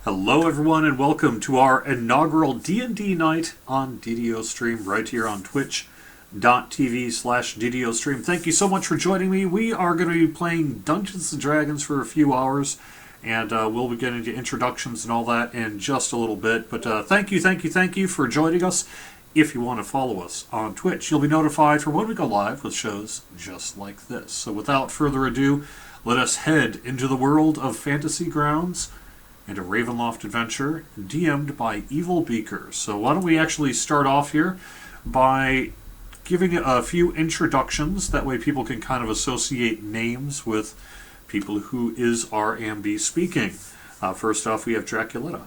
Hello everyone and welcome to our inaugural D&D night on DDOstream right here on twitch.tv/DDOstream. Thank you so much for joining me. We are going to be playing Dungeons & Dragons for a few hours and we'll be getting to introductions and all that in just a little bit. But thank you for joining us. If you want to follow us on Twitch, you'll be notified for when we go live with shows just like this. So without further ado, let us head into the world of Fantasy Grounds and a Ravenloft adventure DM'd by Evilbeeker. So why don't we actually start off here by giving a few introductions. That way people can kind of associate names with people who is RMB speaking. First off, we have Draculetta.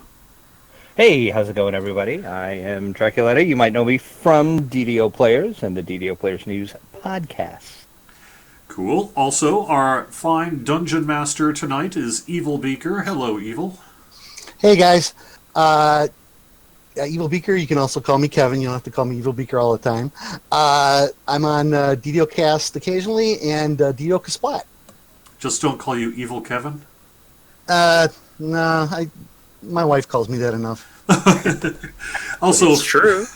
Hey, how's it going, everybody? I am Draculetta. You might know me from DDO Players and the DDO Players News podcast. Cool. Also, our fine dungeon master tonight is Evilbeeker. Hello, Evil. Hey, guys. Evilbeeker, you can also call me Kevin. You don't have to call me Evilbeeker all the time. I'm on DDO Cast occasionally and DDO Kasplat. Just don't call you Evil Kevin? No, my wife calls me that enough. Also, it's true.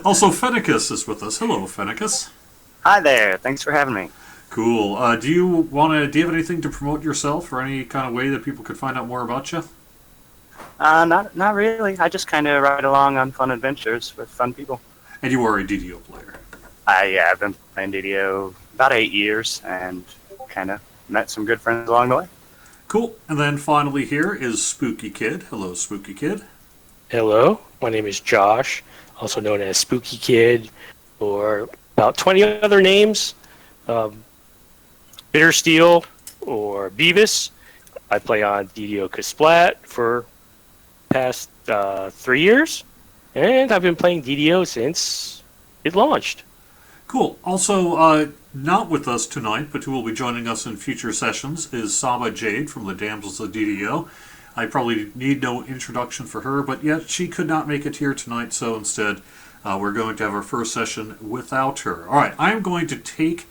Also, Fenicus is with us. Hello, Fenicus. Hi there. Thanks for having me. Cool. Do you have anything to promote yourself or any kind of way that people could find out more about you? Not really. I just kind of ride along on fun adventures with fun people. And you are a DDO player. I've been playing DDO about 8 years and kind of met some good friends along the way. Cool. And then finally here is Spookykid. Hello, Spookykid. Hello, my name is Josh, also known as Spookykid, or about 20 other names. Bittersteel or Beavis. I play on DDO Kasplat for past 3 years, and I've been playing DDO since it launched. Cool. Also, not with us tonight, but who will be joining us in future sessions is Saba Jade from the Damsels of DDO. I probably need no introduction for her, but yet she could not make it here tonight, so instead we're going to have our first session without her. All right, I'm going to take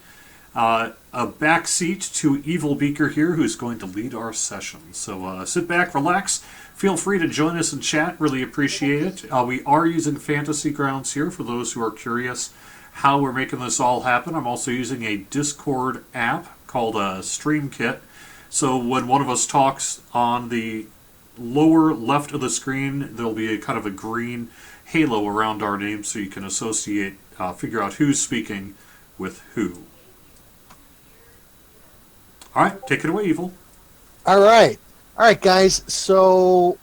a backseat to Evilbeeker here, who's going to lead our session. So sit back, relax, feel free to join us in chat. Really appreciate it. We are using Fantasy Grounds here for those who are curious how we're making this all happen. I'm also using a Discord app called StreamKit. So when one of us talks on the lower left of the screen, there'll be a kind of a green halo around our name so you can associate, figure out who's speaking with who. All right, take it away, Evil. All right, guys. So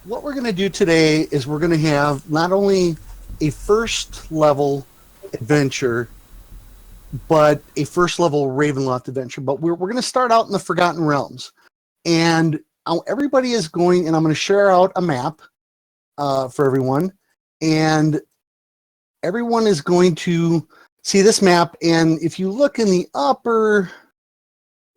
what we're going to do today is we're going to have not only a first level adventure, but a first level Ravenloft adventure. But we're going to start out in the Forgotten Realms, and everybody is going. And I'm going to share out a map for everyone, and everyone is going to see this map. And if you look in the upper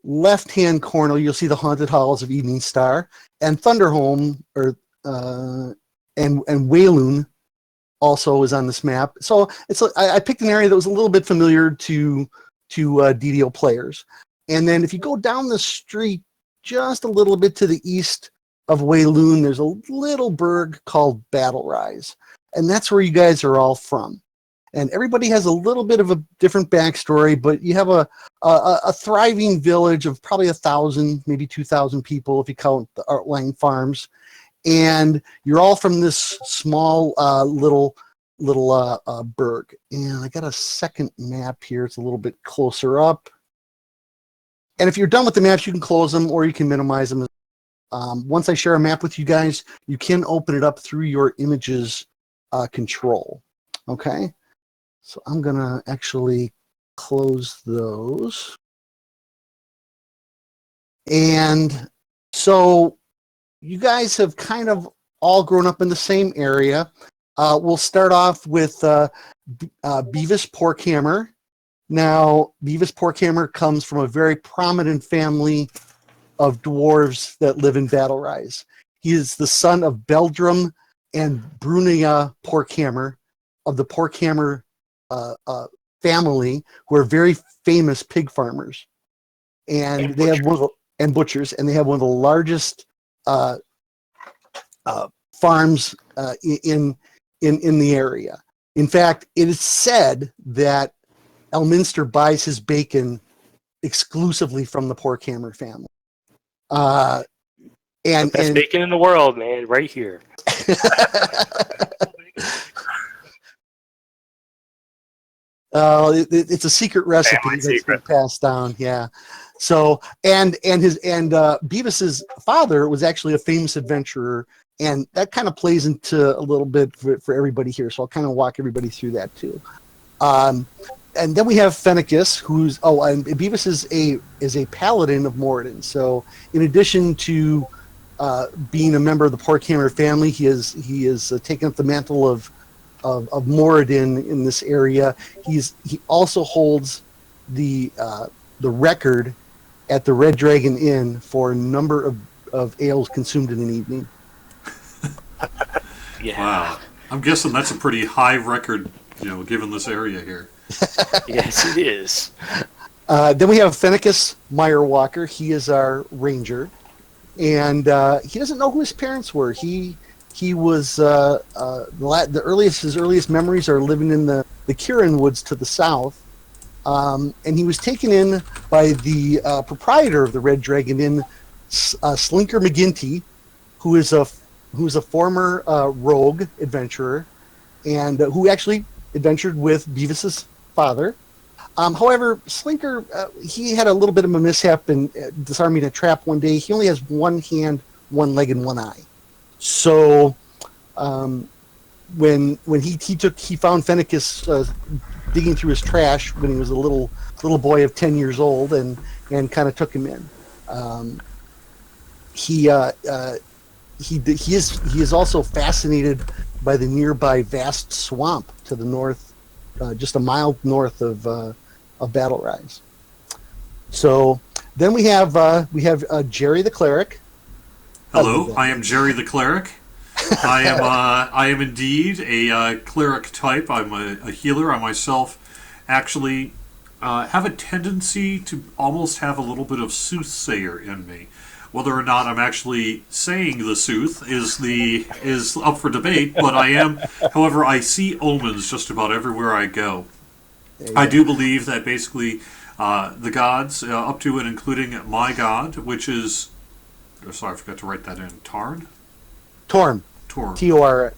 left-hand corner, you'll see the Haunted Halls of Evening Star and Thunderholm, and Wayloon also is on this map. So I picked an area that was a little bit familiar to DDO players. And then if you go down the street just a little bit to the east of Wayloon, there's a little burg called Battlerise. And that's where you guys are all from. And everybody has a little bit of a different backstory, but you have a thriving village of probably 1,000, maybe 2,000 people if you count the Outlying Farms. And you're all from this small little burg. And I got a second map here. It's a little bit closer up. And if you're done with the maps, you can close them or you can minimize them. Once I share a map with you guys, you can open it up through your images control. Okay? So I'm going to actually close those. And so you guys have kind of all grown up in the same area. We'll start off with Beavis Porkhammer. Now, Beavis Porkhammer comes from a very prominent family of dwarves that live in Battlerise. He is the son of Beldrum and Brunia Porkhammer of the Porkhammer family, who are very famous pig farmers. And they have one of the, and butchers, and they have one of the largest farms in the area. In fact, it is said that Elminster buys his bacon exclusively from the Porkhammer family. The best bacon in the world, man, right here. It's a secret recipe that's been passed down. Yeah. So and Beavis's father was actually a famous adventurer, and that kind of plays into a little bit for everybody here. So I'll kind of walk everybody through that too. And then we have Fenicus, and Beavis is a paladin of Moradin. So in addition to being a member of the Porkhammer family, he is taken up the mantle of Moradin in this area. He also holds the record at the Red Dragon Inn for a number of ales consumed in an evening. Yeah. Wow. I'm guessing that's a pretty high record, given this area here. Yes, it is. Then we have Fenicus Mirewalker. He is our ranger, and he doesn't know who his parents were. He was his earliest memories are living in the Kirin woods to the south, and he was taken in by the proprietor of the Red Dragon Inn, Slinker McGinty, who is a former rogue adventurer, and who actually adventured with Beavis's father. However, Slinker, he had a little bit of a mishap in disarming a trap one day. He only has one hand, one leg, and one eye. So when he found Fenicus digging through his trash when he was a little boy of 10 years old, and kind of took him in. He is also fascinated by the nearby vast swamp to the north, just a mile north of Battlerise. So then we have Jerry the Cleric. Hello, I am Jerry the Cleric. I am indeed a cleric type. I'm a healer. I myself actually have a tendency to almost have a little bit of soothsayer in me. Whether or not I'm actually saying the sooth is up for debate, but I am. However, I see omens just about everywhere I go. I do believe that basically the gods, up to and including my god, which is... Sorry, I forgot to write that in. Tarn? Torm. Torm. Yep.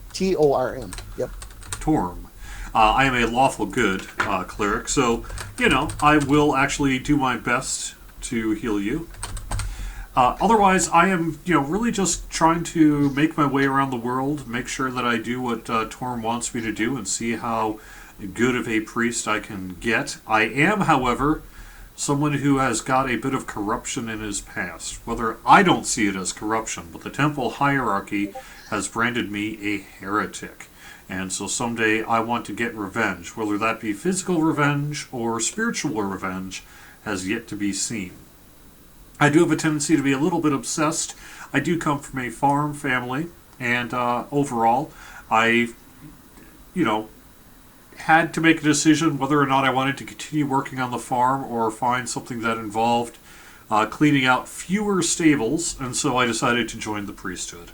Torm. I am a lawful good cleric, so, I will actually do my best to heal you. Otherwise, I am, really just trying to make my way around the world, make sure that I do what Torm wants me to do, and see how good of a priest I can get. I am, however, someone who has got a bit of corruption in his past. Whether I don't see it as corruption, but the temple hierarchy has branded me a heretic. And so someday I want to get revenge. Whether that be physical revenge or spiritual revenge has yet to be seen. I do have a tendency to be a little bit obsessed. I do come from a farm family, and overall, I, had to make a decision whether or not I wanted to continue working on the farm or find something that involved cleaning out fewer stables, and so I decided to join the priesthood.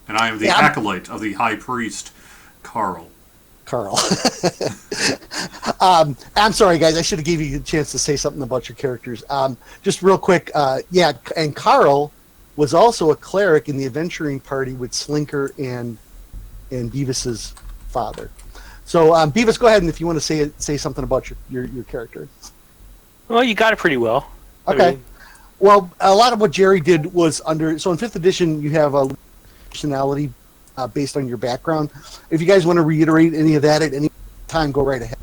And I am the acolyte of the high priest, Carl. I'm sorry, guys. I should have gave you a chance to say something about your characters. Just real quick, and Carl was also a cleric in the adventuring party with Slinker and Beavis's father. So, Beavis, go ahead, and if you want to say something about your character. Well, you got it pretty well. Okay. Well, a lot of what Jerry did was so in 5th edition, you have a personality based on your background. If you guys want to reiterate any of that at any time, go right ahead.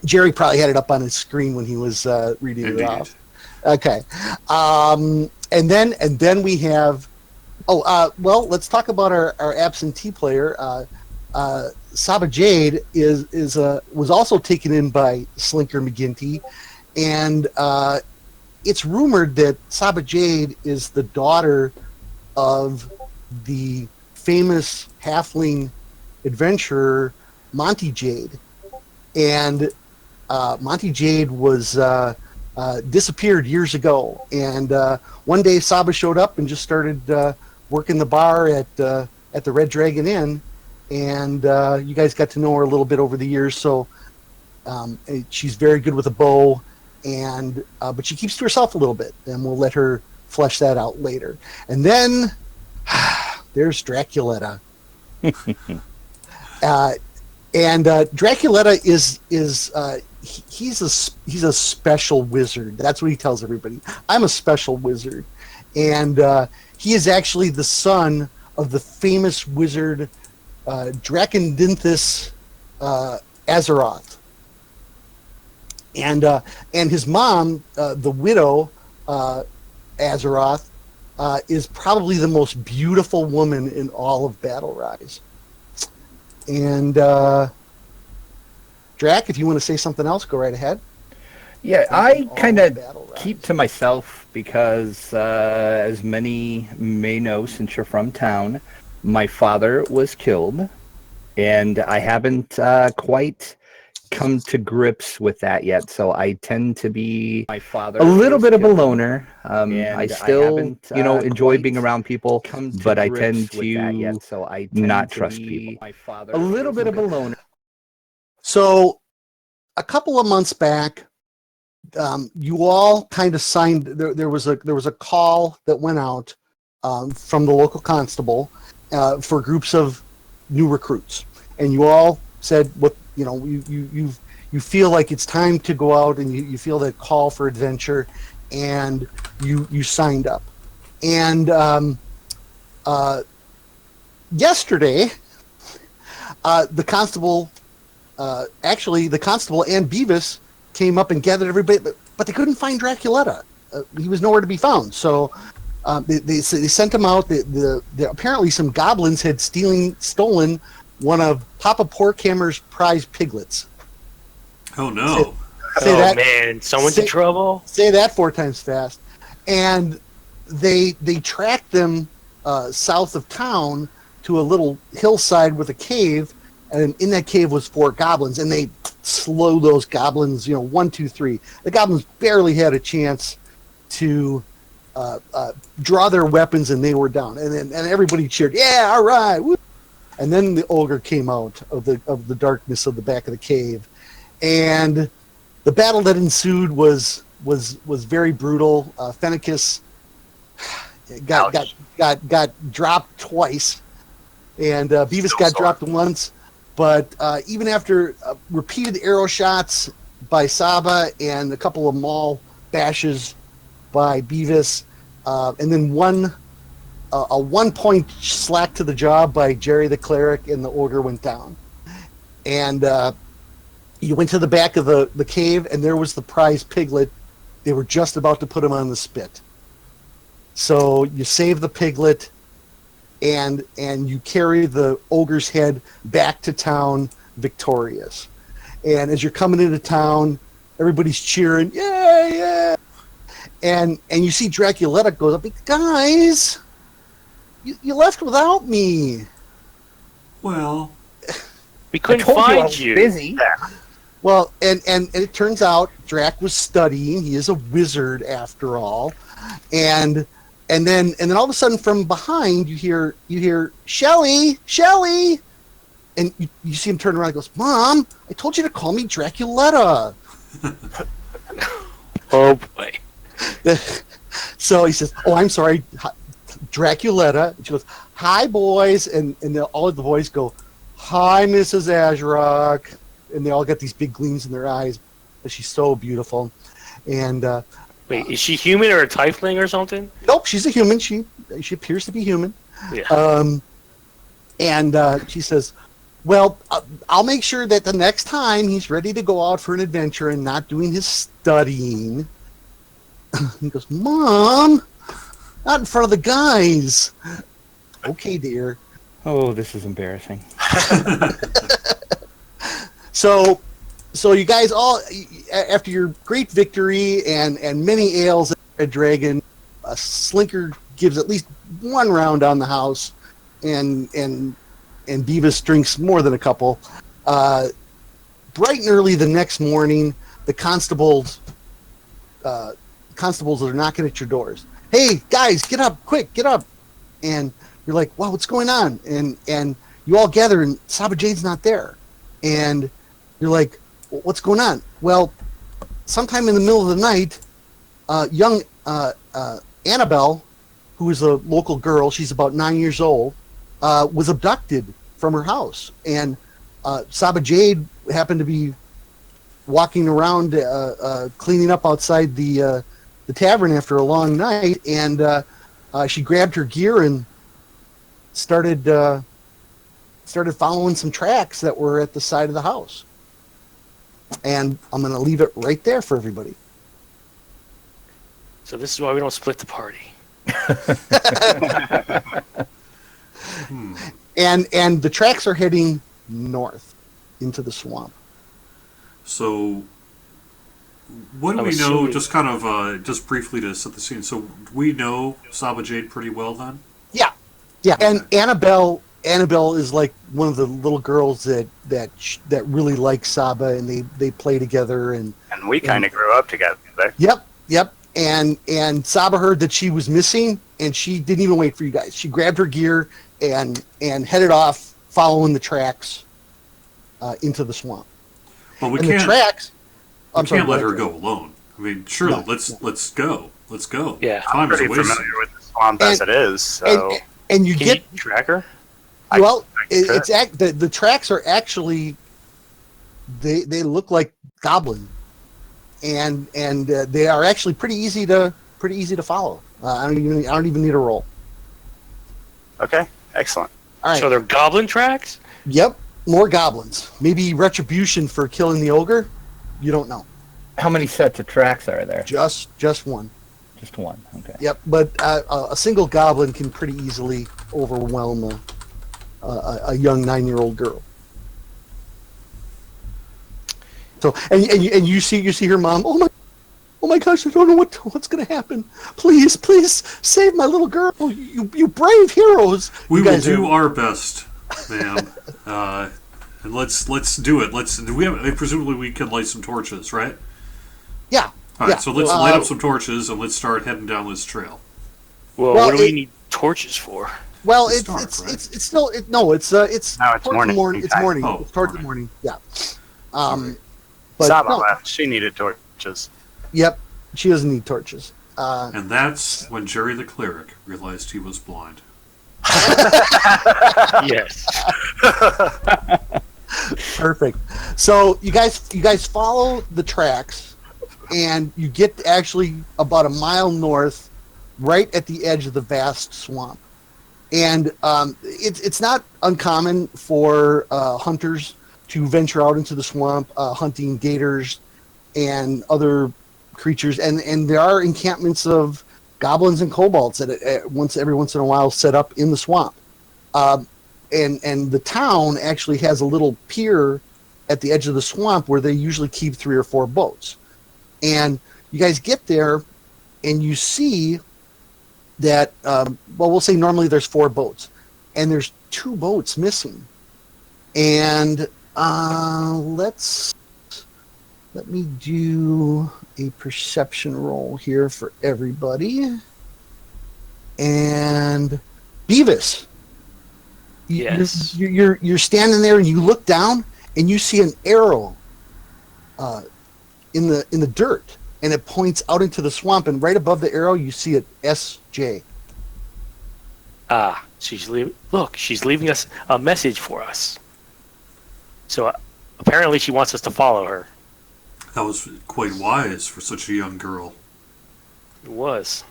Jerry probably had it up on his screen when he was reading it off. Okay. And then we have... let's talk about our absentee player. Saba Jade was also taken in by Slinker McGinty, and it's rumored that Saba Jade is the daughter of the famous halfling adventurer Monty Jade, and Monty Jade was disappeared years ago. And one day Saba showed up and just started working the bar at the Red Dragon Inn. And you guys got to know her a little bit over the years. So she's very good with a bow, and but she keeps to herself a little bit, and we'll let her flesh that out later. And then there's Draculetta. And Draculetta he's a special wizard. That's what he tells everybody. I'm a special wizard, and he is actually the son of the famous wizard Dracondinthus Azeroth, and his mom, the widow Azeroth, is probably the most beautiful woman in all of Battlerise. And Drac, if you want to say something else, go right ahead. Yeah, I kind of Battlerise. keep to myself because, as many may know, since you're from town, my father was killed, and I haven't quite come to grips with that yet. So I tend to be a little bit of a loner. I still, enjoy being around people, but I tend to not trust people. A little bit of a loner. So, a couple of months back, you all kind of signed. There was a call that went out from the local constable for groups of new recruits, and you all said what you feel like it's time to go out, and you feel that call for adventure, and you signed up. And yesterday, the constable and Beavis came up and gathered everybody, but they couldn't find Draculetta. He was nowhere to be found. So they sent him out. Apparently, some goblins had stolen one of Papa Porkhammer's prize piglets. Oh no! Say that, man, someone's in trouble. Say that 4 times fast. And they tracked them south of town to a little hillside with a cave, and in that cave was 4 goblins, and they slow those goblins, 1, 2, 3. The goblins barely had a chance to draw their weapons, and they were down. And everybody cheered, "Yeah, all right!" Woo. And then the ogre came out of the darkness of the back of the cave, and the battle that ensued was very brutal. Fenicus got dropped twice, and Beavis got dropped once. But even after repeated arrow shots by Saba and a couple of maul bashes by Beavis, and then a 1-point slack to the jaw by Jerry the Cleric, and the ogre went down. And you went to the back of the cave, and there was the prize piglet. They were just about to put him on the spit. So you save the piglet, and you carry the ogre's head back to town victorious. And as you're coming into town, everybody's cheering, "Yeah, yeah!" And you see Draculetta goes up, "Guys, you left without me." Well, We couldn't find you. Busy. Well, and it turns out Drac was studying. He is a wizard after all, and then all of a sudden from behind you hear Shelly, and you see him turn around and goes, "Mom, I told you to call me Draculetta." Oh boy. So he says, "Oh, I'm sorry, Draculetta." And she goes, "Hi, boys," and all of the boys go, "Hi, Mrs. Azrock," and they all get these big gleams in their eyes, but she's so beautiful. And Wait, is she human or a tiefling or something? nope, she's a human. She appears to be human. Yeah. And she says, "Well, I'll make sure that the next time he's ready to go out for an adventure and not doing his studying." He goes, "Mom, not in front of the guys." "Okay, dear." Oh, this is embarrassing. So you guys all, after your great victory and many ales at Dragon, Slinker gives at least 1 round on the house, and Beavis drinks more than a couple. Bright and early the next morning, the constables constables that are knocking at your doors. Hey, guys, get up, quick, get up. And you're like, wow, what's going on? And you all gather, and Saba Jade's not there. And you're like, what's going on? Well, sometime in the middle of the night, young Annabelle, who is a local girl, she's about 9 years old, was abducted from her house. And Saba Jade happened to be walking around cleaning up outside the tavern after a long night, and she grabbed her gear and started following some tracks that were at the side of the house. And I'm going to leave it right there for everybody. So this is why we don't split the party. And the tracks are heading north into the swamp. So, what do we know? Just kind of, just briefly to set the scene. So, we know Saba Jade pretty well then. Yeah. And Annabelle is like one of the little girls that really like Saba, and they play together, and we kind of grew up together. Yep. And Saba heard that she was missing, and she didn't even wait for you guys. She grabbed her gear and headed off, following the tracks into the swamp. But we can't let her go alone. I mean, surely let's go. Let's go. Yeah, I'm pretty familiar with the swamp as it is. So and you Can get you track her? well. The tracks are actually they look like goblin, and they are actually pretty easy to follow. I don't even need a roll. Okay, excellent. All right. So they're goblin tracks? Yep, more goblins. Maybe retribution for killing the ogre. You don't know. How many sets of tracks are there? Just one. Just one. Okay. Yep, but a single goblin can pretty easily overwhelm a young 9-year-old girl. So and you see her mom. Oh my gosh! I don't know what's going to happen. Please save my little girl. You brave heroes. We will do our best, ma'am. And let's do it. Presumably we can light some torches, right? Yeah. All right. So let's light up some torches and let's start heading down this trail. Well, what do we need torches for? Well, It's it's dark, it's, right? it's still it's morning. It's morning. Oh, It's towards okay. the morning. Yeah. But Saba left. She needed torches. Yep. She doesn't need torches. And that's when Jerry the Cleric realized he was blind. Yes. Perfect. So you guys follow the tracks, and you get actually about a mile north, right at the edge of the vast swamp. And it's not uncommon for hunters to venture out into the swamp, hunting gators and other creatures. And there are encampments of goblins and kobolds that every once in a while set up in the swamp. And the town actually has a little pier at the edge of the swamp where they usually keep 3 or 4 boats. And you guys get there, and you see that, we'll say normally there's 4 boats, and there's 2 boats missing. And let me do a perception roll here for everybody. And Beavis. Yes. You're standing there, and you look down, and you see an arrow in the dirt, and it points out into the swamp. And right above the arrow, you see it SJ. She's leaving us a message for us. So apparently, she wants us to follow her. That was quite wise for such a young girl. It was.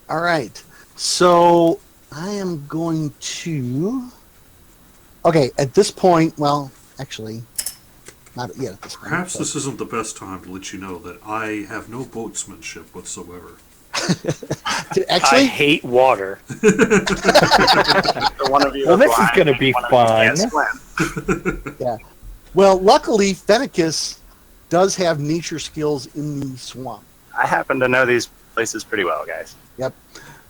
All right, so I am going to. Okay, at this point, well, actually, not yet at this point. Perhaps this isn't the best time to let you know that I have no boatsmanship whatsoever. Actually, I hate water. One of you Well, this is going to be fun. Yeah. Well, luckily, Fenicus does have nature skills in the swamp. I happen to know these places pretty well, guys. Yep.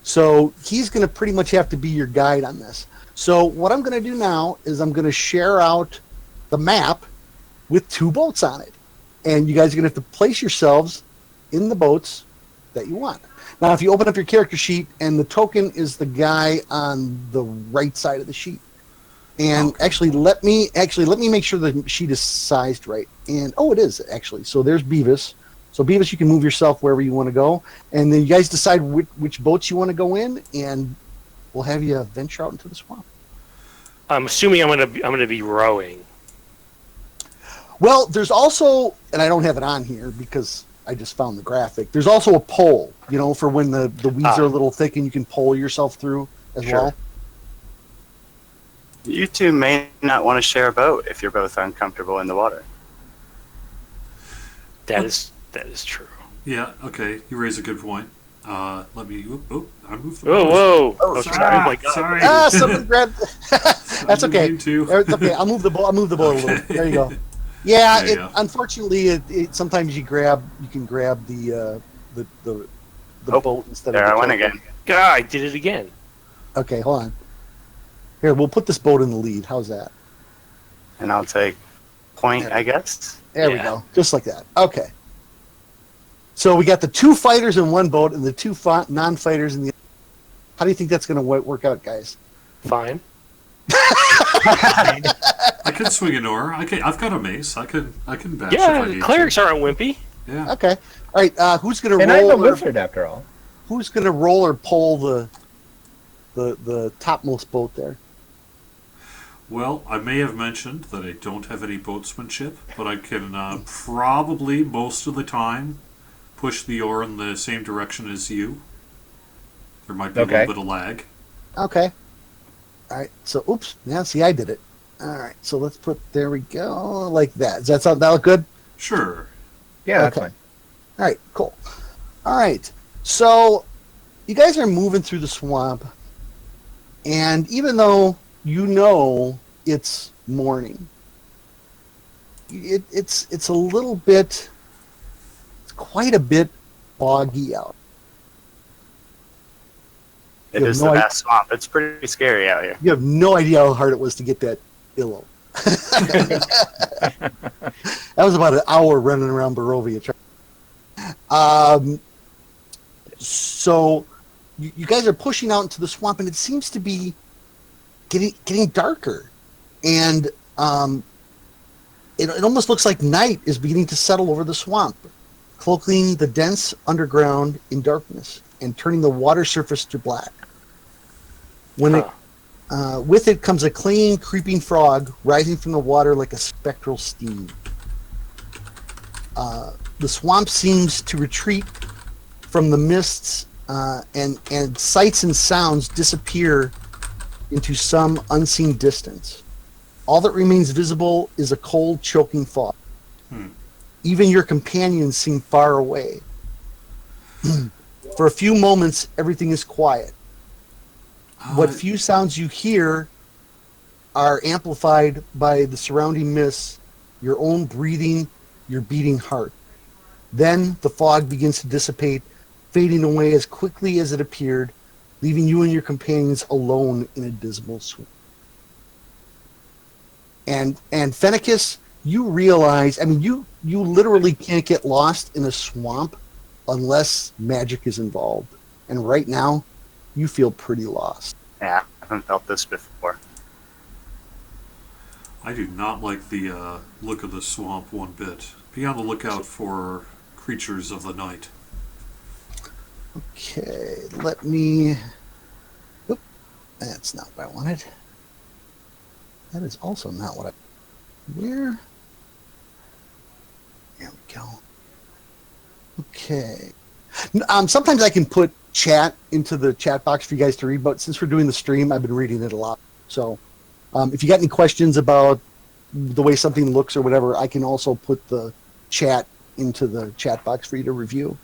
So he's going to pretty much have to be your guide on this. So what I'm going to do now is I'm going to share out the map with 2 boats on it. and you guys are going to have to place yourselves in the boats that you want. Now, if you open up your character sheet, and the token is the guy on the right side of the sheet. And actually, let me make sure the sheet is sized right. And it is actually. So there's Beavis. So Beavis, you can move yourself wherever you want to go, and then you guys decide which boats you want to go in, and we'll have you venture out into the swamp. I'm assuming I'm gonna be rowing. Well, there's also, and I don't have it on here because I just found the graphic. There's also a pole, for when the weeds are a little thick and you can pole yourself through as well. You two may not want to share a boat if you're both uncomfortable in the water. That is true. Yeah, okay. You raise a good point. Let me... I moved the boat. Oh, sorry. Oh, my God. Sorry. Someone grabbed... That's okay. It's okay. I'll move the boat a little. There you go. Yeah, unfortunately, sometimes you can grab the boat instead of the I went again. God, I did it again. Okay, hold on. Here, we'll put this boat in the lead. How's that? And I'll take point, I guess. There we go. Just like that. Okay. So we got the 2 fighters in one boat and the 2 non-fighters in the other. How do you think that's going to work out, guys? Fine. I can swing an oar. I've got a mace. I can bash if I need clerics to. aren't wimpy. Yeah. Okay. All right. Who's going to roll? And I'm a wizard after all. Who's going to roll or pull the topmost boat there? Well, I may have mentioned that I don't have any boatsmanship, but I can probably most of the time push the oar in the same direction as you. There might be a little bit of lag. Okay. All right. So, oops. Now, see, I did it. All right. So let's there we go, like that. Does that look good? Sure. Yeah, that's fine. All right. Cool. All right. So you guys are moving through the swamp, and even though it's morning, it's a little bit, it's quite a bit foggy out. It is the vast swamp. It's pretty scary out here. You have no idea how hard it was to get that illo. That was about an hour running around Barovia. So you guys are pushing out into the swamp, and it seems to be getting darker, and it almost looks like night is beginning to settle over the swamp, cloaking the dense underground in darkness and turning the water surface to black. With it comes a clinging, creeping frog rising from the water like a spectral steam. The swamp seems to retreat from the mists, and sights and sounds disappear into some unseen distance. All that remains visible is a cold, choking fog. Even your companions seem far away. For a few moments, everything is quiet. What few sounds you hear are amplified by the surrounding mists, your own breathing, your beating heart. Then the fog begins to dissipate, fading away as quickly as it appeared, leaving you and your companions alone in a dismal swamp. And Fenicus, you realize, you literally can't get lost in a swamp unless magic is involved. And right now, you feel pretty lost. Yeah, I haven't felt this before. I do not like the look of the swamp one bit. Be on the lookout for creatures of the night. Okay, let me... Oop, that's not what I wanted. That is also not what I... Where? There we go. Okay. Sometimes I can put chat into the chat box for you guys to read, but since we're doing the stream, I've been reading it a lot. So if you got any questions about the way something looks or whatever, I can also put the chat into the chat box for you to review.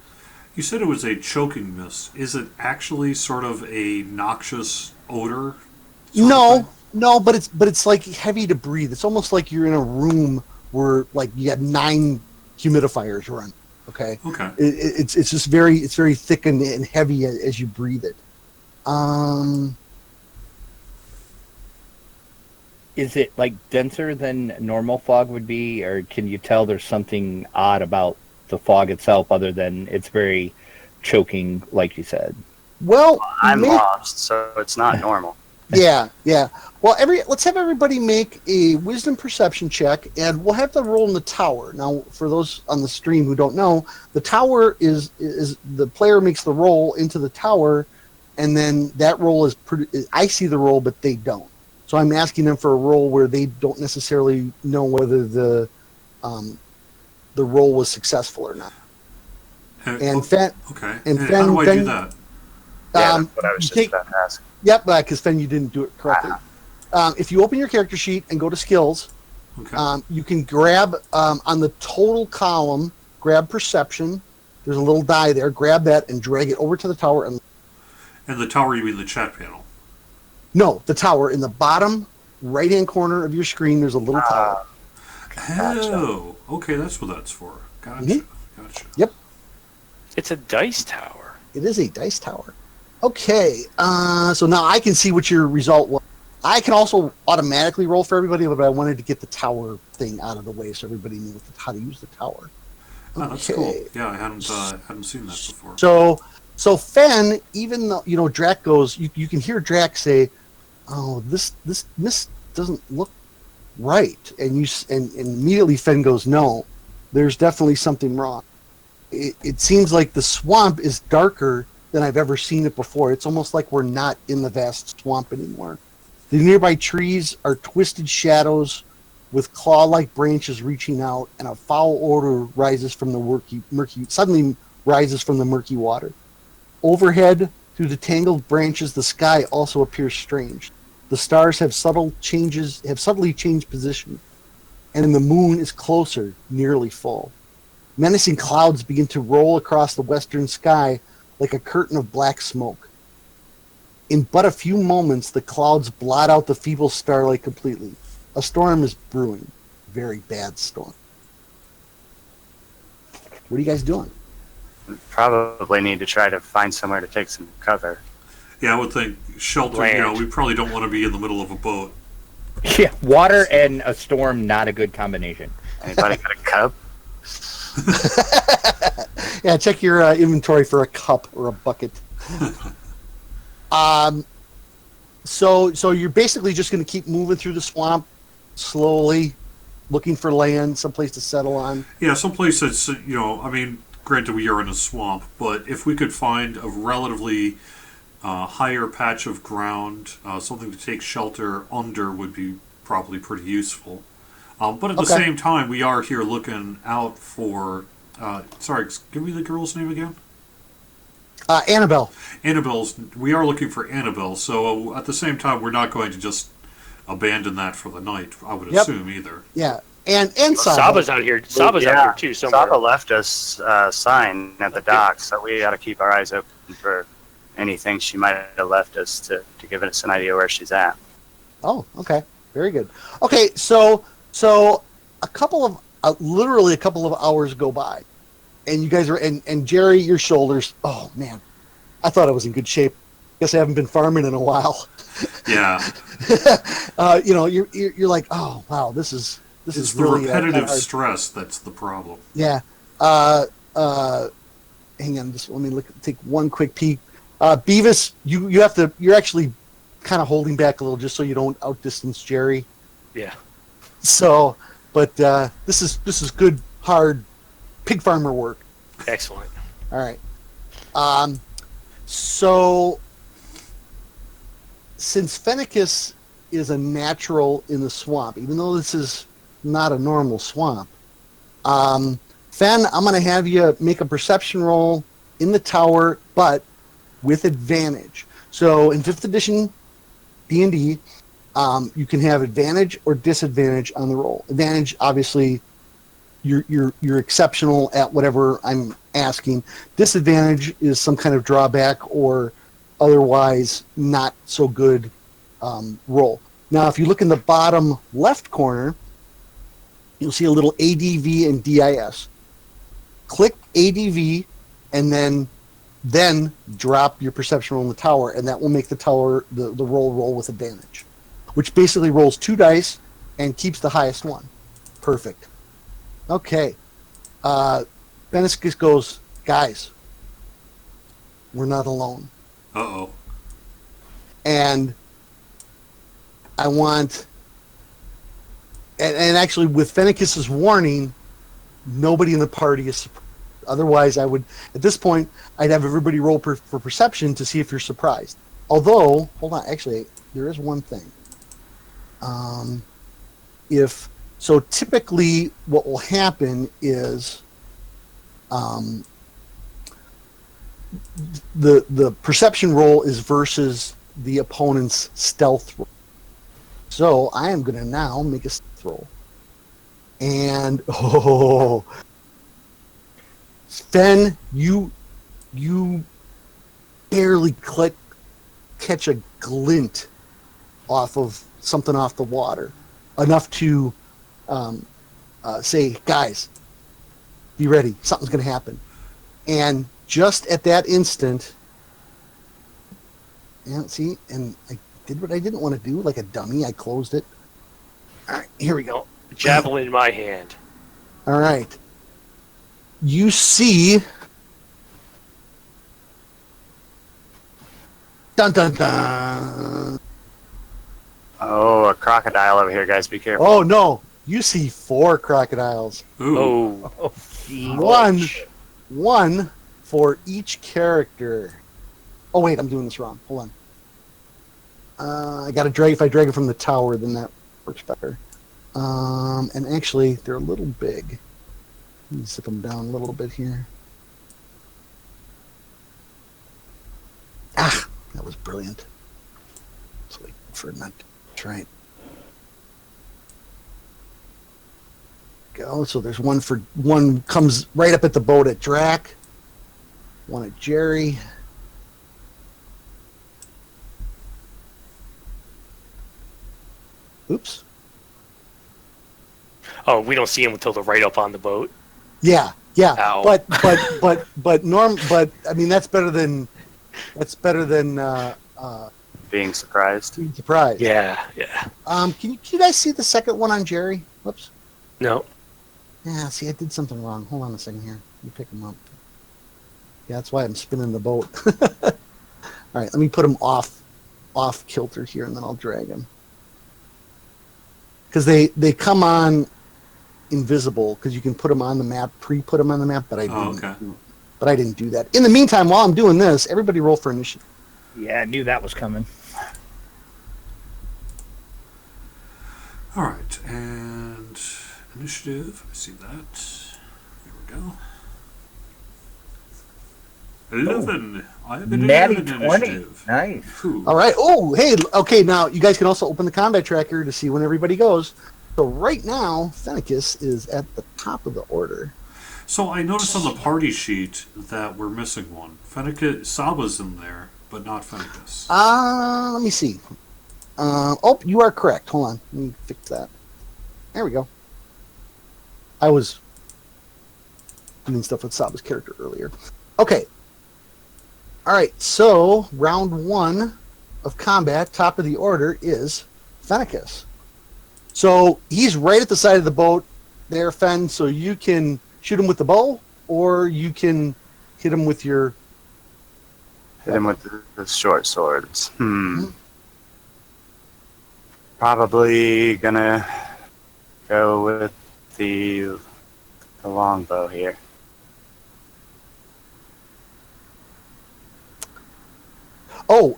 You said it was a choking mist. Is it actually sort of a noxious odor? No, but it's like heavy to breathe. It's almost like you're in a room where like you have 9 humidifiers run. Okay. It's just very thick and heavy as you breathe it. Is it like denser than normal fog would be, or can you tell there's something odd about the fog itself other than it's very choking, like you said? Well, I'm lost, so it's not normal. yeah. Well, let's have everybody make a wisdom perception check, and we'll have to roll in the tower. Now, for those on the stream who don't know, the tower is the player makes the roll into the tower, and then that roll is I see the roll, but they don't. So I'm asking them for a roll where they don't necessarily know whether the roll was successful or not. And Fen, okay. and How Fen, do I do that? Yeah, that's what I was just about to ask. Yep, because Fen, you didn't do it correctly. If you open your character sheet and go to skills, Okay. you can grab on the total column, grab perception. There's a little die there. Grab that and drag it over to the tower. And the tower, you mean the chat panel? no, the tower in the bottom right-hand corner of your screen. There's a little tower. Oh, okay, that's what that's for. Gotcha. Mm-hmm. Gotcha. Yep, It's a dice tower. it is a dice tower. Okay, so now I can see what your result was. I can also automatically roll for everybody, but I wanted to get the tower thing out of the way so everybody knew how to use the tower. Oh, that's cool. Yeah, I hadn't seen that before. So Fen, even though Drac goes, you can hear Drac say, "Oh, this doesn't look right," and immediately Fen goes, "No, there's definitely something wrong. It seems like the swamp is darker than I've ever seen it before. It's almost like we're not in the vast swamp anymore. The nearby trees are twisted shadows with claw-like branches reaching out, and a foul odor rises from the murky water. Overhead, through the tangled branches, the sky also appears strange. The stars have subtly changed position, and the moon is closer, nearly full. Menacing clouds begin to roll across the western sky like a curtain of black smoke. In but a few moments, the clouds blot out the feeble starlight completely. A storm is brewing. Very bad storm. What are you guys doing? Probably need to try to find somewhere to take some cover. Yeah, I would think shelter. Land. We probably don't want to be in the middle of a boat. Yeah, water and a storm, not a good combination. Anybody got a cup? Yeah, check your inventory for a cup or a bucket. So you're basically just going to keep moving through the swamp slowly, looking for land, someplace to settle on. Yeah, someplace that's granted we are in a swamp, but if we could find a relatively higher patch of ground, something to take shelter under would be probably pretty useful. But at the same time, we are here looking out for... sorry, give me the girl's name again? Annabelle. We are looking for Annabelle, so at the same time, we're not going to just abandon that for the night, I would assume, either. Yeah, and Saba. Saba's out here. Saba's out here, too, somewhere. Saba left us a sign at the docks, so we got to keep our eyes open for anything she might have left us to give us an idea where she's at. Oh, okay. Very good. Okay, so literally a couple of hours go by, and you guys are, and Jerry, your shoulders, oh man, I thought I was in good shape. Guess I haven't been farming in a while. Yeah. You're like, oh wow, this is It's the really repetitive stress that's the problem. Yeah. Hang on, just let me take one quick peek. Beavis, you're actually kind of holding back a little just so you don't outdistance Jerry. Yeah. So, but this is good, hard pig farmer work. Excellent. All right. So, since Fenicus is a natural in the swamp, even though this is not a normal swamp, Fen, I'm going to have you make a perception roll in the tower, but with advantage. So, in 5th edition D&D, you can have advantage or disadvantage on the roll. Advantage, obviously, you're exceptional at whatever I'm asking. Disadvantage is some kind of drawback or otherwise not so good roll. Now, if you look in the bottom left corner, you'll see a little ADV and DIS. Click ADV and then drop your perception roll in the tower, and that will make the tower the roll with advantage. which basically rolls 2 dice and keeps the highest one. Perfect. Okay. Fenicus goes, guys, we're not alone. Uh-oh. And I want... And actually, with Fenicus's warning, nobody in the party is surprised. Otherwise, I would, at this point, I'd have everybody roll for perception to see if you're surprised. Although, hold on, actually, there is one thing. So typically, what will happen is the perception roll is versus the opponent's stealth roll. So I am going to now make a stealth roll. And, Fen, you barely catch a glint off of something off the water, enough to say, guys, be ready, something's going to happen. And just at that instant, and I did what I didn't want to do, like a dummy. I closed it. All right, here we go. Javelin in my hand. All right. You see... Dun, dun, dun. Oh, a crocodile over here, guys. Be careful. Oh, no. You see 4 crocodiles. Ooh. Oh. One for each character. Oh, wait, I'm doing this wrong. Hold on. I got to drag... If I drag it from the tower, then that works better. And actually, they're a little big. Let me zip them down a little bit here. Ah, that was brilliant. So wait for it not to try it. Go. So there's one comes right up at the boat at Drac. One at Jerry. Oops. Oh, we don't see him until they're right up on the boat. Yeah. Ow. But I mean that's better than Being surprised. being surprised. Yeah. Can you guys see the second one on Jerry? Whoops. No. Yeah, see, I did something wrong. Hold on a second here. Let me pick him up. Yeah, that's why I'm spinning the boat. All right, let me put him off kilter here, and then I'll drag him. Because they come on invisible, because you can put them on the map, pre-put them on the map, but I didn't. Okay. But I didn't do that. In the meantime, while I'm doing this, everybody roll for initiative. Yeah, I knew that was coming. All right, and initiative. I see that. There we go. 11. I have an Natty 11 20. initiative. Nice. Ooh. All right. Oh, hey. Okay, now you guys can also open the combat tracker to see when everybody goes. So right now, Fenicus is at the top of the order. So I noticed on the party sheet that we're missing one. Fenicus, Saba's in there, but not Fenicus. Let me see. Oh, you are correct. Hold on. Let me fix that. There we go. I was doing stuff with Saba's character earlier. Okay. All right. So round 1 of combat, top of the order, is Fenicus. So he's right at the side of the boat there, Fen. So you can shoot him with the bow, or you can hit him with your... Hit him with the short swords. Probably gonna go with the longbow here. Oh,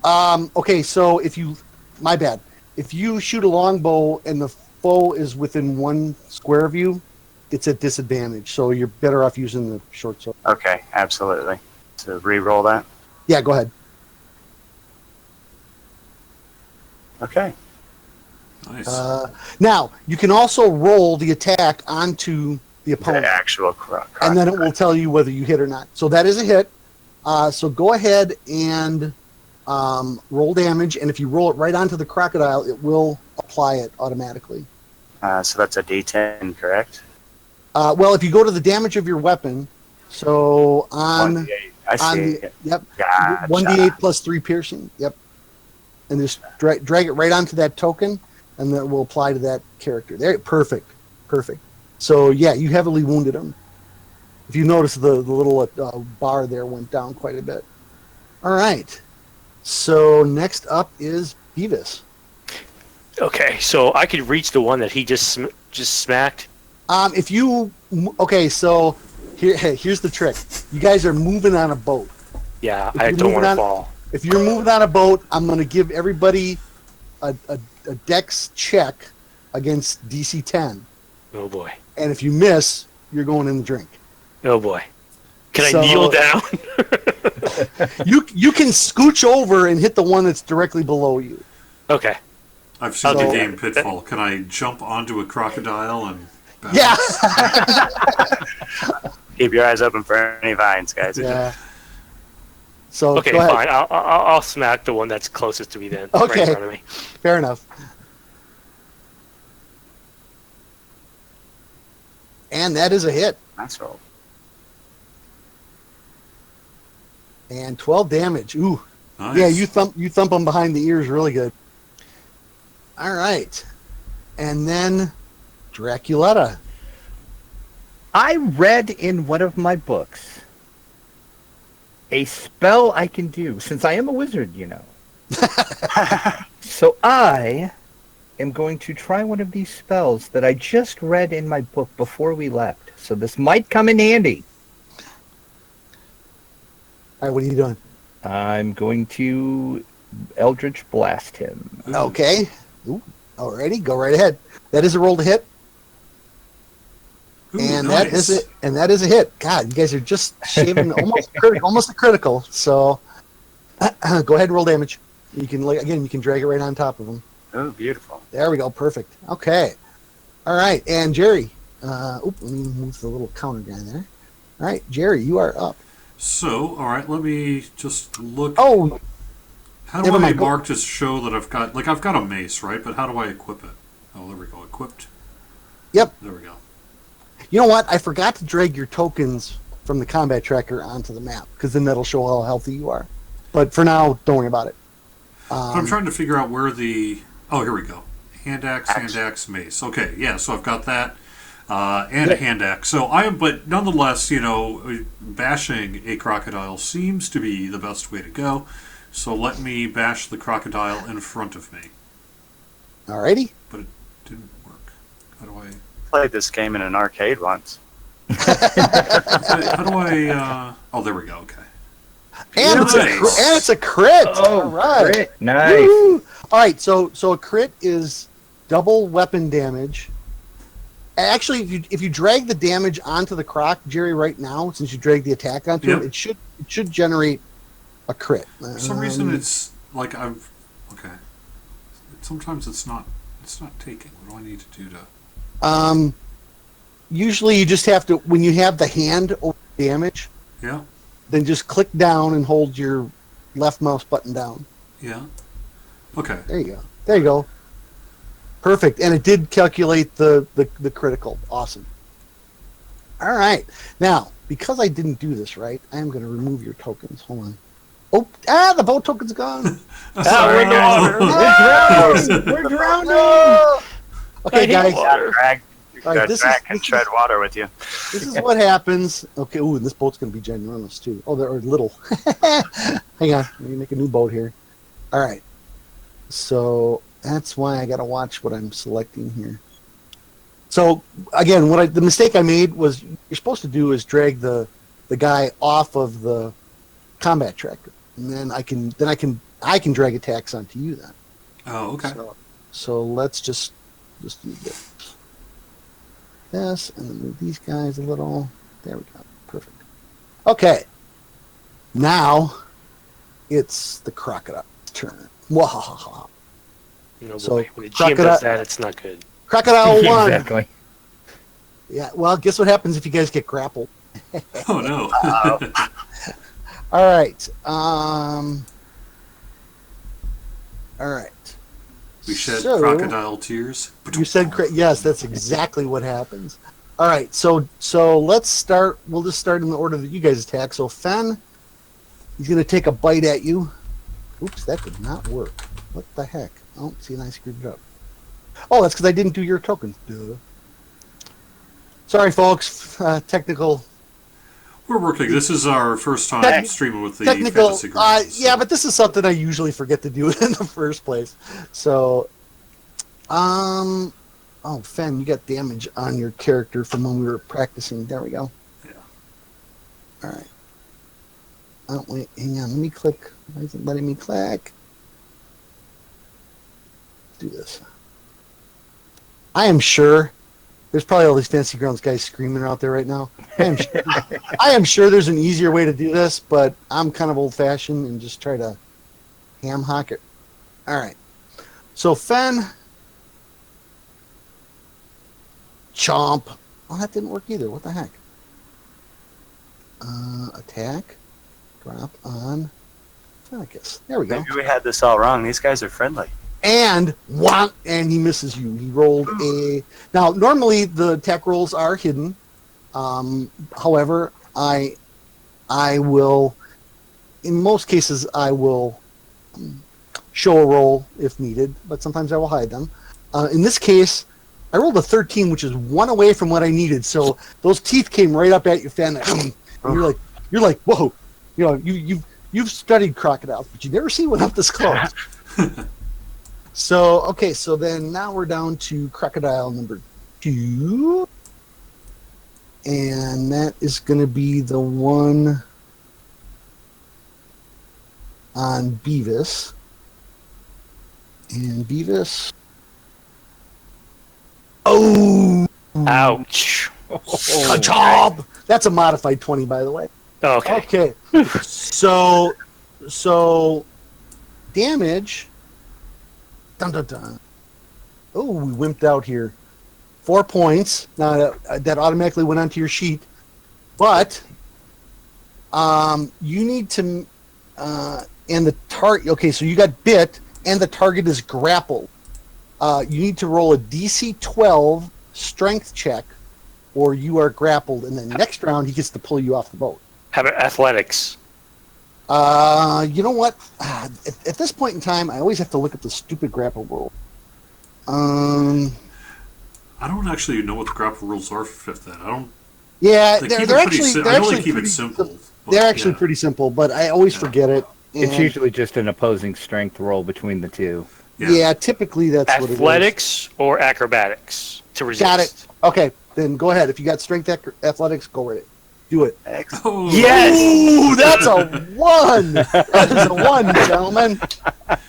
okay, so if you... My bad. If you shoot a longbow and the foe is within 1 square of you, it's at disadvantage, so you're better off using the short sword. Okay, absolutely. So re-roll that. Yeah, go ahead. Okay. Nice. Now, you can also roll the attack onto the opponent, The actual croc. and then it will tell you whether you hit or not. So that is a hit. So go ahead and roll damage, and if you roll it right onto the crocodile, it will apply it automatically. So that's a D10, correct? Well, if you go to the damage of your weapon, so on... 1d8. I see. Yep. Gotcha. 1d8 plus 3 piercing. Yep. and just drag it right onto that token, and that will apply to that character. There, perfect. So yeah, you heavily wounded him. If you notice, the little bar there went down quite a bit. All right. So next up is Beavis. Okay, so I could reach the one that he just smacked. If you so here's the trick. You guys are moving on a boat. Yeah, I don't want to fall. If you're moving on a boat, I'm going to give everybody a dex check against DC 10. Oh boy. And if you miss, you're going in the drink. Oh boy. Can I kneel down? You can scooch over and hit the one that's directly below you. Okay. I've seen the game Pitfall. Can I jump onto a crocodile and... Yeah. Keep your eyes open for any vines, guys. Yeah. So okay, go ahead. fine. I'll smack the one that's closest to me then. Okay. Right in front of me. Fair enough. And that is a hit. Nice roll. And 12 damage. Ooh. Nice. Yeah, you thump him behind the ears really good. All right. And then Draculetta. I read in one of my books a spell I can do, since I am a wizard, you know. So I am going to try one of these spells that I just read in my book before we left. So this might come in handy. All right, what are you doing? I'm going to Eldritch Blast him. Okay. Ooh. Alrighty, go right ahead. That is a roll to hit. Ooh, And nice. that is it. And that is a hit. God, you guys are just shaving almost a critical. So go ahead and roll damage. You can you can drag it right on top of them. Oh, beautiful. There we go. Perfect. Okay. All right. And Jerry. Let me move the little counter guy there. All right, Jerry, you are up. So, all right, let me just look. Oh, how do never I mind. mark to show that I've got a mace, right? But how do I equip it? Oh, there we go. Equipped. Yep. There we go. You know what? I forgot to drag your tokens from the combat tracker onto the map, because then that'll show how healthy you are. But for now, don't worry about it. But I'm trying to figure out where the... Oh, here we go. Hand axe, mace. Okay, yeah, so I've got that. And a hand axe. So but nonetheless, bashing a crocodile seems to be the best way to go. So let me bash the crocodile in front of me. Alrighty. But it didn't work. How do I... Played this game in an arcade once. How do I... Oh, there we go. Okay. And it's a crit. Oh, all right. Crit. Nice. Woo! All right, so a crit is double weapon damage. Actually, if you drag the damage onto the croc, Jerry, right now, since you drag the attack onto him, it should generate a crit. For some reason, it's like I've... Okay. Sometimes it's not taking. What do I need to do to... Usually you just have to, when you have the hand over damage, Yeah. then just click down and hold your left mouse button down. Yeah. Okay. There you go. Perfect. And it did calculate the critical. Awesome. All right. Now, because I didn't do this right, I am going to remove your tokens. Hold on. The boat token's gone. We're in the water. We're drowning. Okay, guys. Drag. All right, Drag can tread water with you. This is what happens. Okay, ooh, this boat's going to be ginormous, too. Oh, they're little. Hang on. Let me make a new boat here. All right. So that's why I got to watch what I'm selecting here. So, again, the mistake I made was you're supposed to do is drag the guy off of the combat tracker. And then I can drag attacks onto you then. Oh, okay. So let's just do this. This, and then move these guys a little. There we go. Perfect. Okay. Now it's the crocodile's turn. Wahahaha. No So, boy. When the GM does that, it's not good. Crocodile 1. Exactly. Yeah, well, guess what happens if you guys get grappled? Oh, no. All right. All right. We shed So- crocodile tears. You said yes. That's exactly what happens. All right, so let's start. We'll just start in the order that you guys attack. So Fen, he's going to take a bite at you Oops, that did not work. What the heck? Oh, see, and I screwed it up. Oh, that's because I didn't do your tokens. Duh. Sorry, folks. Technical. We're working. This is our first time streaming with the technical. fantasy group. Yeah, but this is something I usually forget to do in the first place. So, oh, Fen, you got damage on your character from when we were practicing. There we go. Yeah. All right. Oh, wait, hang on. Let me click. Why is it letting me click? Do this. I am sure there's probably all these Fantasy Grounds guys screaming out there right now. I am sure there's an easier way to do this, but I'm kind of old-fashioned and just try to ham-hock it. All right. So, Fen. Chomp. Oh, that didn't work either. What the heck? Attack. Drop on Fenicus. There we go. Maybe we had this all wrong. These guys are friendly. And he misses you. He rolled a. Now, normally the attack rolls are hidden. However, I will, in most cases, I will show a roll if needed, but sometimes I will hide them. In this case, I rolled a 13, which is one away from what I needed. So those teeth came right up at you, Fen. And you're like, whoa, you know, you've studied crocodiles, but you never see one up this close. So, okay, so then now we're down to crocodile number 2. And that is going to be the one on Beavis. And Beavis. Oh! Ouch. Ka-chob! That's a modified 20, by the way. Okay. Okay. So damage. Dun, dun, dun. Oh, we wimped out here. 4 points. Now that automatically went onto your sheet, but you need to and the target. Okay, so you got bit, and the target is grappled. You need to roll a DC 12 strength check, or you are grappled, and then next round he gets to pull you off the boat. How about athletics? You know what? At this point in time, I always have to look at the stupid grapple rule. I don't actually know what the grapple rules are for 5th Ed. I don't. Yeah, They they're keep it actually pretty they're I know actually they keep pretty it simple. They're actually yeah. pretty simple, but I always forget it. It's and- usually just an opposing strength roll between the two. Yeah, typically that's what it is. Athletics or acrobatics to resist? Got it. Okay, then go ahead. If you got strength athletics, go with it. Do it. Oh, Yes! Ooh, that's a 1. That is a 1, gentlemen.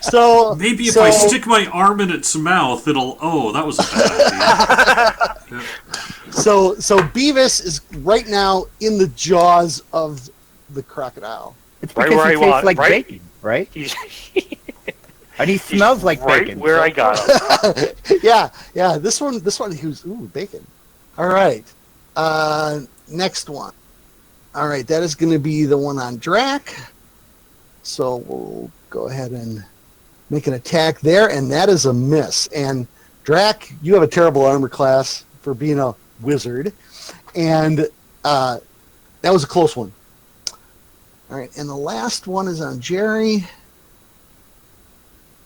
So Maybe if I stick my arm in its mouth, it'll. Oh, that was a bad idea. So Beavis is right now in the jaws of the crocodile. It's Right because where he I tastes want, like right? bacon, right? He's And he smells like right bacon. where I got him. Yeah. This one. He was bacon. All right. Next one. All right, that is going to be the one on Drac. So we'll go ahead and make an attack there, and that is a miss. And Drac, you have a terrible armor class for being a wizard, and that was a close one. All right, and the last one is on Jerry.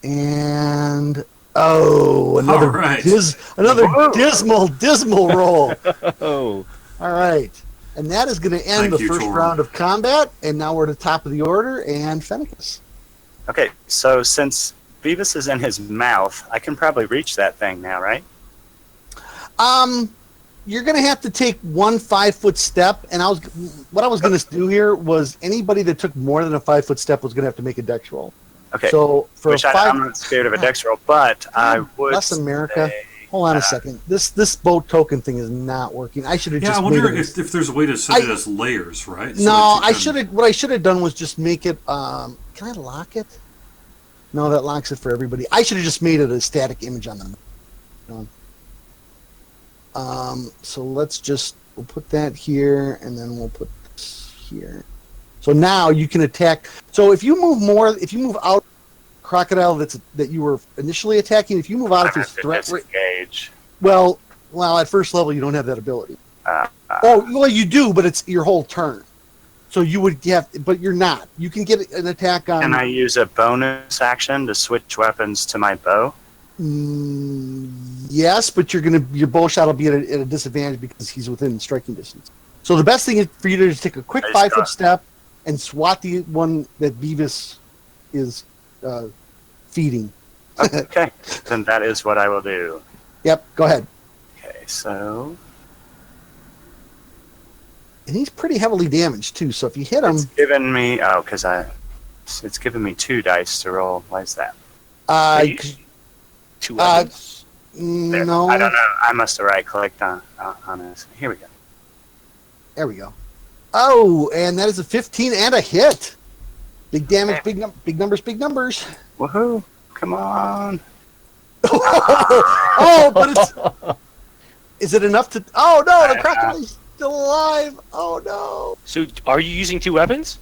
And another All right. dismal roll. Oh. All right. And that is going to end Thank the you, first Tor. round of combat, and now we're at the top of the order, and Fenicus. Okay, so since Beavis is in his mouth, I can probably reach that thing now, right? You're going to have to take one 5-foot step, and what I was going to do here was anybody that took more than a 5-foot step was going to have to make a dex roll. Okay, So for which I'm not scared of a dex roll, but I would Less America. say- Hold on a second. This boat token thing is not working. I should have Yeah, just I wonder made it. if there's a way to set it as layers, right? So No, that you I can- should have. What I should have done was just make it. Can I lock it? No, that locks it for everybody. I should have just made it a static image on the. So we'll put that here, and then we'll put this here. So now you can attack. So if you move out crocodile that you were initially attacking, if you move out of I'm his gonna have threat to disengage. well, at first level you don't have that ability. Well, you do, but it's your whole turn. So you would get, but you're not. You can get an attack on. Can I use a bonus action to switch weapons to my bow? Yes, but your bow shot will be at a disadvantage because he's within striking distance. So the best thing is for you to just take a quick 5-foot step and swat the one that Beavis is feeding. Okay, then that is what I will do. Yep, go ahead. Okay, so And he's pretty heavily damaged too. So if you hit him, it's given me it's given me 2 dice to roll. Why is that? Two weapons. There. no, I don't know. I must have right-clicked on this. Here we go. there we go. Oh, and that is a 15 and a hit. Big damage, big numbers, big numbers. Woohoo! Come on. Oh, but it's. Is it enough to? Oh no, the crocodile's still alive. Oh no. So, are you using 2 weapons?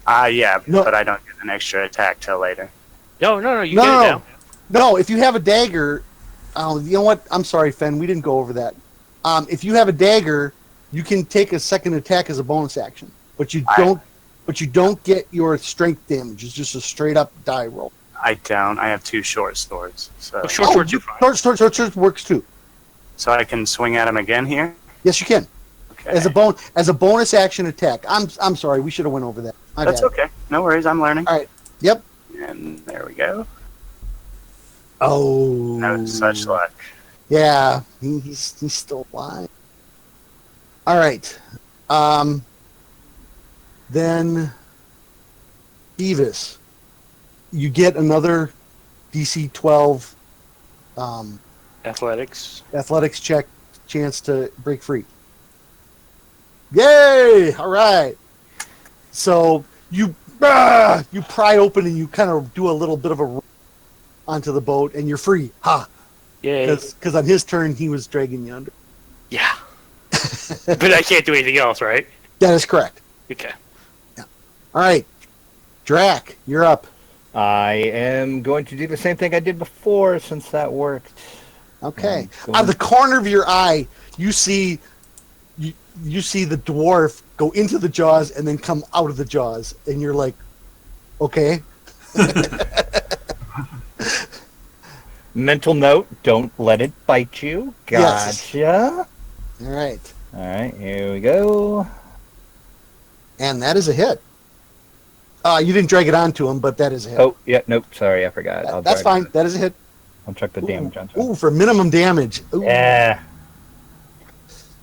Yeah, No. but I don't get an extra attack till later. No. You get it now. No, if you have a dagger, you know what? I'm sorry, Fen. We didn't go over that. If you have a dagger, you can take a second attack as a bonus action, but you don't. But you don't get your strength damage. It's just a straight up die roll. I don't. I have 2 short swords, so Short swords are fine. Short works too. so I can swing at him again here. Yes, you can. Okay, As a bonus action attack. I'm sorry. We should have went over that. My that's bad. okay. No worries. I'm learning. All right. Yep. And there we go. Oh. No such luck. Yeah, he's still alive. All right. Then Beavis, you get another DC 12 athletics check chance to break free. Yay! All right. So you pry open and you kind of do a little bit of a roll onto the boat and you're free. Ha! Yay. Because on his turn he was dragging you under. Yeah. But I can't do anything else, right? That is correct. Okay. All right, Drac, you're up. I am going to do the same thing I did before since that worked. Okay. Out of the corner of your eye, you see the dwarf go into the jaws and then come out of the jaws, and you're like, okay. Mental note, don't let it bite you. Gotcha. Yes. All right. All right, here we go. And that is a hit. You didn't drag it onto him, but that is a hit. Oh, yeah, nope, sorry, I forgot. That's fine. That is a hit. I'll check the damage onto it. Ooh, for minimum damage. Ooh. Yeah.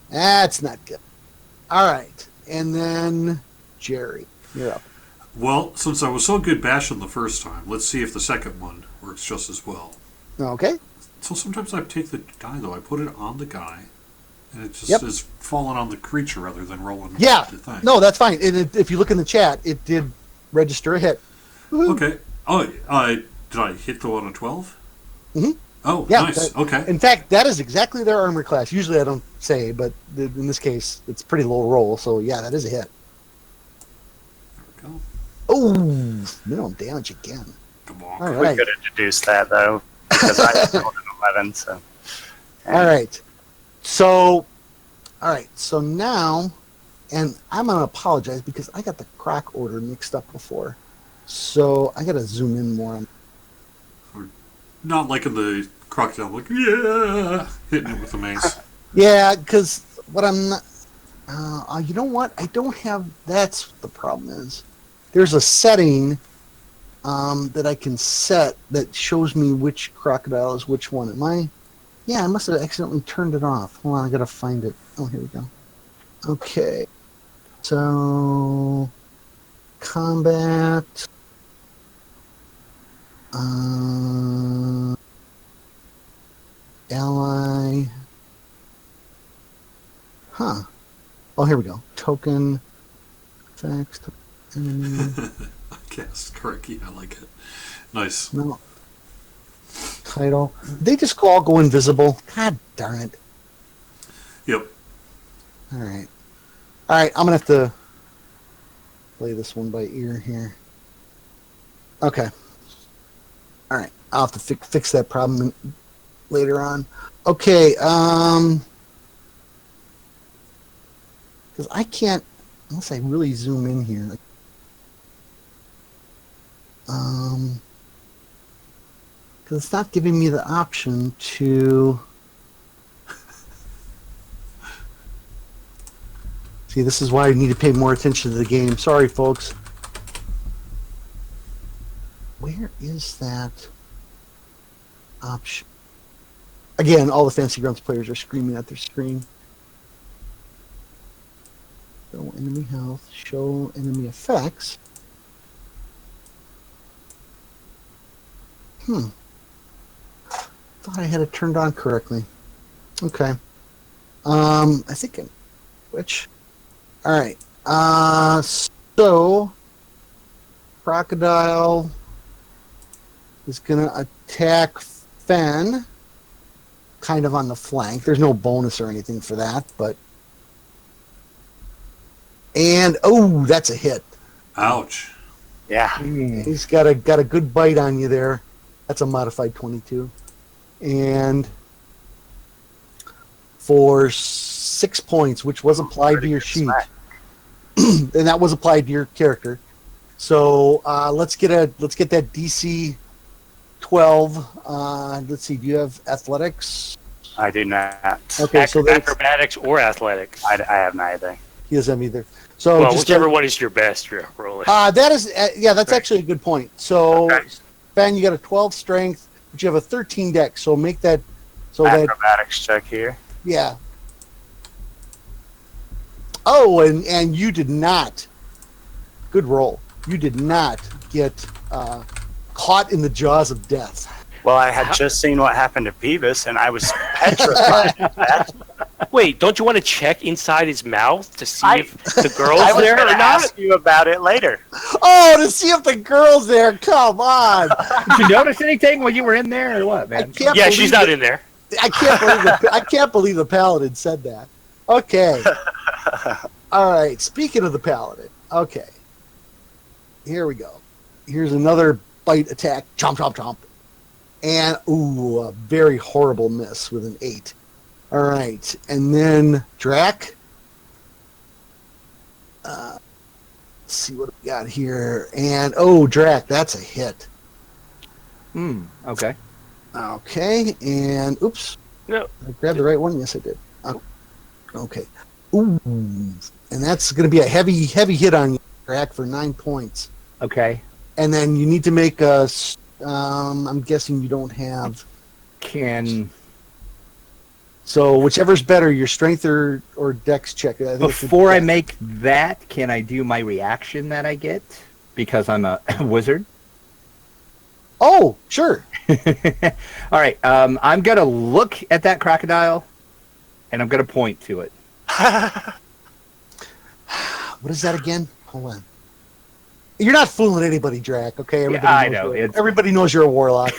That's not good. All right. And then Jerry, you're up. Well, since I was so good bashing the first time, let's see if the second one works just as well. Okay. So sometimes I take the die, though. I put it on the guy, and it just is falling on the creature rather than rolling Yeah. the thing. No, that's fine. And if you look in the chat, it did register a hit. Woo-hoo. Okay. Oh, did I hit the one on 12? Mm-hmm. Oh, Yeah, nice. Okay. In fact, that is exactly their armor class. Usually I don't say, but in this case, it's a pretty low roll. So, yeah, that is a hit. There we go. Oh, minimum damage again. Come on. All We right. could have deduced that though, because I rolled an 11. So. All right. So now, and I'm going to apologize because I got the croc order mixed up before. So I got to zoom in more on. Not like in the crocodile, like, yeah, hitting it with the mace. Yeah, because what I'm not. You know what? I don't have. That's what the problem is. There's a setting that I can set that shows me which crocodile is which one. Am I? Yeah, I must have accidentally turned it off. Hold on, I gotta find it. Oh, here we go. Okay. So, combat. Ally. Huh. Oh, here we go. Token. Effects. Enemy. I guess. Correct. Yeah, I like it. Nice. No. Title. They just all go invisible. God darn it. Yep. All right. All right, I'm going to have to play this one by ear here. Okay. All right. I'll have to fix that problem later on. Okay. Because I can't unless I really zoom in here. Because it's not giving me the option to. See, this is why I need to pay more attention to the game. Sorry, folks. Where is that option? Again, all the Fantasy Grounds players are screaming at their screen. Show enemy health, show enemy effects. Thought I had it turned on correctly. Okay. I think I'm which. All right. So Crocodile is gonna attack Fen, kind of on the flank. There's no bonus or anything for that, but oh, that's a hit. Ouch. Yeah. He's got a good bite on you there. That's a modified 22. And for 6 points, which was applied to your sheet, and that was applied to your character. So let's get that DC 12. Let's see. Do you have athletics? I do not. Okay, so that's, acrobatics or athletics. I have neither. he doesn't have either. So Well, just whichever one is your best, you're rolling. that is that's actually a good point. So Okay. Ben, you got a 12 strength, but you have a 13 dex. So make that so that Acrobatics check here. yeah. Oh, and you did not. Good roll. You did not get caught in the jaws of death. Well, I had just seen what happened to Beavis, and I was petrified of that. Wait, don't you want to check inside his mouth to see I- if the girl's I was there going or to not? ask you about it later. Oh, to see if the girl's there. Come on. Did you notice anything when you were in there, or what, I man? can't Yeah, believe she's not it. in there. I can't believe the paladin said that. Okay. All right. Speaking of the paladin. Okay. Here we go. Here's another bite attack. Chomp, chomp, chomp. And ooh, a very horrible miss with an 8. All right. And then Drac. Let's see what we got here. And oh, Drac, that's a hit. Okay. Okay. And oops. No. I grabbed the right one? Yes, I did. Okay. Ooh. And that's going to be a heavy hit on you, Drac, for 9 points. Okay. And then you need to make a... I'm guessing you don't have... So whichever's better, your strength or dex check. I think Before I make that, can I do my reaction that I get? Because I'm a wizard. Oh, sure. All right. I'm going to look at that crocodile, and I'm going to point to it. What is that again? Hold on. You're not fooling anybody, Drac, okay? I know. Everybody knows you're a warlock.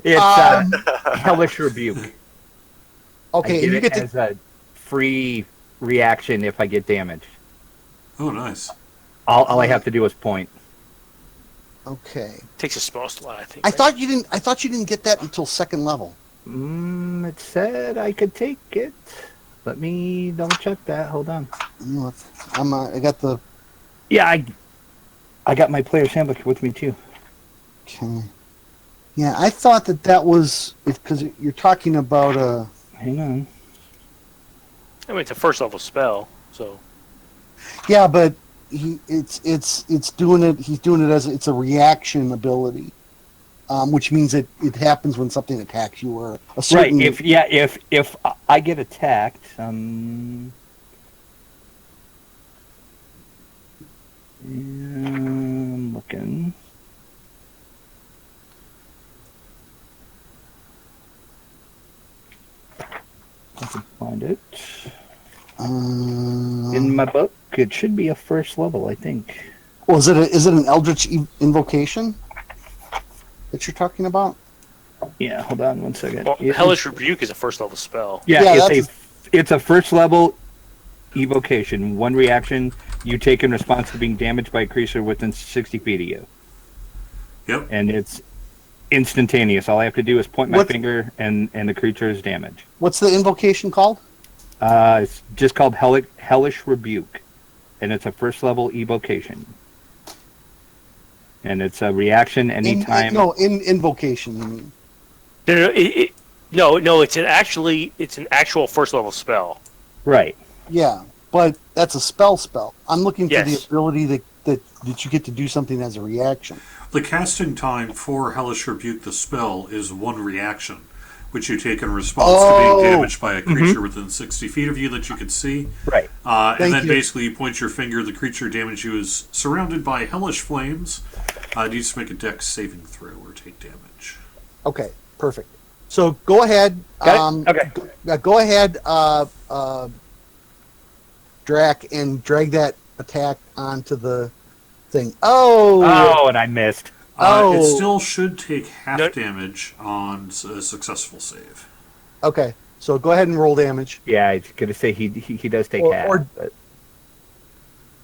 It's Hellish Rebuke. Okay, I and you get to... as a free reaction if I get damaged. Oh, nice. All I have to do is point. Okay. Takes a spell slot, I think. I right? thought you didn't get that until second level. It said I could take it. Let me double check that. Hold on. You know what? I got the... Yeah, I got my player's handbook with me too. Okay. Yeah, I thought that was... Because you're talking about... Hang on. I mean, it's a first level spell, so. Yeah, but it's doing it. He's doing it as it's a reaction ability, which means it happens when something attacks you or a certain. Right. If I get attacked, I'm looking. I can find it. In my book, it should be a first level, I think. Well, is it an Eldritch invocation that you're talking about? Yeah, hold on one second. Well, Hellish Rebuke is a first level spell. Yeah, it's a first level evocation. One reaction, you take in response to being damaged by a creature within 60 feet of you. Yep. And it's instantaneous. All I have to do is point my finger, and the creature is damaged. What's the invocation called? It's just called Hellish Rebuke. and it's a first level evocation. And it's a reaction anytime. Invocation. You mean? No, it's an actual first level spell. Right. Yeah, but that's a spell. I'm looking for the Yes. ability that you get to do something as a reaction. The casting time for Hellish Rebuke the spell is 1 reaction, which you take in response to being damaged by a creature within 60 feet of you that you can see. Right. And then you. basically you point your finger, the creature damaged you is surrounded by hellish flames. Needs to make a dex saving throw or take damage. Okay, perfect. So go ahead. Okay. Go ahead, Drac, and drag that attack onto the thing. Oh, and I missed. It still should take half damage on a successful save. Okay, so go ahead and roll damage. Yeah, I was going to say he does take half. But...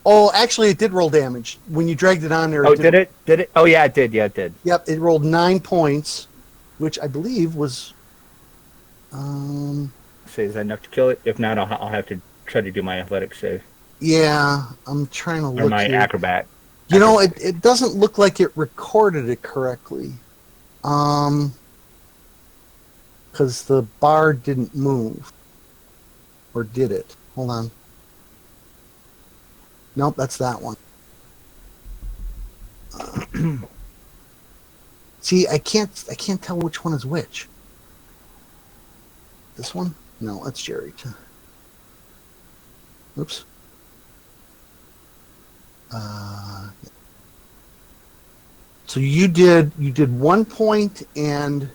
Oh, actually, it did roll damage. When you dragged it on there. Oh, did it? Did it? Oh, yeah, it did. Yeah, it did. Yep, it rolled 9 points, which I believe was... Say, is that enough to kill it? If not, I'll have to try to do my athletics save. Yeah, I'm trying to look Or my here. acrobat. You know, it doesn't look like it recorded it correctly. Because the bar didn't move. Or did it? Hold on. Nope, that's that one. See, I can't tell which one is which. This one? No, that's Jerry. Oops. So you did 1 point and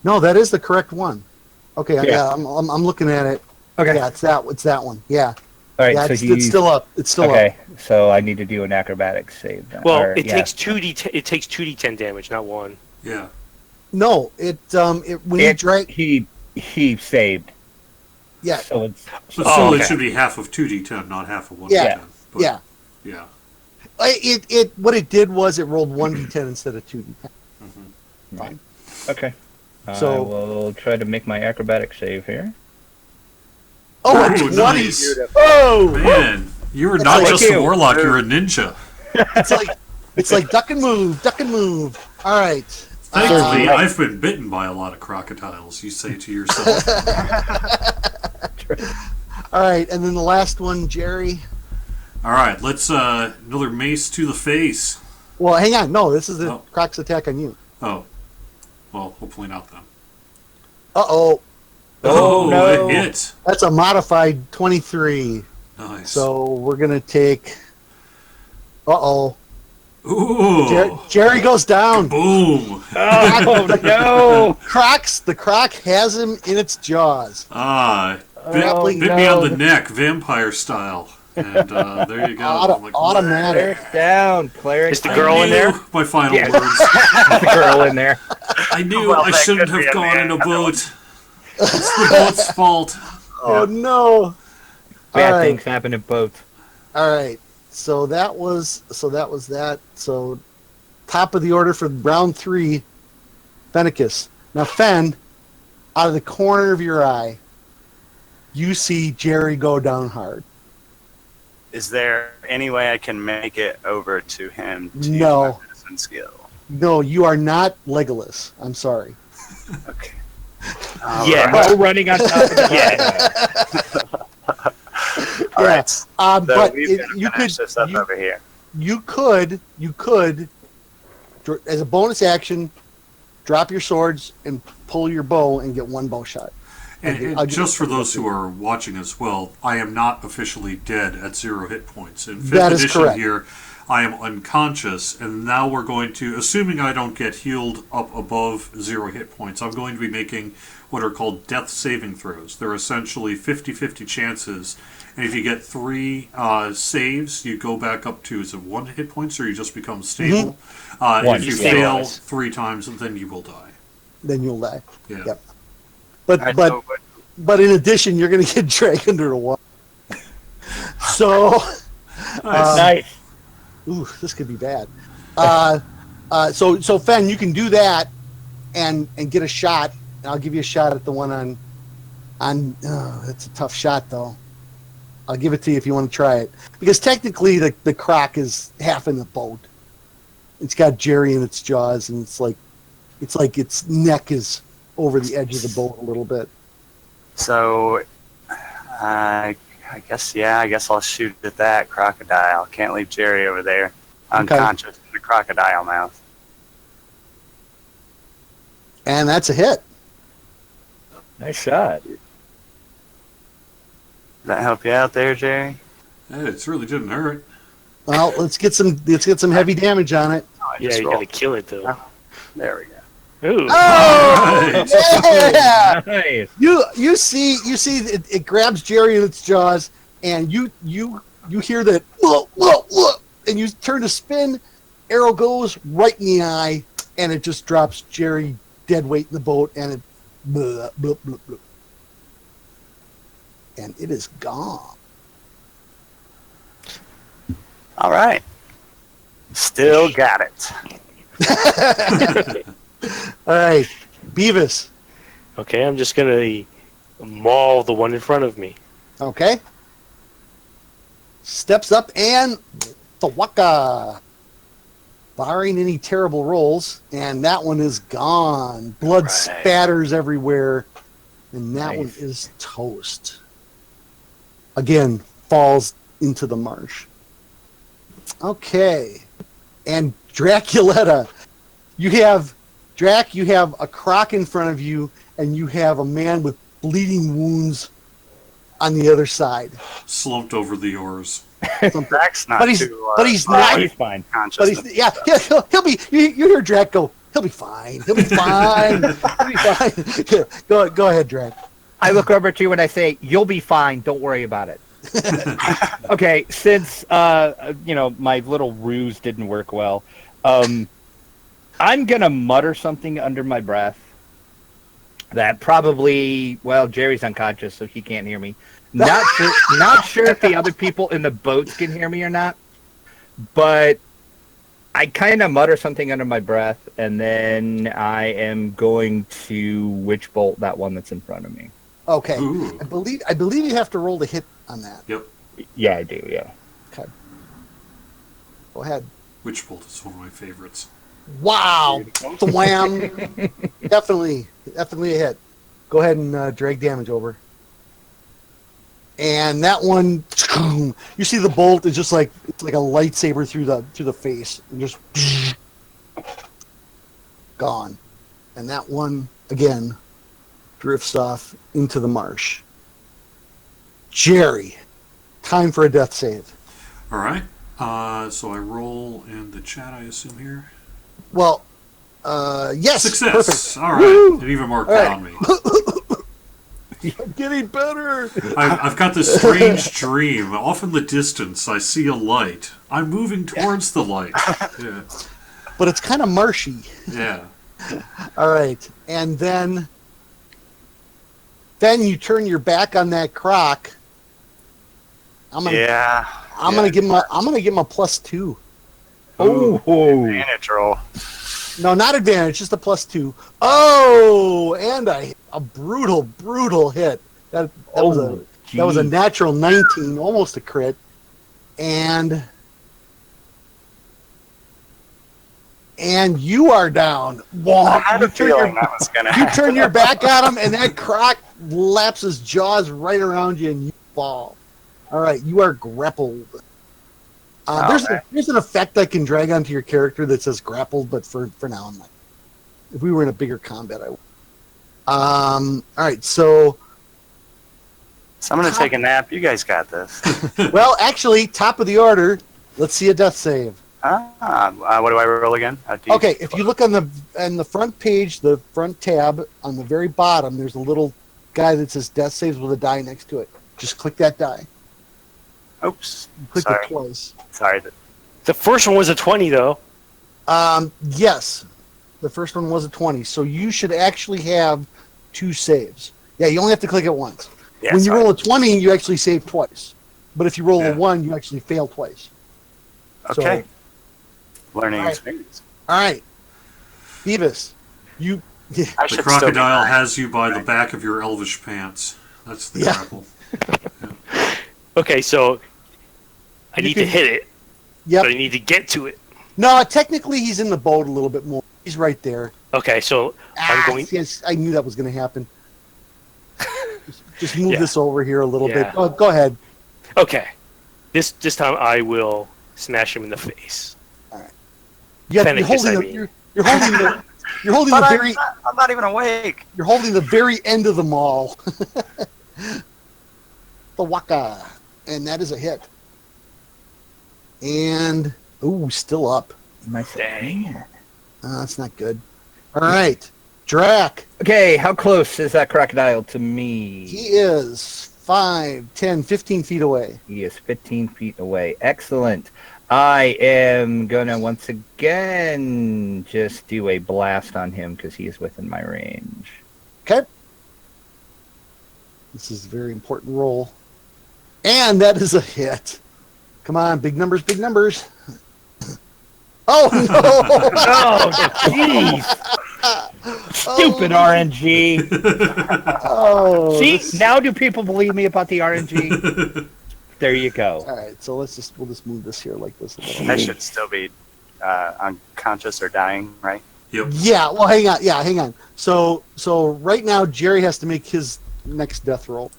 no, that is the correct one. Okay, yeah, I'm looking at it. Okay. Yeah, it's that one. Yeah. All right, Yeah, so it's still up. It's still up. Okay, so I need to do an acrobatics save. Then. Well, Or, it yeah. takes 2d10. It takes 2d10 damage, not 1. Yeah. No, when you drag. He saved. Yeah. So it's So still okay. it should be half of 2d10, not half of 1d10. Yeah. But, Yeah. Yeah. What it did was it rolled 1d10 instead of 2d10. right. Okay. So- I will try to make my acrobatic save here. Oh, a Ooh, 20! nice. Oh, Man, you're That's not like just a you. warlock, you're a ninja. it's like duck and move. All right. Thankfully, I've been bitten by a lot of crocodiles, you say to yourself. All right, and then the last one, Jerry. All right, let's another mace to the face. Well, hang on. No, this is the Oh. Croc's attack on you. Oh, well, hopefully not then. Uh-oh. Oh, no. It hit. That's a modified 23. Nice. So we're going to take... Uh-oh. Ooh. Jerry goes down. Boom. Oh no! The Croc has him in its jaws. Bit me on the neck, vampire style. And there you go. I'm like, Automatic. Cleric down, Cleric. Is the girl in there? My final Yes. words. the girl in there. I knew Well, I that shouldn't could be have a gone in a man. boat. It's the boat's fault. Oh, no. Bad All right. things happen in boats. All right. So that was that. So top of the order for round 3, Fenicus. Now, Fen, out of the corner of your eye, you see Jerry go down hard. Is there any way I can make it over to him to No. use my medicine skill? No, you are not Legolas. I'm sorry. Okay. Yeah. Oh, running on top of the All right. So So you you could this up over here. you could as a bonus action drop your swords and pull your bow and get one bow shot. And I'll give just you- for those who are watching as well, I am not officially dead at 0 hit points. In 5th That is edition correct. here, I am unconscious, and now we're going to, assuming I don't get healed up above 0 hit points, I'm going to be making what are called death saving throws. They're essentially 50-50 chances, and if you get 3 saves, you go back up to, is it 1 hit points, or you just become stable? Mm-hmm. One. If you You fail stabilize. 3 times, then you will die. Then you'll die. Yeah. Yep. But All right, but so but in addition, you're going to get dragged under the water. So, Nice. ooh, this could be bad. So Fen, you can do that and get a shot. I'll give you a shot at the one on. It's a tough shot though. I'll give it to you if you want to try it. Because technically the croc is half in the boat. It's got Jerry in its jaws, and it's like its neck is over the edge of the boat a little bit. So, I guess I'll shoot at that crocodile. Can't leave Jerry over there unconscious in the crocodile mouth. And that's a hit. Nice shot. Does that help you out there, Jerry? Hey, it really didn't hurt. Well, let's get some heavy damage on it. Oh, I Yeah, just you gotta rolled. kill it though. There we go. Ooh. Oh, Right. yeah! Nice. You see it grabs Jerry in its jaws, and you hear that look, and you turn to spin. Arrow goes right in the eye, and it just drops Jerry dead weight in the boat, and it blah, blah, blah, blah. And it is gone. All right. Still got it. All right, Beavis. Okay, I'm just gonna maul the one in front of me. Okay. Steps up and the waka. Barring any terrible rolls, and that one is gone. Blood Right. spatters everywhere, and that one Nice. is toast. Again, falls into the marsh. Okay. And Draculetta. You have a croc in front of you, and you have a man with bleeding wounds on the other side. Slumped over the oars. Zach's not But he's too, not. He's fine. But conscious. he's, yeah, he'll be. You hear Drac go. He'll be fine. He'll be fine. He'll be fine. Go ahead, Drac. I look over to you and I say, "You'll be fine. Don't worry about it." Okay, since my little ruse didn't work well, I'm gonna mutter something under my breath that probably, Jerry's unconscious, so he can't hear me. Not sure if the other people in the boats can hear me or not, but I kind of mutter something under my breath, and then I am going to witch bolt that one that's in front of me. Okay. Ooh. I believe you have to roll to hit on that. Yep. Yeah, I do. Yeah. Okay. Go ahead. Witch Bolt is one of my favorites. Wow. Wham. Definitely a hit. Go ahead and drag damage over. And that one, you see the bolt is just like it's like a lightsaber through the face, and just gone. And that one again drifts off into the marsh. Jerry, time for a death save. All right. So I roll in the chat, I assume here. Well, yes, Success. perfect. All right. Woo! It even marked All right. on me. I'm getting better. I've got this strange dream. Off in the distance, I see a light. I'm moving towards the light. Yeah. But it's kind of marshy. Yeah. All right, and then you turn your back on that croc. I'm gonna give him a +2. Oh, Advantage roll. No, not advantage, just a +2. Oh, and a brutal hit. That was a natural 19, almost a crit. And you are down. I had a feeling that was going to You happen. turn your back at him, and that croc laps his jaws right around you, and you fall. All right, you are grappled. There's an effect I can drag onto your character that says grappled, but for now I'm not. If we were in a bigger combat, I would. All right, so So I'm going to take a nap. You guys got this. well, actually, top of the order. Let's see a death save. What do I roll again? Okay, if you look on the front page, the front tab on the very bottom, there's a little guy that says death saves with a die next to it. Just click that die. Oops. Click Sorry. it twice. Sorry. The first one was a 20 though. Yes, the first one was a 20, so you should actually have 2 saves. Yeah, you only have to click it once. Yeah, When you sorry. roll a 20, you actually save twice. But if you roll Yeah. a 1, you actually fail twice. Okay. Learning All right. experience. All right. Beavis, you... I The should still be crocodile fine. has you by the back of your elvish pants. That's the Yeah. grapple. Okay, so I need to hit it. Yep. But I need to get to it. No, technically he's in the boat a little bit more. He's right there. Okay, so I'm going. Yes, I knew that was going to happen. Just move Yeah. this over here a little Yeah. bit. Go ahead. Okay, this time I will smash him in the face. You're Fenicus, holding I the, mean. you're holding the you're holding But the very I'm not even awake. you're holding the very end of the mall. The waka, and that is a hit. And still up. Dang. That's not good. All right, Drac. Okay, how close is that crocodile to me? He is 5, 10, 15 feet away. He is 15 feet away. Excellent. I am gonna once again just do a blast on him because he is within my range. Okay. This is a very important roll. And that is a hit. Come on, big numbers, big numbers. Oh, no! Oh, jeez! Stupid RNG. Oh, See, now do people believe me about the RNG? There you go. All right, so we'll just move this here like this a little. I should still be unconscious or dying, right? Yep. Yeah, well, hang on. Yeah, hang on. So right now, Jerry has to make his next death roll.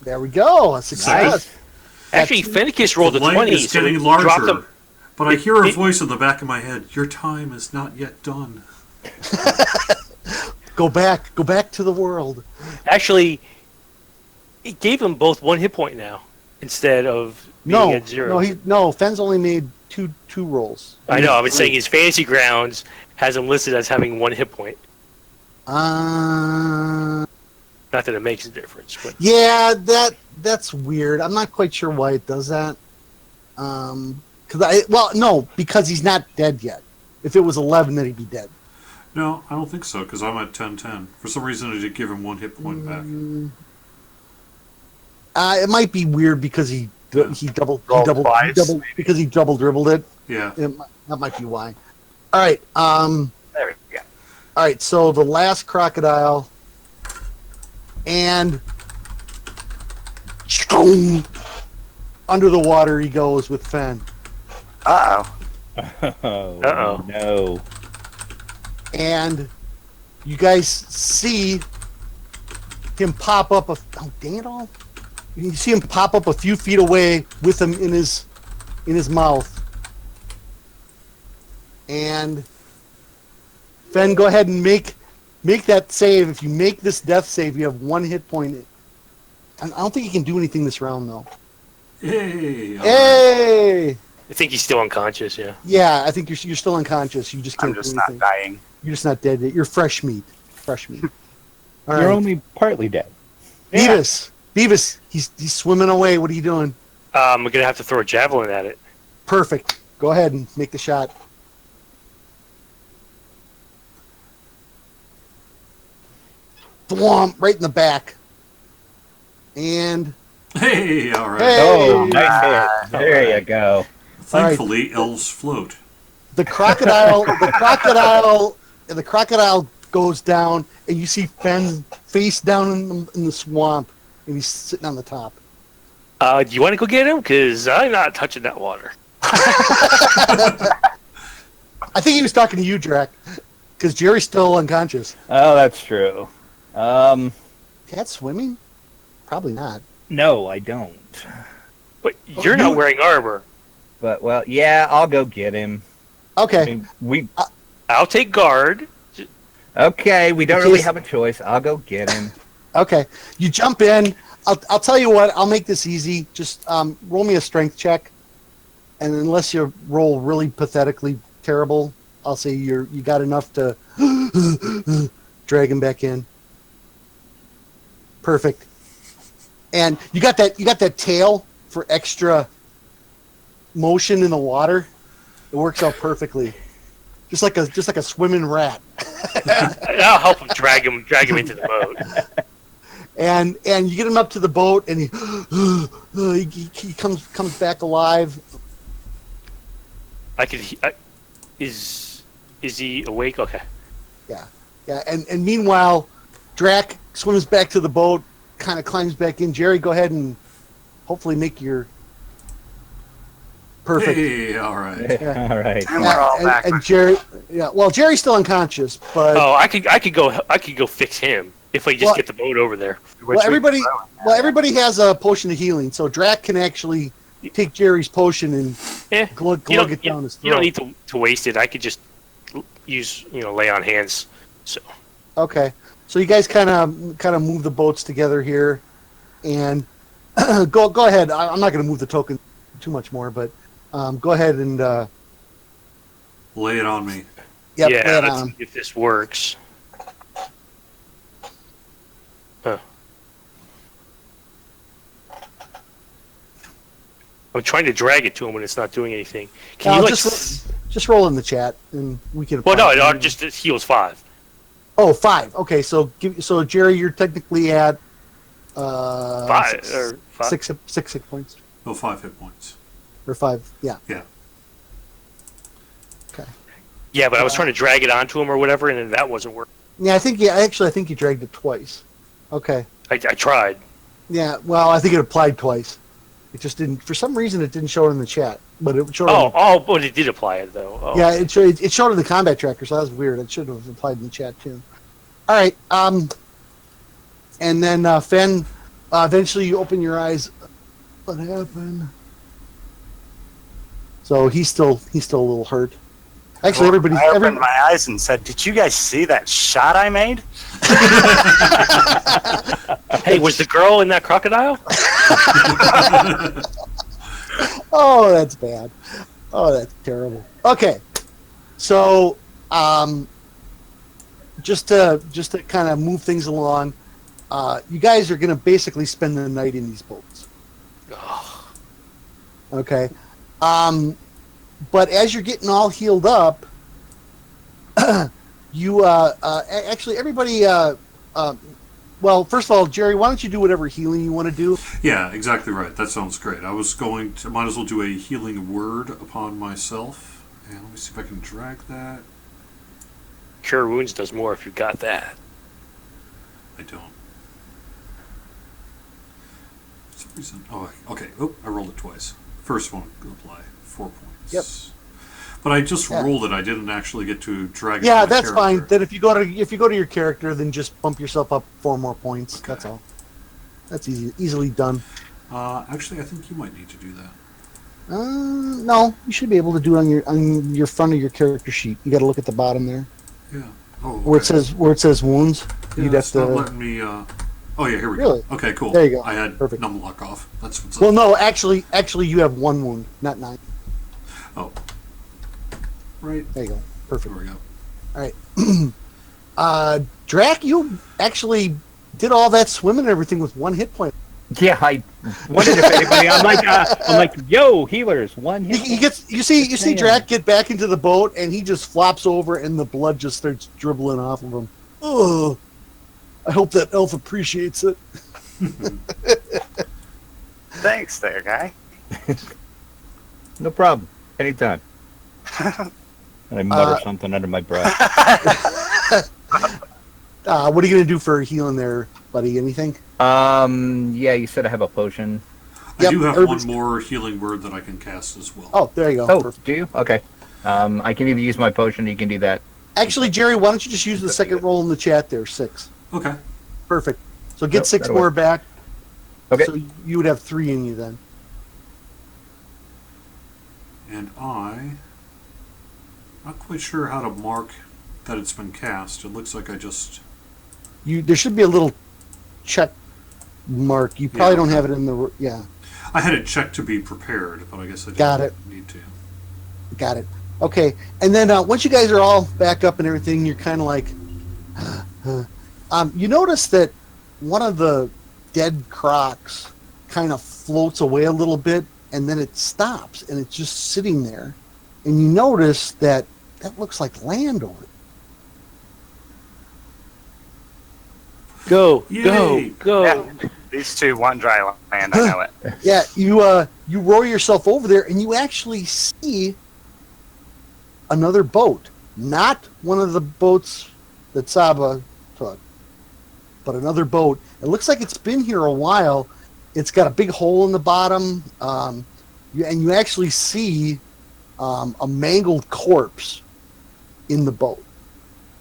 There we go. A success. Nice. Actually, Fenicus rolled a The light 20. is so getting he dropped larger, him. but I hear a voice in the back of my head. Your time is not yet done. Go back to the world. Actually, it gave them both 1 hit point now instead of being at 0. No, Fenn's only made two rolls. I know. I was saying his fantasy grounds has him listed as having 1 hit point. Not that it makes a difference, but Yeah, that's weird. I'm not quite sure why it does that. Because he's not dead yet. If it was 11, then he'd be dead. No, I don't think so, because I'm at 10-10. For some reason, I did give him 1 hit point back. It might be weird because he double because he double dribbled it. Yeah. That might be why. All right. There we go. All right. So the last crocodile, and under the water he goes with Fen. Uh-oh. Oh, Uh-oh. no. And you guys see him pop up dang it all. You see him pop up a few feet away with him in his mouth. And Fen, go ahead and make that save. If you make this death save, you have 1 hit point. I don't think you can do anything this round though. Yay! Hey! I think he's still unconscious. Yeah. Yeah, I think you're still unconscious. You just can't I'm just do not anything. dying. You're just not dead yet. You're fresh meat. Fresh meat. All You're right. only partly dead. Beavis, he's swimming away. What are you doing? I'm gonna have to throw a javelin at it. Perfect. Go ahead and make the shot. Thwomp, right in the back. And Hey, all right. Hey! Oh, nice hit. There you go. Thankfully, elves float. the crocodile goes down, and you see Fen face down in the swamp, and he's sitting on the top. Do you want to go get him? Because I'm not touching that water. I think he was talking to you, Drac, because Jerry's still unconscious. Oh, that's true. Cat swimming? Probably not. No, I don't. But you're not wearing armor. But, well, yeah, I'll go get him. Okay. I mean, I'll take guard. okay, we don't really have a choice. I'll go get him. Okay. You jump in. I'll tell you what. I'll make this easy. Just roll me a strength check, and unless you roll really pathetically terrible, I'll say you got enough to drag him back in. Perfect. And you got that tail for extra motion in the water. It works out perfectly. Just like a swimming rat. I'll help him drag him into the boat. And you get him up to the boat, and he comes back alive. Is he awake? Okay. Yeah. And meanwhile, Drac swims back to the boat, kind of climbs back in. Jerry, go ahead and hopefully make your perfect. Hey, all right. Yeah. All right. And we're all back. And Jerry, well, Jerry's still unconscious, but Oh, I could go fix him if we just Well- get the boat over there. well, everybody has a potion of healing, so Drac can actually take Jerry's potion and glug it down his throat. You don't need to waste it. I could just use lay on hands. So Okay, so you guys kind of move the boats together here, and go ahead. I'm not going to move the token too much more, but go ahead and Lay it on me. lay yeah, it let's on. see if this works. Huh. I'm trying to drag it to him when it's not doing anything. Can you just roll in the chat, and we can. Well, no, it just heals 5. Oh, 5. Okay, so Jerry, you're technically at 5 or 5. six hit points, Oh, 5 hit points. or 5. Yeah. Yeah. Okay. Yeah, but I was trying to drag it onto him or whatever, and that wasn't working. Yeah, I think you dragged it twice. Okay. I tried. Yeah. Well, I think it applied twice. It just didn't. For some reason, it didn't show it in the chat, but it showed. But it did apply it though. Oh. Yeah, it showed in the combat tracker, so that was weird. It should have applied in the chat too. All right. And then Fen, eventually you open your eyes. What happened? So he's still a little hurt. Actually, I opened my eyes and said, "Did you guys see that shot I made?" Hey, was the girl in that crocodile? Oh, that's bad. Oh, that's terrible. Okay, so just to kind of move things along, you guys are going to basically spend the night in these boats. Okay, but as you're getting all healed up, you actually everybody. Well, first of all, Jerry, why don't you do whatever healing you want to do? Yeah, exactly right. That sounds great. I was going to, might as well do a healing word upon myself. And let me see if I can drag that. Cure wounds does more if you got that. I don't. For some reason. Oh, okay. Oh, I rolled it twice. First one, apply 4 points. Yep. But I just rolled it. I didn't actually get to drag it. Yeah, to my that's fine. character. Then if you go to your character, then just bump yourself up 4 more points. Okay. That's all. That's easily done. Actually, I think you might need to do that. No, you should be able to do it on your front of your character sheet. You got to look at the bottom there, Yeah. Oh, okay. where it says wounds. Yeah, You'd have it's not to. letting me. Oh yeah, here we Really? go. Okay, cool. There you go. I had Perfect. numlock off. That's what's Well, up. no, actually, you have 1 wound, not 9. Oh. Right. There you go. Perfect. There we go. All right. Drac, you actually did all that swimming and everything with 1 hit point. Yeah, I wondered if anybody. I'm like, yo, healers, 1 hit. He gets. You see Drac get back into the boat, and he just flops over, and the blood just starts dribbling off of him. Oh, I hope that elf appreciates it. Thanks, there, guy. No problem. Anytime. And I mutter something under my breath. What are you gonna do for healing there, buddy? Anything? Yeah, you said I have a potion. I Yep, do have Herbert's- one more healing word that I can cast as well. Oh, there you go. Oh, Perfect. do you? Okay. I can either use my potion or you can do that. Actually, Jerry, why don't you just use the second roll in the chat there? 6. Okay. Perfect. So get Nope, 6 that'll more work. back. Okay. So you would have 3 in you then. And I'm not quite sure how to mark that it's been cast. It looks like I just. There should be a little check mark. You probably Yeah, don't okay. have it in the. Yeah, I had it checked to be prepared, but I guess I didn't Got it. need to. got it. Okay, and then once you guys are all back up and everything, you're kind of like. You notice that one of the dead crocs kind of floats away a little bit, and then it stops, and it's just sitting there, and you notice that looks like land over it. Go, Yay! go. Yeah, these two want dry land. I know it. Yeah, you row yourself over there, and you actually see another boat. Not one of the boats that Saba took, but another boat. It looks like it's been here a while. It's got a big hole in the bottom, and you actually see a mangled corpse in the boat.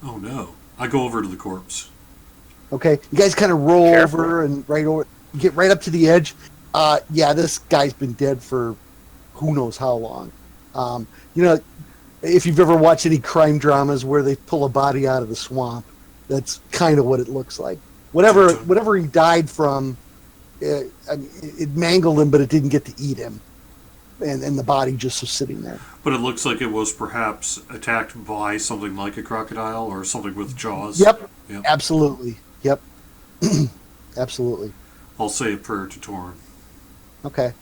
Oh no! I go over to the corpse. Okay, you guys kind of roll over and get right up to the edge. Yeah, this guy's been dead for who knows how long. If you've ever watched any crime dramas where they pull a body out of the swamp, that's kind of what it looks like. Whatever he died from, it mangled him, but it didn't get to eat him, and the body just was sitting there. But it looks like it was perhaps attacked by something like a crocodile or something with jaws. Yep. Absolutely. Yep. Absolutely. I'll say a prayer to Torn. Okay.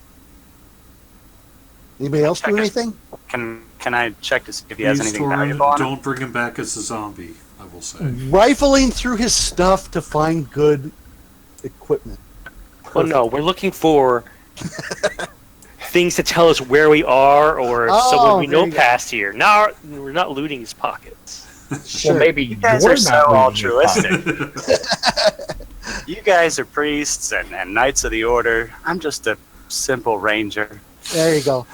Anybody else do anything? Can I check to see if he has anything Torn, valuable on him? don't bring him back as a zombie, I will say. Rifling through his stuff to find good equipment. Oh no, we're looking for things to tell us where we are or someone we know passed here. Now we're not looting his pockets. Sure. Well, maybe You guys you're are so not losing your altruistic. You guys are priests and knights of the order. I'm just a simple ranger. There you go.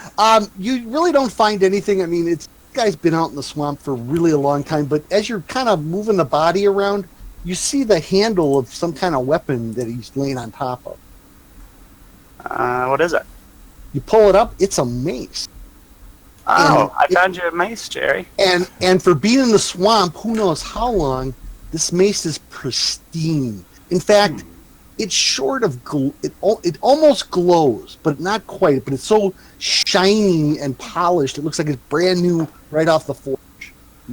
You really don't find anything. I mean, this guy's been out in the swamp for really a long time, but as you're kind of moving the body around, you see the handle of some kind of weapon that he's laying on top of. What is it? You pull it up, it's a mace. Oh, I found you a mace, Jerry. And for being in the swamp, who knows how long, this mace is pristine. In fact, it's short of it almost glows, but not quite. But it's so shiny and polished, it looks like it's brand new right off the forge.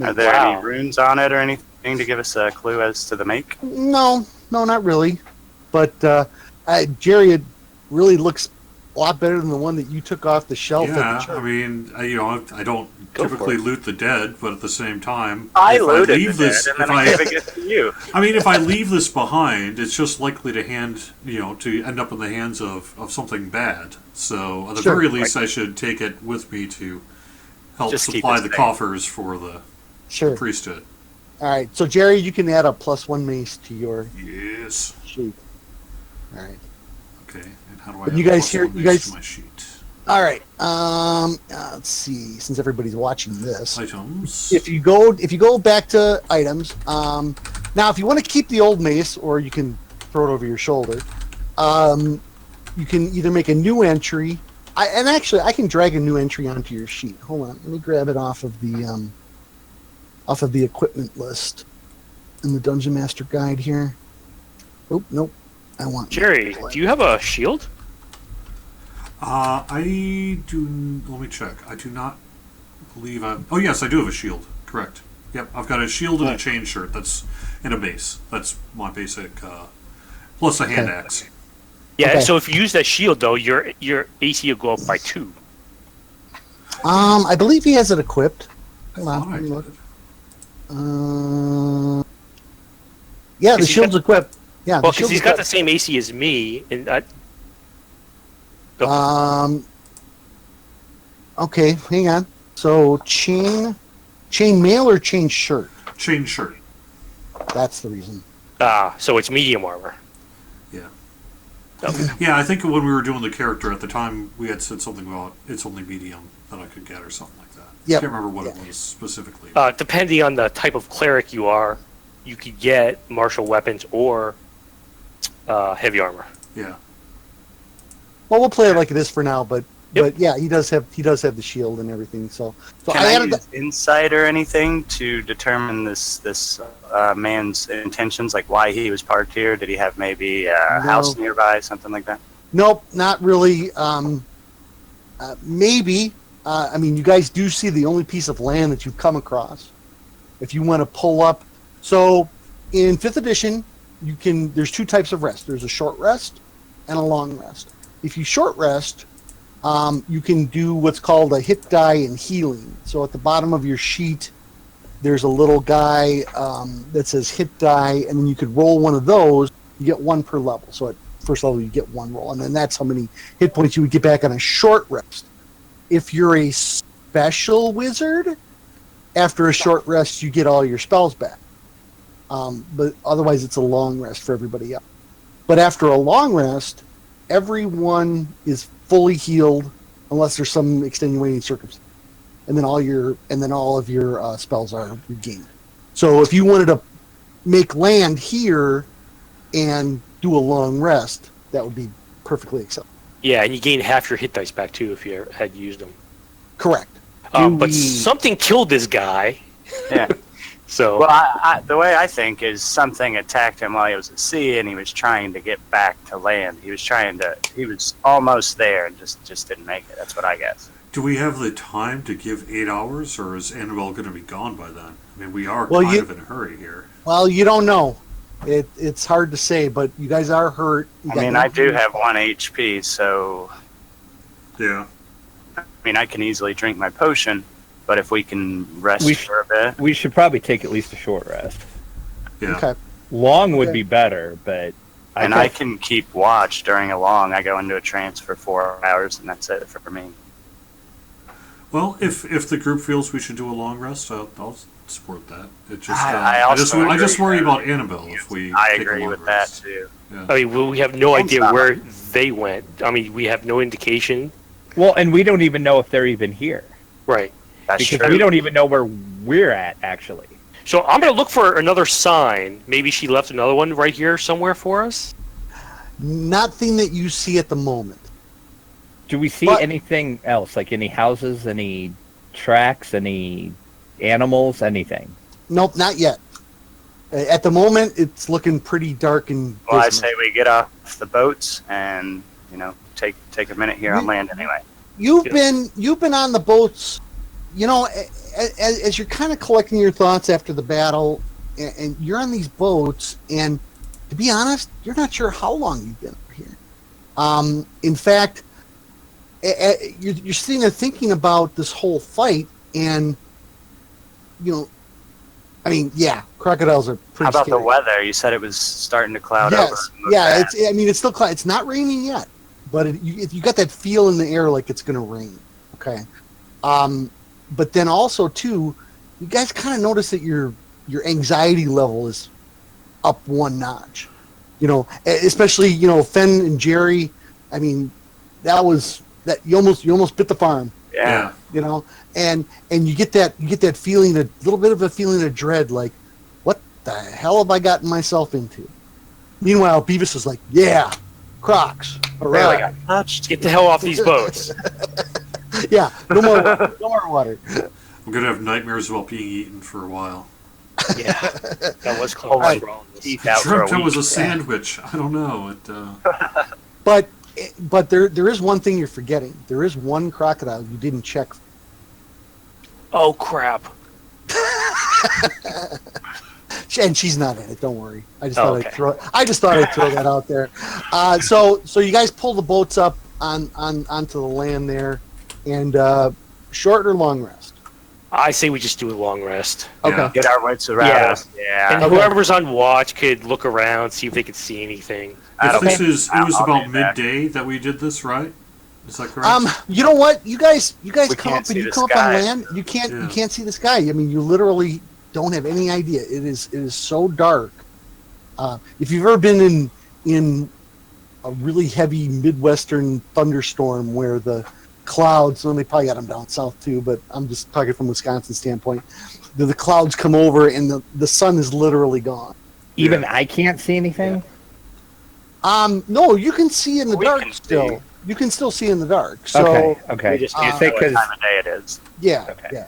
Are there any runes on it or anything to give us a clue as to the make? No, not really. But Jerry, it really looks a lot better than the one that you took off the shelf. Yeah, I mean, I don't typically loot the dead, but at the same time, I if looted I leave the this, dead, and then I gave it to you. I mean, if I leave this behind, it's just likely to to end up in the hands of something bad. So at the very least, I should take it with me to help Just supply the coffers for the priesthood. All right, so Jerry, you can add a +1 mace to your sheet. All right. Okay, and how do I? But you guys hear? You guys. To my sheet. All right. Let's see. Since everybody's watching this, items. If you go back to items, now if you want to keep the old mace, or you can throw it over your shoulder, you can either make a new entry. I can drag a new entry onto your sheet. Hold on, let me grab it off of the equipment list in the Dungeon Master Guide here. Oh nope, I want Jerry. Do you have a shield? I do. Let me check. I do not believe I. Oh yes, I do have a shield. Correct. Yep, I've got a shield and a chain shirt. That's in a base. That's my basic. Plus a hand axe. Yeah. Okay. So if you use that shield, though, your AC will go up by 2. I believe he has it equipped. Hold on. Let me look. Yeah, the shield's equipped. Yeah. Well, because he's got the same AC as me, and Okay, hang on. So chain mail or chain shirt? Chain shirt. That's the reason. So it's medium armor. Yeah. Okay. Yeah, I think when we were doing the character at the time, we had said something about it's only medium that I could get or something like that. Yep. I can't remember what it was specifically. Depending on the type of cleric you are, you could get martial weapons or heavy armor. Yeah. Well, we'll play it like it is for now, but yeah, he does have the shield and everything. So Can I use insight or anything to determine this man's intentions, like why he was parked here? Did he have maybe a house nearby, something like that? Nope, not really. Maybe. I mean, you guys do see the only piece of land that you've come across. If you want to pull up, so in 5th edition, there's 2 types of rest. There's a short rest and a long rest. If you short rest, you can do what's called a hit die and healing. So at the bottom of your sheet, there's a little guy that says hit die, and then you could roll one of those. You get 1 per level. So at first level, you get 1 roll, and then that's how many hit points you would get back on a short rest. If you're a special wizard, after a short rest, you get all your spells back. But otherwise, it's a long rest for everybody else. But after a long rest, everyone is fully healed unless there's some extenuating circumstance, and then all of your spells are regained. So if you wanted to make land here and do a long rest, that would be perfectly acceptable. Yeah, and you gain half your hit dice back too if you had used them. Correct. But something killed this guy. Yeah. So well, the way I think is something attacked him while he was at sea, and he was trying to get back to land. He was almost there and just didn't make it. That's what I guess. Do we have the time to give 8 hours, or is Annabelle going to be gone by then? I mean, we are kind of in a hurry here. Well, you don't know. It's hard to say, but you guys are hurt. I do have 1 HP, so... Yeah. I mean, I can easily drink my potion, but if we can rest for a bit... We should probably take at least a short rest. Yeah. Okay. Long would be better, but... I can keep watch during a long. I go into a trance for 4 hours, and that's it for me. Well, if the group feels we should do a long rest, I'll support that. It just I just worry about Annabelle if we. I take agree a long with rest. that too. Yeah. I mean, we have no idea where they went. I mean, we have no indication. Well, and we don't even know if they're even here. Right. That's because true. we don't even know where we're at, actually. So I'm going to look for another sign. Maybe she left another one right here somewhere for us? Nothing that you see at the moment. Do we see anything else? Like any houses, any tracks, any animals, anything? Nope, not yet. At the moment, it's looking pretty dark and dismal. Well, I say we get off the boats and take a minute here on land anyway. You've been on the boats, as you're kind of collecting your thoughts after the battle, and you're on these boats, and to be honest, you're not sure how long you've been here. In fact, you're sitting there thinking about this whole fight, and crocodiles are pretty. How about scary. the weather? You said it was starting to cloud over. Yeah, it's still cloud. It's not raining yet, but you got that feel in the air like it's going to rain. Okay, but then also too, you guys kind of notice that your anxiety level is up one notch. Especially Fen and Jerry. I mean, that you almost bit the farm. Yeah. And you get that feeling, a little bit of a feeling of dread, like, what the hell have I gotten myself into? Meanwhile, Beavis is like, yeah, Crocs. All right. Get the hell off these boats. Yeah, no more water. I'm going to have nightmares about being eaten for a while. Yeah, that was close. Right. Teeth out for a Dreamt it week. was a sandwich. I don't know. But there is one thing you're forgetting. There is one crocodile you didn't check. Oh crap! And she's not in it. Don't worry. I just thought I'd throw that out there. So you guys pull the boats up onto the land there, and short or long rest. I say we just do a long rest. Okay. Yeah. Get our wits around us. Yeah. And whoever's on watch could look around, see if they could see anything. It was I'll about do that. midday that we did this, right? Is that correct? You know what? You guys come can't up and see you the come up sky. on land. You can't see the sky. I mean, you literally don't have any idea. It is so dark. If you've ever been in a really heavy Midwestern thunderstorm where the clouds, well, they probably got them down south too, but I'm just talking from Wisconsin standpoint. The clouds come over and the sun is literally gone. Even I can't see anything? No, you can see in the We dark can still. see. You can still see in the dark. So Okay. We just You can't say know what 'cause- time of day it is. yeah, Okay. yeah.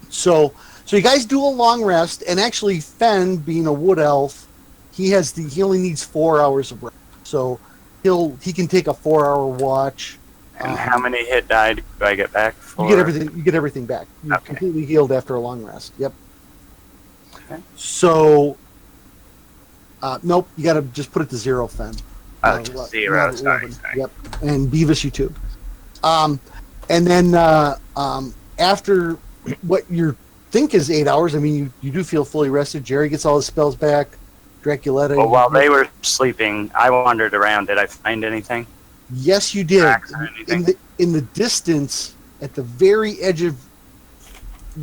So you guys do a long rest, and actually, Fen, being a wood elf, he only needs 4 hours of rest. So he can take a 4-hour watch. And how many hit die do I get back for? You get everything back. You're Okay. completely healed after a long rest. Yep. Okay. So, nope, you got to just put it to 0, Fen. Just 0. not Sorry. 11. Yep. And Beavis, you too. And then after what you think is 8 hours, I mean, you do feel fully rested. Jerry gets all his spells back. Draculetta. Well, while they were sleeping, I wandered around. Did I find anything? Yes, you did. Tracks or anything? In the distance, at the very edge of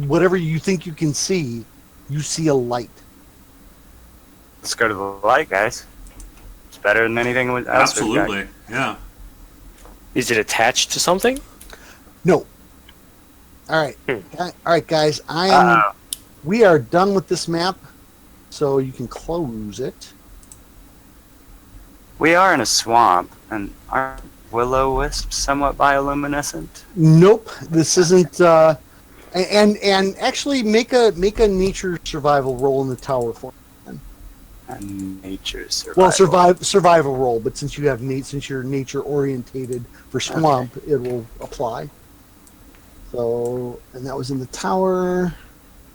whatever you think you can see, you see a light. Let's go to the light, guys. It's better than anything else. Absolutely, yeah. Is it attached to something? No. All right. All right, guys. We are done with this map, so you can close it. We are in a swamp, and aren't will-o-wisps somewhat bioluminescent? Nope. This isn't. And actually, make a nature survival roll in the tower for me. And nature survival. Well, survival roll, but since you have since you're nature orientated for swamp, it will apply. So, and that was in the tower.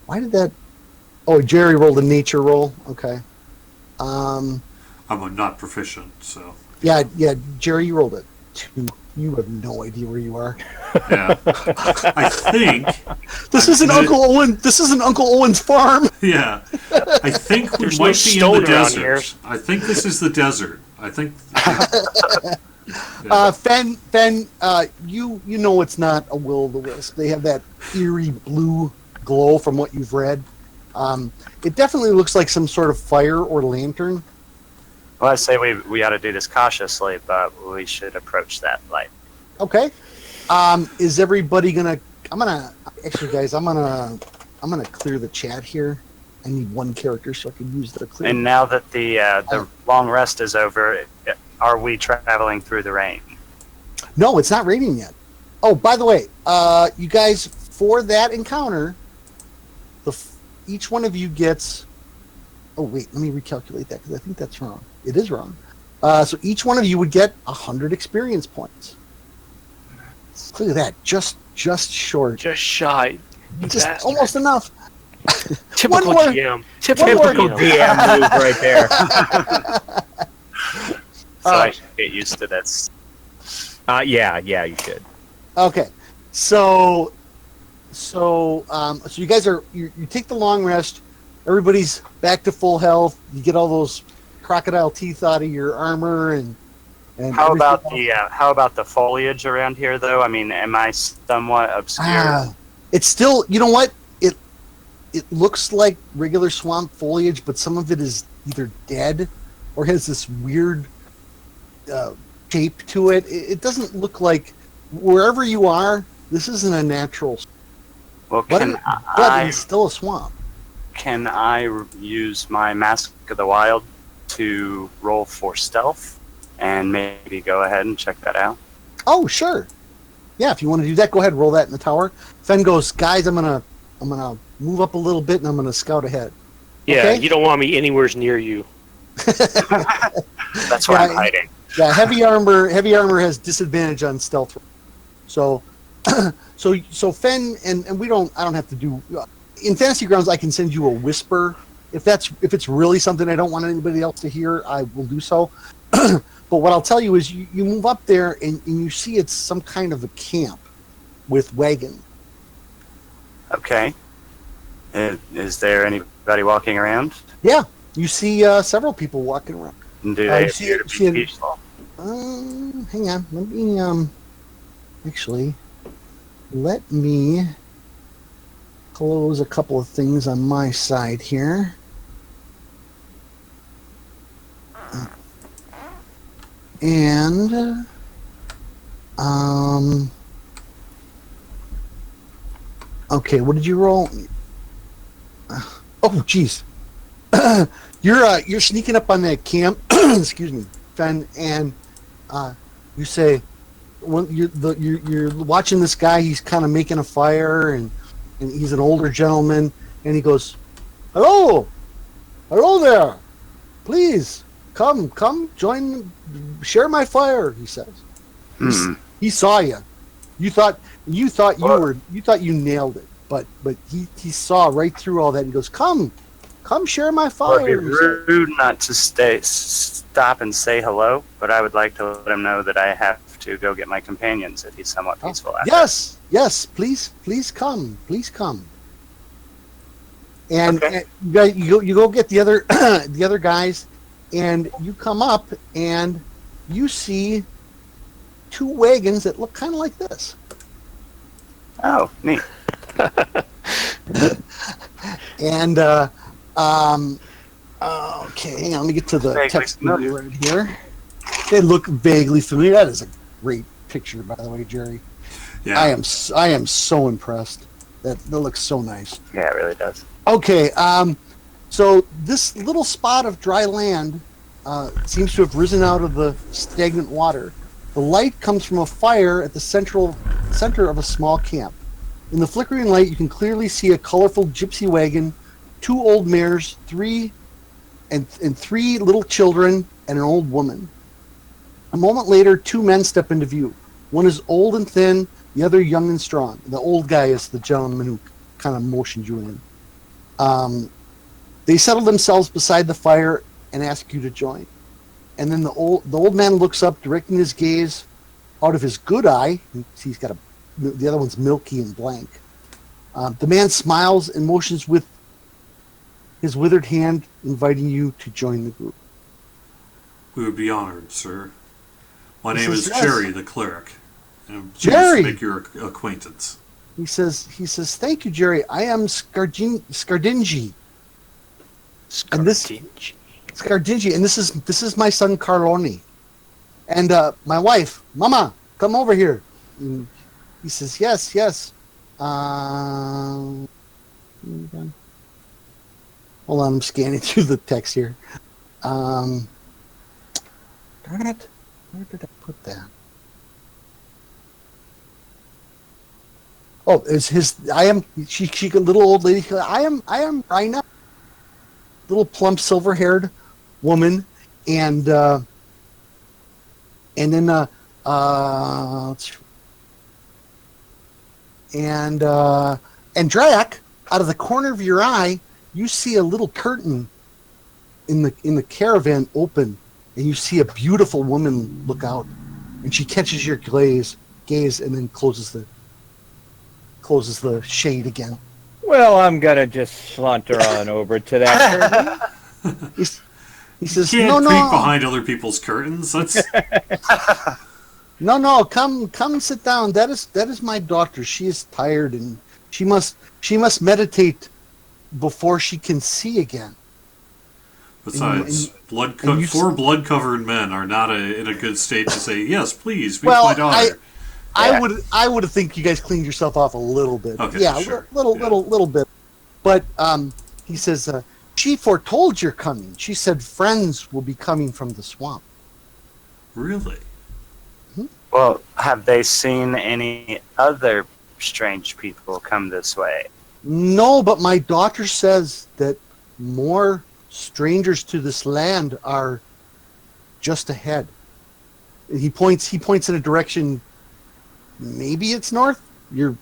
Why did that? Oh, Jerry rolled a nature roll. Okay. I'm not proficient, so. Yeah. Jerry, you rolled it 2. You have no idea where you are. Yeah. I think This isn't Uncle Owen. This isn't Uncle Owen's farm. Yeah. I think we There's might no be in stone the around here. desert. I think this is the desert. I think. Fen, you know it's not a will-o'-the-wisp. They have that eerie blue glow from what you've read. It definitely looks like some sort of fire or lantern. Well, I say we ought to do this cautiously, but we should approach that light. Okay. Is everybody gonna? Actually, guys, I'm gonna clear the chat here. I need one character so I can use the clear. And now that the long rest is over, are we traveling through the rain? No, it's not raining yet. Oh, by the way, you guys, for that encounter, each one of you gets. Oh wait, let me recalculate that because I think that's wrong. It is wrong. So each one of you would get 100 experience points. Look at that, just short, Just shy. just bastard. almost enough. Typical more. GM. Typical DM move right there. So I should get used to this. Yeah, you should. Okay, so you guys you take the long rest. Everybody's back to full health. You get all those crocodile teeth out of your armor and How about the foliage around here, though? I mean, am I somewhat obscure? It's still, you know what? It looks like regular swamp foliage, but some of it is either dead or has this weird shape to it. It doesn't look like wherever you are. This isn't a natural. Well, But it's still a swamp. Can I use my Mask of the Wild to roll for stealth and maybe go ahead and check that out? Oh, sure. Yeah, if you want to do that, go ahead and roll that in the tower. Fen goes, guys, I'm gonna move up a little bit and I'm gonna scout ahead. Yeah, Okay? you don't want me anywhere near you. That's where I'm hiding. Yeah, heavy armor has disadvantage on stealth. So Fen and I don't have to do in Fantasy Grounds. I can send you a whisper if it's really something I don't want anybody else to hear. I will do so. But what I'll tell you is you move up there and you see it's some kind of a camp with wagon. Okay. Is there anybody walking around? Yeah, you see several people walking around. Do they see- appear to see- be peaceful? Hang on, let me actually let me close a couple of things on my side here. And okay, what did you roll? Oh, geez. You're sneaking up on that camp. Excuse me, Fen, and you say, well, you're watching this guy. He's kind of making a fire, and he's an older gentleman, and he goes, "Hello there, please come join, share my fire." He says. He saw you. You thought you nailed it, but he saw right through all that. He goes, "Come share my fire." Well, it'd be rude not to stop and say hello, but I would like to let him know that I have to go get my companions if he's somewhat peaceful. After. Yes, please come. And, Okay. and you go get the other guys, and you come up and you see 2 wagons that look kind of like this. Oh, neat. And Okay, hang on. Let me get to the Vaguely text familiar. right here. They look vaguely familiar. That is a great picture, by the way, Jerry. Yeah. I am so impressed. That looks so nice. Yeah, it really does. Okay, so this little spot of dry land seems to have risen out of the stagnant water. The light comes from a fire at the center of a small camp. In the flickering light, you can clearly see a colorful gypsy wagon, 2 old mares, 3 little children, and an old woman. A moment later, 2 men step into view. One is old and thin, the other young and strong. The old guy is the gentleman who kind of motioned you in. They settle themselves beside the fire and ask you to join. And then the old man looks up, directing his gaze out of his good eye. He's got the other one's milky and blank. The man smiles and motions with his withered hand, inviting you to join the group. We would be honored, sir. My He name says is yes. Jerry the Cleric. And I'm pleased Jerry! to make your acquaintance. He says, "Thank you, Jerry. I am Scardingi. And this- Scardingi, and this is my son Carloni, and my wife, Mama. Come over here." And he says, "Yes. Hold on, I'm scanning through the text here. Darn it, where did I put that? Oh, is his? I am. She a little old lady. I am Rhina, little plump, silver-haired woman, and then and Drac, out of the corner of your eye, you see a little curtain in the caravan open, and you see a beautiful woman look out, and she catches your gaze, and then closes the shade again. Well, I'm gonna just saunter on over to that curtain. He says, You can't "No, peek no, behind other people's curtains. That's no, come sit down. That is my daughter. She is tired, and she must meditate before she can see again." besides and you- 4 blood-covered men are not in a good state to say yes, please meet Well, my daughter. I would think you guys cleaned yourself off a little bit. Okay, yeah, sure. little bit. But he says, "She foretold your coming. She said friends will be coming from the swamp." Really? Well, have they seen any other strange people come this way? No, but my daughter says that more strangers to this land are just ahead. He points in a direction. Maybe it's north. You're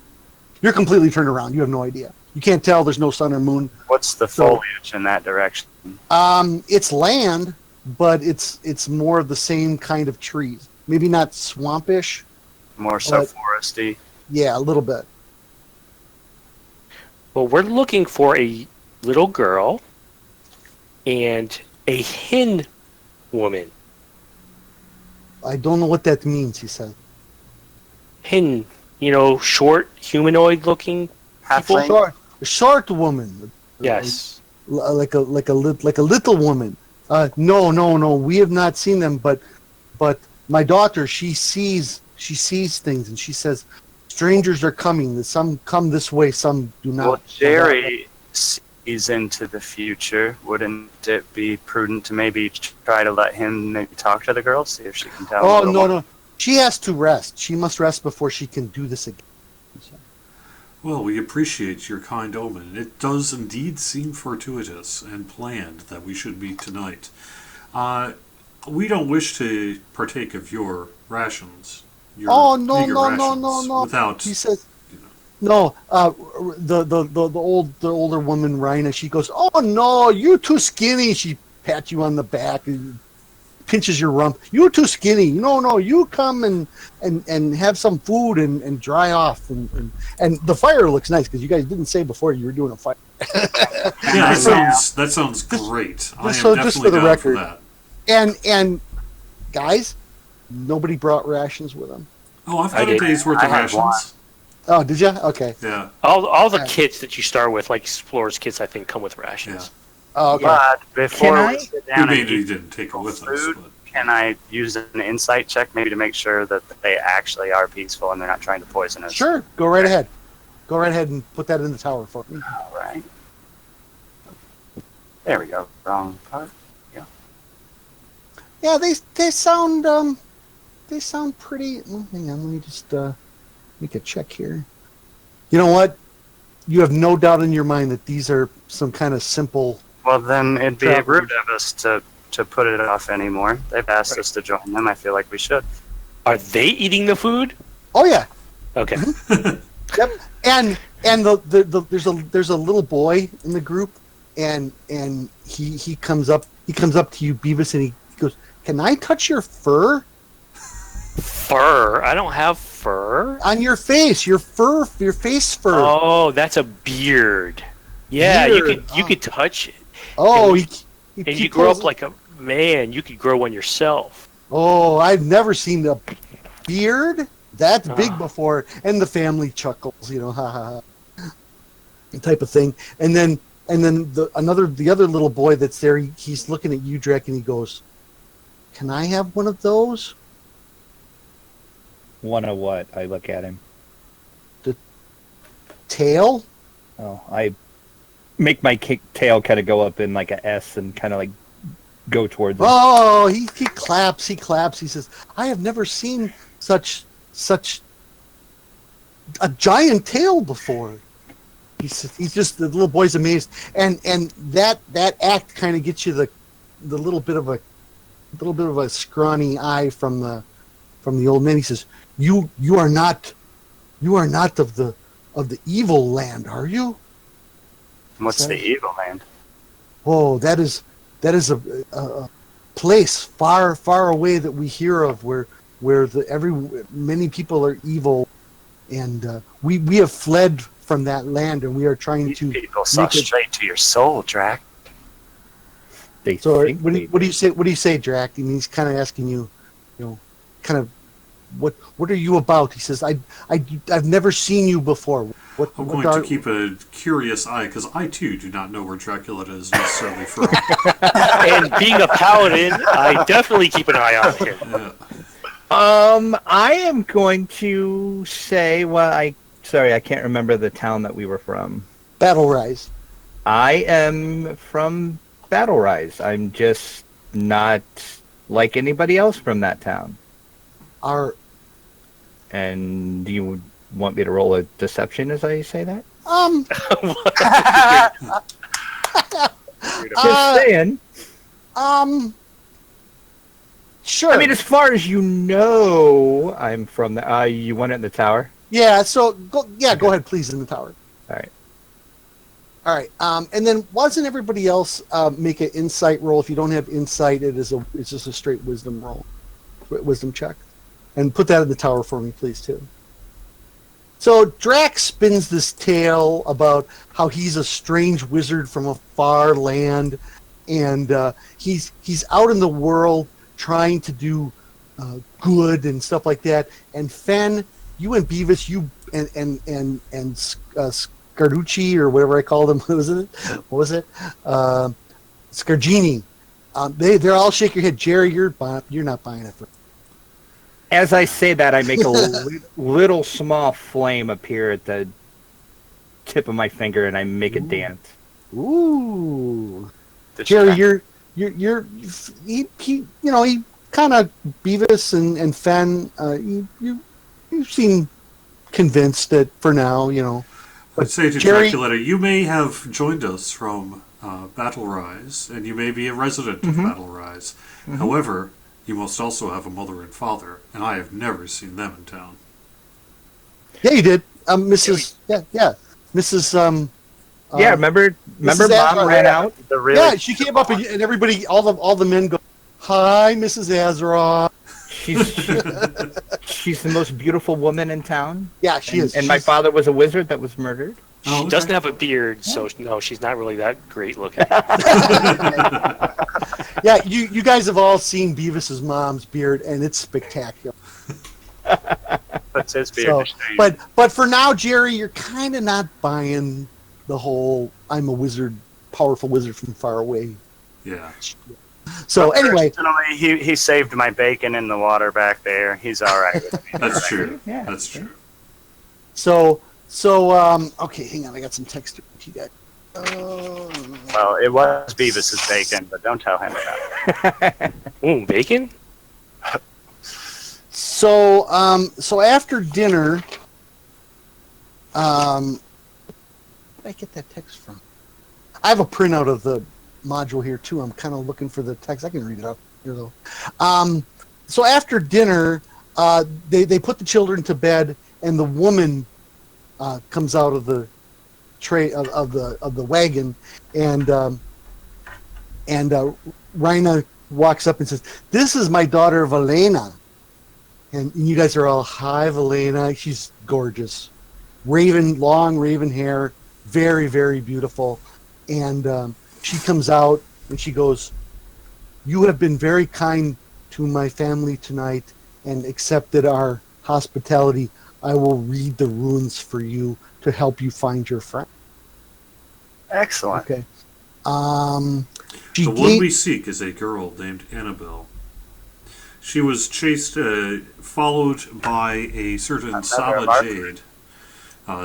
completely turned around. You have no idea. You can't tell. There's no sun or moon. What's the foliage in that direction? It's land, but it's more of the same kind of trees. Maybe not swampish. More so But- foresty. Yeah, a little bit. Well, we're looking for a little girl and a hen woman. I don't know what that means. He said. Hen, short, humanoid-looking people. Halfling? Short woman. Yes. Like a little woman. No. We have not seen them, but my daughter, she sees things, and she says strangers are coming. Some come this way, some do not. Well, Jerry sees into the future. Wouldn't it be prudent to maybe try to let him maybe talk to the girl, see if she can tell him a Oh little more? no. She has to rest. She must rest before she can do this again. Well, we appreciate your kind omen. It does indeed seem fortuitous and planned that we should meet tonight. We don't wish to partake of your rations. Your Oh no meager rations, no! Without, He says, you know. no. The older woman, Rhina, she goes, "Oh no, you're too skinny." She pats you on the back and pinches your rump. "You're too skinny. No, you come and have some food and dry off." And the fire looks nice because you guys didn't say before you were doing a fire. Yeah, that sounds great. I am so definitely just for the down record- for that. And guys, nobody brought rations with them. Oh, I've I got a did. day's worth I of had rations. Oh, did you? Okay. Yeah. All the Yeah. kits that you start with, like explorers kits, I think come with rations. Oh, okay. But before Can we I? sit We down and maybe eat didn't take it with us. food, But can I use an insight check maybe to make sure that they actually are peaceful and they're not trying to poison us? Sure, go right ahead. Go right ahead and put that in the tower for me. All right. There we go. Wrong part. Yeah, they sound pretty. Well, hang on, let me just make a check here. You know what? You have no doubt in your mind that these are some kind of simple. Well, then it'd be Travelers. rude of us to put it off anymore. They've asked us to join them. I feel like we should. Are they eating the food? Oh yeah, Okay. yep. And there's a little boy in the group, and he comes up to you, Beavis, and he goes, "Can I touch your fur Fur? I don't have fur. on your face? Your face fur." Oh, that's a beard. Yeah, Beard. you could touch it. Oh, and he And you grow pulls- up like a man. You could grow one yourself. Oh, I've never seen a beard that big Ah. before. And the family chuckles, ha ha ha, type of thing. And then the other little boy that's there, he's looking at you, Drac, and he goes, "Can I have one of those?" One of what? I look at him. Tail? Oh, I make my tail kind of go up in like a S and kind of like go towards him. Oh, he claps. He says, "I have never seen such a giant tail before." He's just, the little boy's amazed, and that act kind of gets you the little bit of a scrawny eye from the old man. He says, "You are not of the evil land, are you?" What's the evil land? Oh, that is a place far away that we hear of, where many people are evil, and we have fled from that land, and we are trying These to people saw make it- straight to your soul, Drac. They So think what they do you say? What do you say, Drac? And he's kind of asking you, kind of, what are you about? He says, I've never seen you before. I'm going to keep a curious eye, because I too do not know where Draculetta is necessarily from. And being a paladin, I definitely keep an eye on him. Yeah. I am going to say, sorry, I can't remember the town that we were from. Battlerise. I am from Battlerise. I'm just not like anybody else from that town. And do you want me to roll a deception as I say that? Just saying. Sure. I mean, as far as you know, I'm from the. You want it in the tower? yeah. So go ahead, please, in the tower. All right. All right. And then why doesn't everybody else make an insight roll? If you don't have insight, it's just a straight wisdom roll, wisdom check, and put that in the tower for me, please, too. So Drac spins this tale about how he's a strange wizard from a far land, and he's out in the world trying to do good and stuff like that. And Fen, you and Beavis, you and Scarducci, or whatever I called him, what was it? Scargini. They're all shake your head. Jerry, you're not buying it. As I say that, I make a little small flame appear at the tip of my finger, and I make a dance. Ooh, Jerry, you're he kind of, Beavis and Fen. You seem convinced that for now, I'd say to Jerry- Draculetta, you may have joined us from Battlerise, and you may be a resident of Battlerise. However, you must also have a mother and father, and I have never seen them in town. Yeah, you did, Mrs. Yeah, Mrs. Yeah, remember Mrs. Mom Azra, ran yeah. out? Yeah, she came up and everybody, all the men go, "Hi, Mrs. Azra." She's the most beautiful woman in town. Yeah, she is. And my father was a wizard that was murdered. Oh, She doesn't have a beard, so no, she's not really that great looking. Yeah, you guys have all seen Beavis's mom's beard, and it's spectacular. Puts his beard So, to shame. but for now, Jerry, you're kind of not buying the whole "I'm a wizard" powerful wizard from far away. Yeah. So anyway, personally, he saved my bacon in the water back there. He's all right with me. That's true. Yeah. That's true. so okay, hang on, I got some text. You got. Well, it was Beavis's bacon, but don't tell him that. Ooh, bacon? So after dinner, where did I get that text from? I have a printout of the module here too. I'm kind of looking for the text. I can read it out here though. So after dinner, they put the children to bed, and the woman comes out of the tray of the wagon, and Rhina walks up and says, "This is my daughter Valena." And you guys are all, "Hi, Valena." She's gorgeous. Long raven hair, very, very beautiful. And she comes out and she goes, "You have been very kind to my family tonight and accepted our hospitality. I will read the runes for you to help you find your friend." Excellent. Okay. The one we seek is a girl named Annabelle. She was followed by a certain Saba Jade.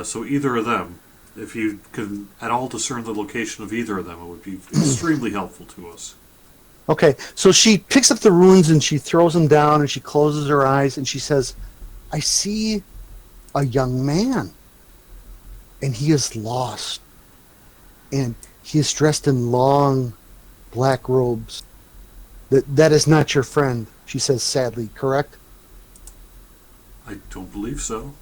So either of them, if you can at all discern the location of either of them, it would be extremely helpful to us. Okay, so she picks up the runes and she throws them down and she closes her eyes and she says, "I see a young man, and he is lost, and he is dressed in long black robes. That is not your friend," she says sadly, correct? I don't believe so.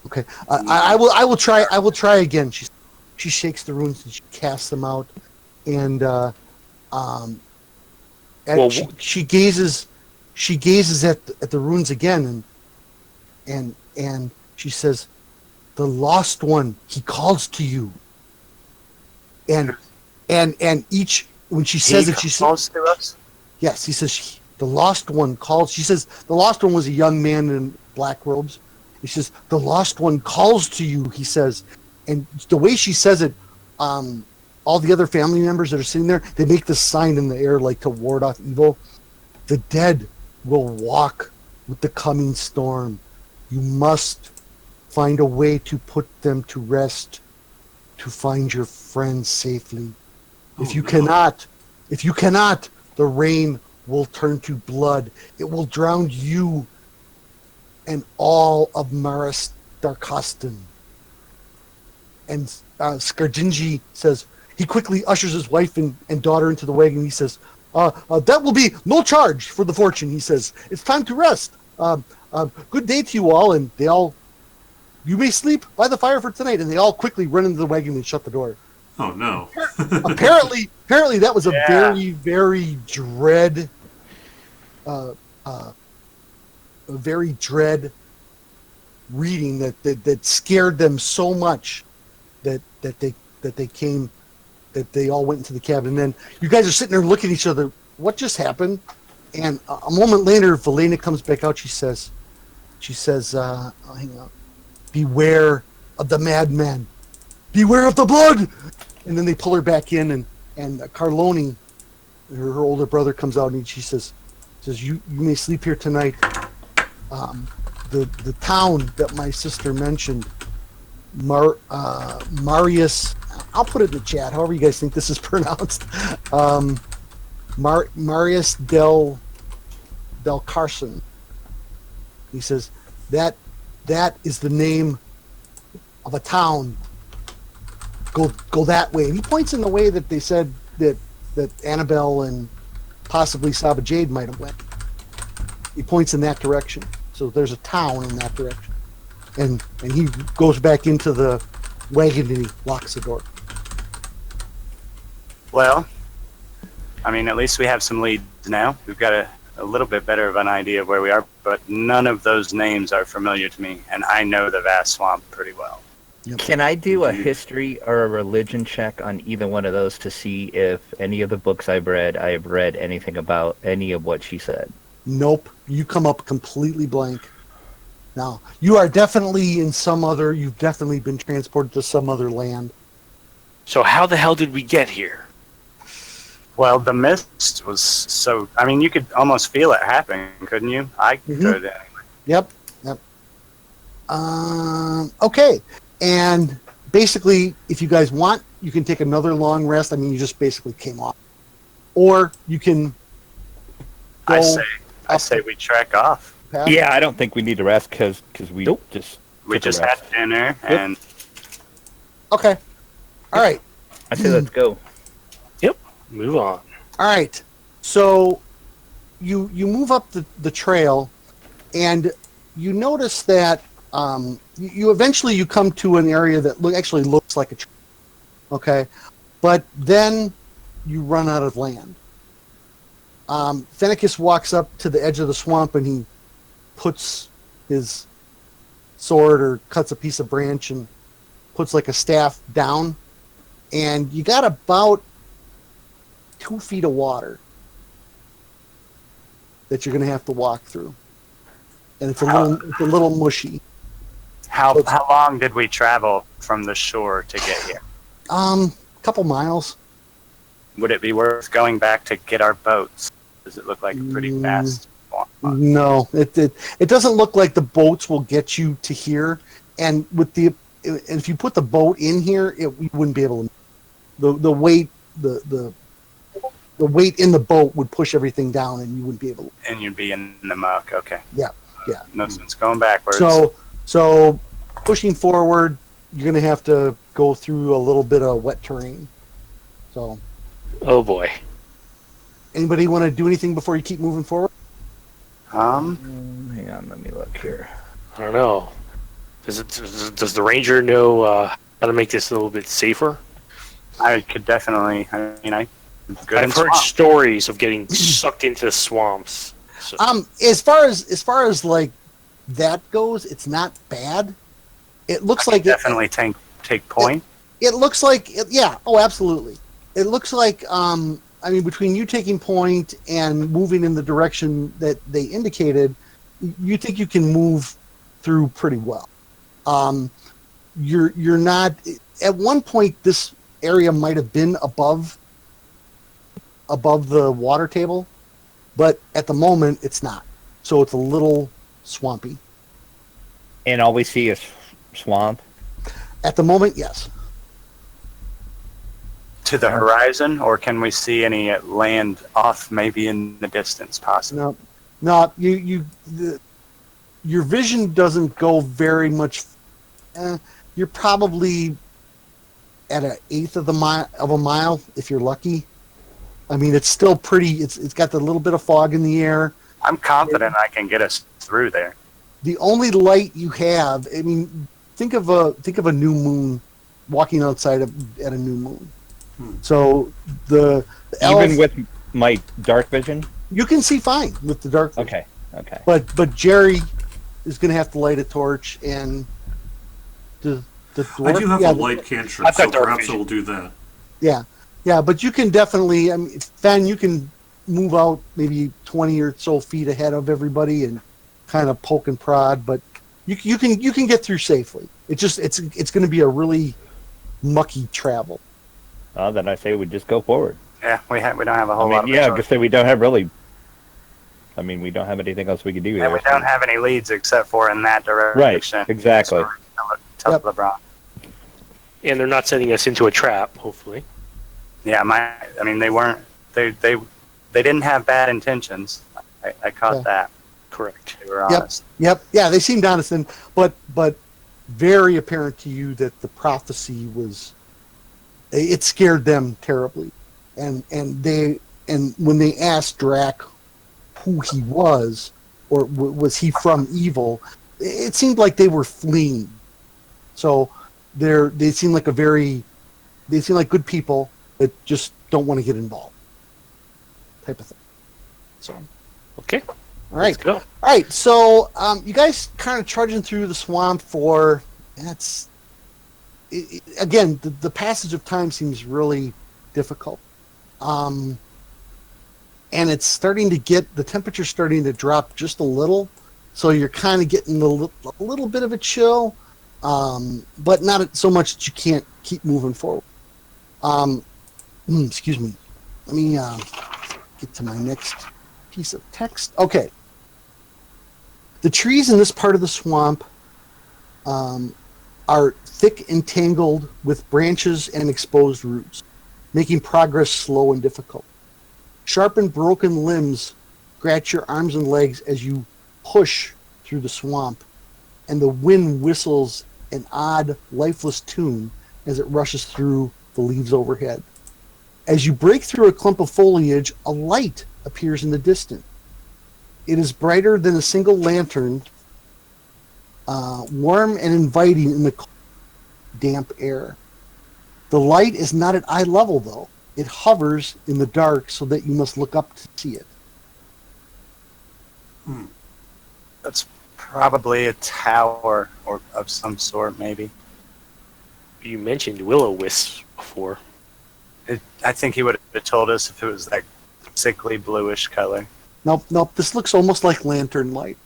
Okay, I will try again. She shakes the runes and she casts them out, and she gazes at the runes again, and she says, "The lost one, he calls to you." And each when she says it, she calls to us. Yes, he says the lost one calls. She says the lost one was a young man in black robes. He says the lost one calls to you. He says, and the way she says it, all the other family members that are sitting there, they make this sign in the air like to ward off evil. "The dead will walk with the coming storm. You must find a way to put them to rest, to find your friends safely. If you cannot, the rain will turn to blood. It will drown you and all of Maris Darkostan." And Skardinji says, he quickly ushers his wife and daughter into the wagon. He says, "That will be no charge for the fortune." He says, "It's time to rest. Good day to you all." And they all, "You may sleep by the fire for tonight." And they all quickly run into the wagon and shut the door. Oh no! apparently, that was a very, very dread, a very dread reading that scared them so much that they all went into the cabin. And then you guys are sitting there looking at each other. What just happened? And a moment later, Valena comes back out. She says, oh, hang on. "Beware of the madman. Beware of the blood." And then they pull her back in, and Carloni, her older brother, comes out and she says, "You may sleep here tonight. The town that my sister mentioned, Marius, I'll put it in the chat, however you guys think this is pronounced, Marius del Carson." He says, that is the name of a town. Go that way." And he points in the way that they said that Annabelle and possibly Saba Jade might have went. He points in that direction. So there's a town in that direction. And he goes back into the wagon and he locks the door. Well, I mean, at least we have some leads now. We've got a little bit better of an idea of where we are, but none of those names are familiar to me, and I know the vast swamp pretty well. Yep. Can I do a history or a religion check on either one of those to see if any of the books I have read anything about any of what she said? Nope. You come up completely blank. Now, you are definitely you've definitely been transported to some other land. So how the hell did we get here? Well, the mist was so. I mean, you could almost feel it happening, couldn't you? I could. Yep. Okay. And basically, if you guys want, you can take another long rest. I mean, you just basically came off. Or you can go I say we trek off. path. Yeah, I don't think we need to rest because we just We took a just rest. had dinner and Okay. All right. I say let's go. Move on. All right. So you move up the trail, and you notice that you eventually you come to an area that actually looks like a tree. Okay, but then you run out of land. Fenicus walks up to the edge of the swamp, and he puts his sword or cuts a piece of branch and puts like a staff down, and you got about 2 feet of water that you're going to have to walk through, and it's a little mushy. how long did we travel from the shore to get here? Couple miles. Would it be worth going back to get our boats? Does it look like a pretty fast walk? No, it doesn't look like the boats will get you to here, and if you put the boat in here, we wouldn't be able to. The weight the weight in the boat would push everything down, and you wouldn't be able to. And you'd be in the muck. Okay. Yeah. No sense going backwards. So pushing forward, you're going to have to go through a little bit of wet terrain. So, Oh boy. anybody want to do anything before you keep moving forward? Hang on, let me look here. I don't know. Does the ranger know how to make this a little bit safer? I could definitely. I mean, I've heard stories of getting sucked into swamps. So. As far as like that goes, it's not bad. It looks like definitely take point. It looks like yeah. Oh, absolutely. It looks like I mean, between you taking point and moving in the direction that they indicated, you think you can move through pretty well. You're not. At one point, this area might have been above the water table, but at the moment it's not. So it's a little swampy. And all we see is swamp. At the moment, yes. To the horizon, or can we see any land off, maybe in the distance, possibly? No. Your vision doesn't go very much. You're probably at 1/8 of a mile if you're lucky. I mean, it's still pretty. It's got the little bit of fog in the air. I'm confident I can get us through there. The only light you have, I mean, think of a new moon, walking outside at a new moon. So the Even elf, with my dark vision? you can see fine with the dark vision. Okay. But Jerry is going to have to light a torch, and the dwarf, I do have a light cantrip, I've got so dark perhaps vision. it will do that. Yeah, but you can definitely. I mean, Fen, you can move out maybe 20 or so feet ahead of everybody and kind of poke and prod, but you can get through safely. It's going to be a really mucky travel. Then I say we just go forward. Yeah, we don't have a whole lot of yeah, choice. because we don't have really. I mean, we don't have anything else we can do And here. we don't have any leads except for in that direction. Right, exactly. So tell Yep. LeBron. And they're not setting us into a trap, hopefully. Yeah, I mean, they weren't. They didn't have bad intentions. I caught Yeah. that. Correct. They were honest. Yep. Yeah, they seemed honest, but very apparent to you that the prophecy was. It scared them terribly, and when they asked Drac who he was, or was he from evil, it seemed like they were fleeing. So they seem like good people that just don't want to get involved, type of thing. So Okay. all right. Let's go. All right, so you guys kind of trudging through the swamp for again, the passage of time seems really difficult, and it's starting to the temperature's starting to drop just a little, so you're kind of getting a little bit of a chill, but not so much that you can't keep moving forward. Excuse me. let me get to my next piece of text. Okay. The trees in this part of the swamp are thick and tangled with branches and exposed roots, making progress slow and difficult. Sharp and broken limbs scratch your arms and legs as you push through the swamp, and the wind whistles an odd, lifeless tune as it rushes through the leaves overhead. As you break through a clump of foliage, a light appears in the distance. It is brighter than a single lantern, warm and inviting in the cold, damp air. The light is not at eye level, though. It hovers in the dark so that you must look up to see it. That's probably a tower or of some sort, maybe. You mentioned will-o-wisps before. I think he would have told us if it was that sickly bluish color. Nope. This looks almost like lantern light.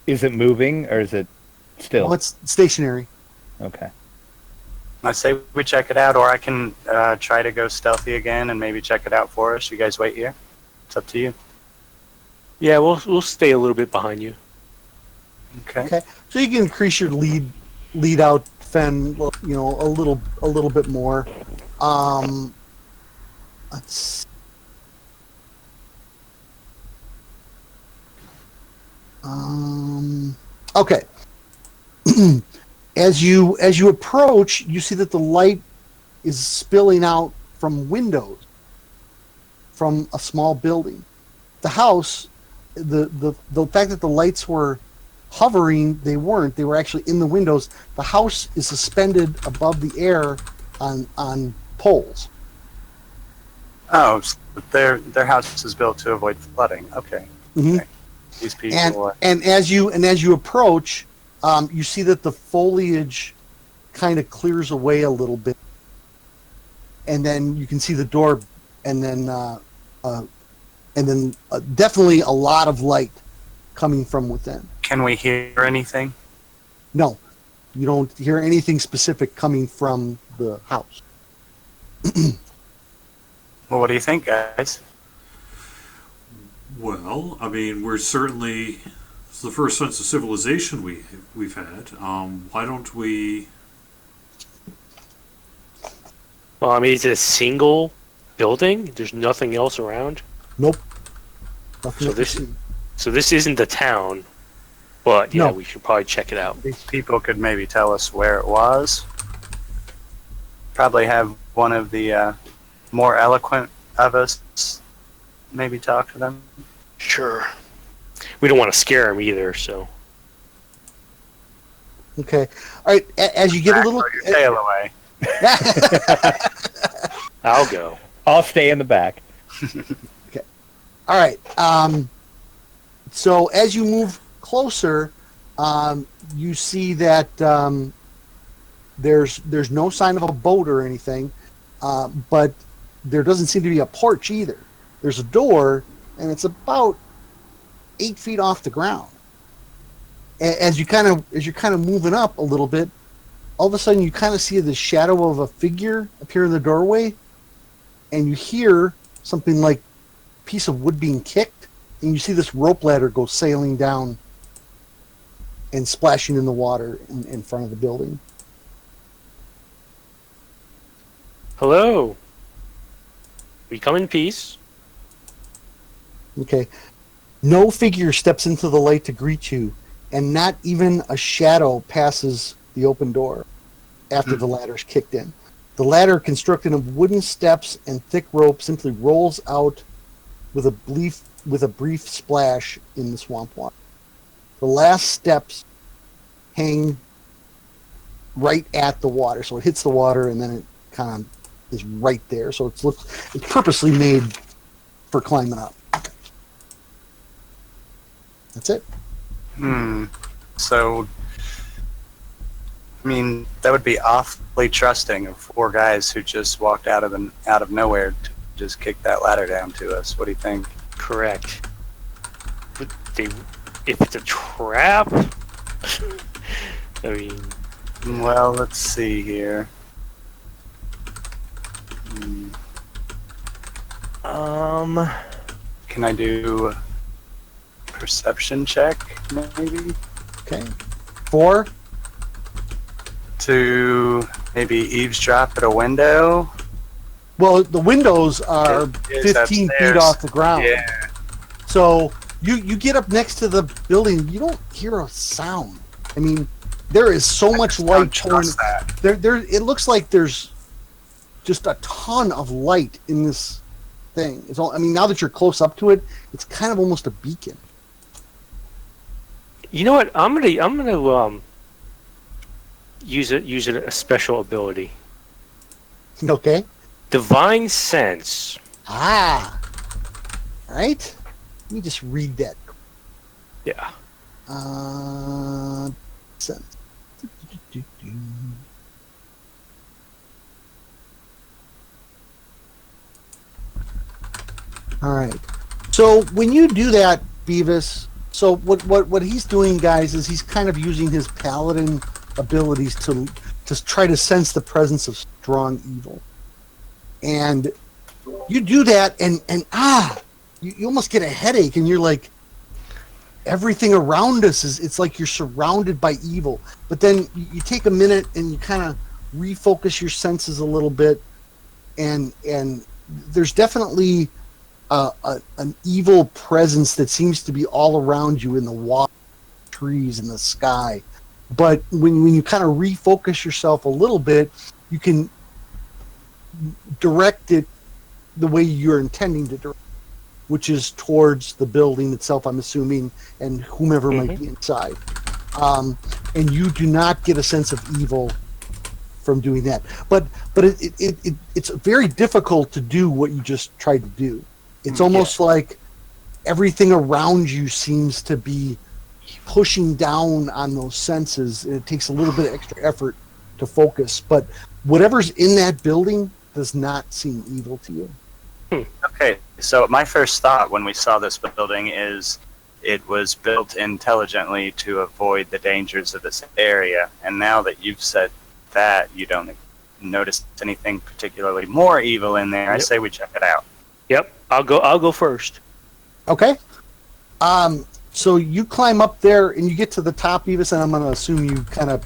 Is it moving or is it still? Well, it's stationary. Okay. I say we check it out, or I can try to go stealthy again and maybe check it out for us. You guys wait here. It's up to you. Yeah, we'll stay a little bit behind you. Okay. So you can increase your lead out Fen, a little bit more. Let's. Okay. As you approach, you see that the light is spilling out from windows from a small building. The house, the fact that the lights were hovering, they weren't. They were actually in the windows. The house is suspended above the air on poles. Oh, so their house is built to avoid flooding. Okay. Mm-hmm. Okay. These people. And as you approach, you see that the foliage kind of clears away a little bit, and then you can see the door, and then definitely a lot of light coming from within. Can we hear anything? No, you don't hear anything specific coming from the house. Well, what do you think, guys? Well, I mean, we're certainly, it's the first sense of civilization we've had. Why don't we? Well, I mean, it's a single building. There's nothing else around. Nope. Nothing So to this- see. So this isn't the town, but yeah, No. we should probably check it out. These people could maybe tell us where it was. Probably have one of the more eloquent of us maybe talk to them. Sure. We don't want to scare him either, so. Okay. All right. As you get a little. Throw your tail away. I'll go. I'll stay in the back. All right. So as you move closer, you see that there's no sign of a boat or anything, but there doesn't seem to be a porch either. There's a door, and it's about 8 feet off the ground. As you're kind of moving up a little bit, all of a sudden you kind of see the shadow of a figure appear in the doorway, and you hear something like a piece of wood being kicked, and you see this rope ladder go sailing down and splashing in the water in front of the building. Hello. We come in peace. Okay. No figure steps into the light to greet you, and not even a shadow passes the open door after the ladder's kicked in. The ladder, constructed of wooden steps and thick rope, simply rolls out with a brief splash in the swamp water. The last steps hang right at the water, so it hits the water and then it kind of is right there. So it's purposely made for climbing up. That's it. So, I mean, that would be awfully trusting of 4 guys who just walked out of nowhere to just kick that ladder down to us. What do you think? Correct. But if it's a trap, I mean, Well, let's see here. Can I do a perception check, maybe? Okay. 4. To maybe eavesdrop at a window? Well, the windows are It is 15 feet upstairs. off the ground. Yeah. So you get up next to the building, you don't hear a sound. I mean, there is so much Don't light pouring. trust that. There, it looks like there's just a ton of light in this thing. It's all. I mean, now that you're close up to it, it's kind of almost a beacon. You know what? I'm gonna use a special ability. Okay. Divine Sense. Ah. All right. Let me just read that. Yeah. Sense. All right. So when you do that, Beavis, so what he's doing, guys, is he's kind of using his paladin abilities to try to sense the presence of strong evil. And you do that, and you almost get a headache, and you're like, everything around us it's like you're surrounded by evil. But then you take a minute and you kind of refocus your senses a little bit, and there's definitely an evil presence that seems to be all around you in the water, trees, and the sky. But when you kind of refocus yourself a little bit, you can direct it the way you're intending to direct, which is towards the building itself, I'm assuming, and whomever might be inside. And you do not get a sense of evil from doing that. But it's very difficult to do what you just tried to do. It's almost like everything around you seems to be pushing down on those senses, and it takes a little bit of extra effort to focus. But whatever's in that building does not seem evil to you. Okay, so my first thought when we saw this building is it was built intelligently to avoid the dangers of this area. And now that you've said that, you don't notice anything particularly more evil in there. I say we check it out. Yep. I'll go first. Okay. So you climb up there and you get to the top, Beavis, and I'm going to assume you kind of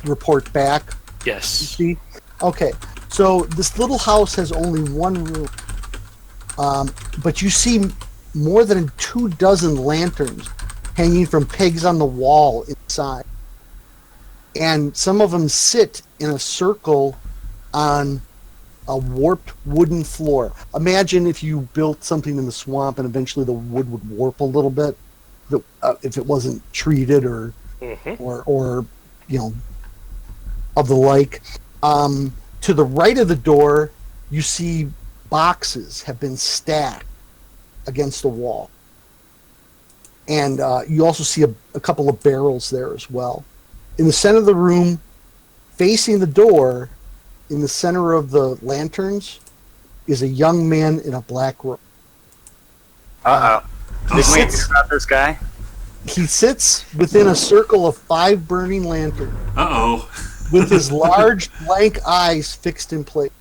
report back. Yes. See? Okay. So this little house has only one room, but you see more than 24 lanterns hanging from pegs on the wall inside, and some of them sit in a circle on a warped wooden floor. Imagine if you built something in the swamp and eventually the wood would warp a little bit if it wasn't treated or you know, of the like. To the right of the door, you see boxes have been stacked against the wall. And you also see a couple of barrels there as well. In the center of the room, facing the door, in the center of the lanterns, is a young man in a black robe. Did we hear about this guy? He sits within a circle of 5 burning lanterns with his large blank eyes fixed in place.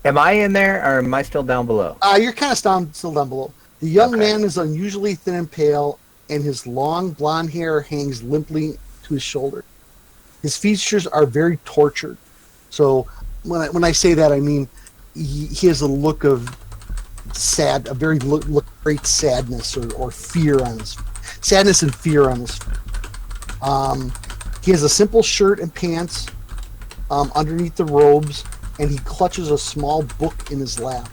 Am I in there, or am I still down below? You're kind of still down below. The young man is unusually thin and pale, and his long blonde hair hangs limply to his shoulder. His features are very tortured. So when I say that, I mean he has a look of a very great sadness or fear on his sadness and fear on his face. He has a simple shirt and pants underneath the robes, and he clutches a small book in his lap,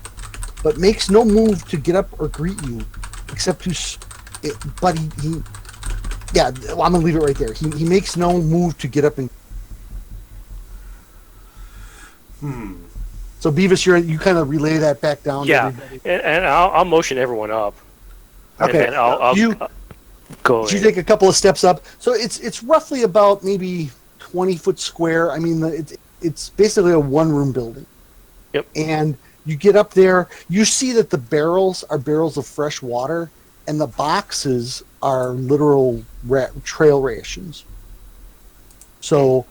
but makes no move to get up or greet you, except to. But he I'm gonna leave it right there. He makes no move to get up and. So Beavis, you kind of relay that back down. Yeah, to everybody. and I'll motion everyone up. Okay. And then I'll go. You take a couple of steps up. So it's roughly about maybe 20-foot square. I mean, it's basically a one-room building. Yep. And you get up there. You see that the barrels are barrels of fresh water, and the boxes are literal trail rations. So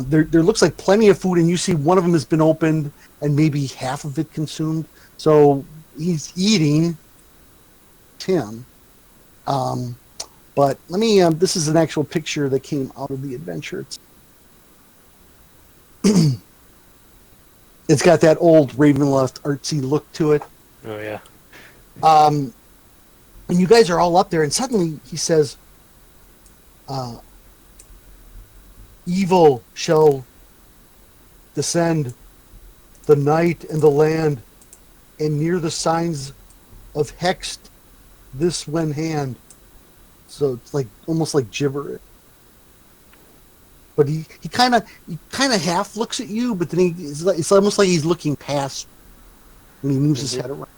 there looks like plenty of food, and you see one of them has been opened and maybe half of it consumed. So he's eating Tim. But let me. This is an actual picture that came out of the adventure. It's got that old Ravenloft artsy look to it. Oh yeah. And you guys are all up there, and suddenly he says, "Evil shall descend the night and the land, and near the signs of hexed this when hand." So it's like almost like gibberish. But he kind of half looks at you, but then it's almost like he's looking past when he moves his head around.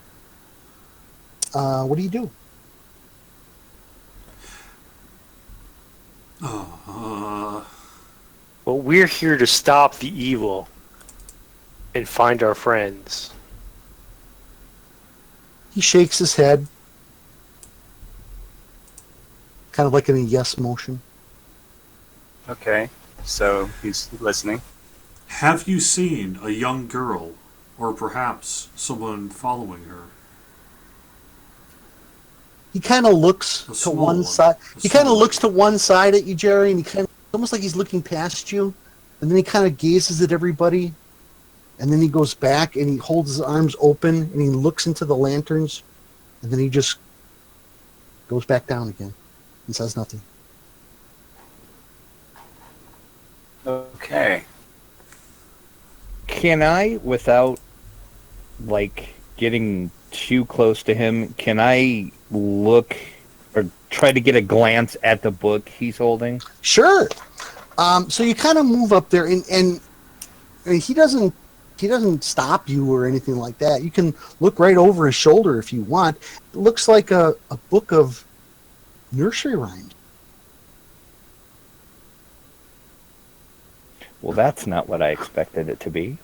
What do you do? Well, we're here to stop the evil and find our friends. He shakes his head, kind of like in a yes motion. Okay, so he's listening. Have you seen a young girl, or perhaps someone following her? He kind of looks A to small one one. side. A He kind of small looks to one side at you, Jerry, and he kind of almost like he's looking past you, and then he kind of gazes at everybody, and then he goes back and he holds his arms open and he looks into the lanterns, and then he just goes back down again and says nothing. Okay. Can I, without like getting too close to him, can I look or try to get a glance at the book he's holding? Sure. So you kind of move up there, and he doesn't stop you or anything like that. You can look right over his shoulder if you want. It looks like a book of nursery rhymes. Well, that's not what I expected it to be.